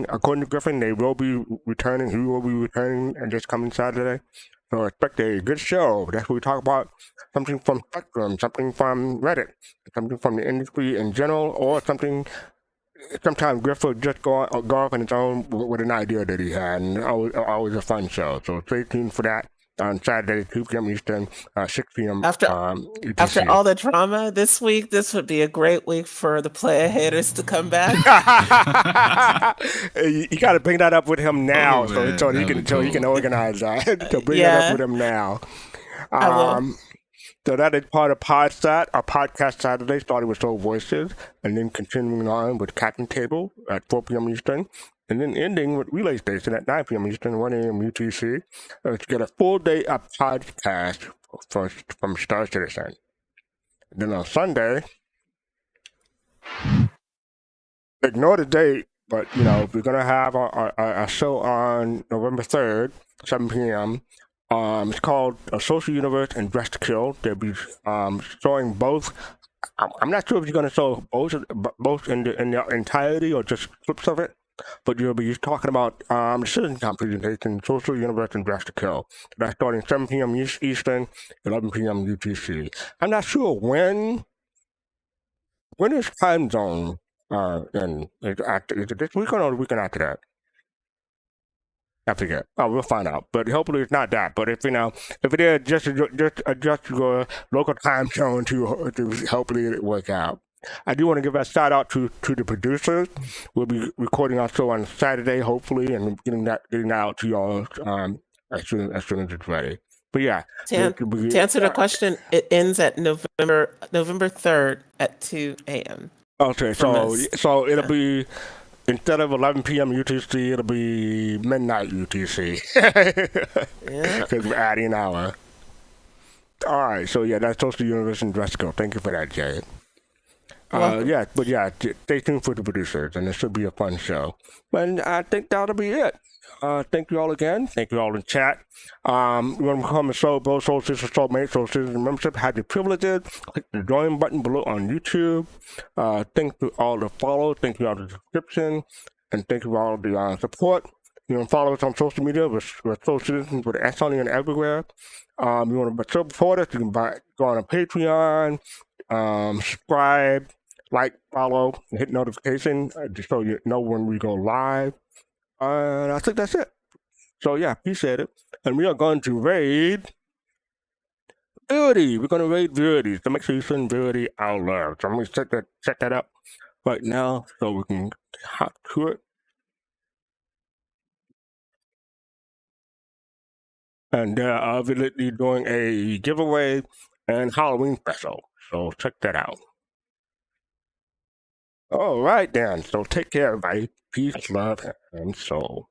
[SPEAKER 2] according to Griffin, he will be returning this coming Saturday. So expect a good show. That's what we talk about. Something from Spectrum, something from Reddit, something from the industry in general, or something. Sometimes Griff will just go off on his own with an idea that he had, and always a fun show. So stay tuned for that on Saturday, 2 p.m. Eastern, 6 p.m.
[SPEAKER 3] After
[SPEAKER 2] UTC.
[SPEAKER 3] all the drama this week, this would be a great week for the player haters to come back.
[SPEAKER 2] You got to bring that up with him now, so he can organize that. So bring that up with him now.
[SPEAKER 3] I will.
[SPEAKER 2] So that is part of Podcast Saturday, starting with Soul Voices, and then continuing on with Captain Table at 4 p.m. Eastern, and then ending with Relay Station at 9 p.m. Eastern, 1 a.m. UTC, to get a full day of podcast from Star Citizen. Then on Sunday, ignore the date, but we're gonna have a show on November 3rd, 7 p.m. It's called A Social Universe and Dress to Kill. They'll be showing both. I'm not sure if you're gonna show both in the entirety or just clips of it, but you'll be talking about the Citizen presentation, Social Universe and Dress to Kill. That's starting 7 p.m. Eastern, 11 p.m. UTC. I'm not sure when is time zone. And is it this week or the weekend after that? I forget. Oh, we'll find out. But hopefully it's not that. But if it is, just adjust your local time zone to hopefully it work out. I do want to give a shout out to the producers. We'll be recording our show on Saturday, hopefully, and getting that out to y'all as soon as it's ready. But yeah,
[SPEAKER 3] to answer the question, it ends at November 3rd at 2 a.m.
[SPEAKER 2] Okay, so it'll be instead of 11 p.m. UTC, it'll be midnight UTC.
[SPEAKER 3] Yeah,
[SPEAKER 2] because we're adding an hour. All right, so yeah, that's Social Universe and Dress to Kill. Thank you for that, Jay. Stay tuned for the producers, and it should be a fun show. And I think that'll be it. Thank you all again. Thank you all in chat. You want to become a Soul Sister, Soulmate, Soul Citizen membership, have the privileges. Click the join button below on YouTube. Thank you all the follow. Thank you all the subscription. And thank you all the support. You can follow us on social media. We're Soul Citizens with S on and everywhere. You want to support us, you can go on a Patreon, subscribe, like, follow, and hit notification just so you know when we go live. And I think that's it. So yeah, appreciate it. And we are going to raid Verity. We're going to raid Verity. So make sure you send Verity out loud. So I'm going to set that up right now so we can hop to it. And they're obviously doing a giveaway and Halloween special. So check that out. All right, then. So take care, everybody. Peace, love, and soul.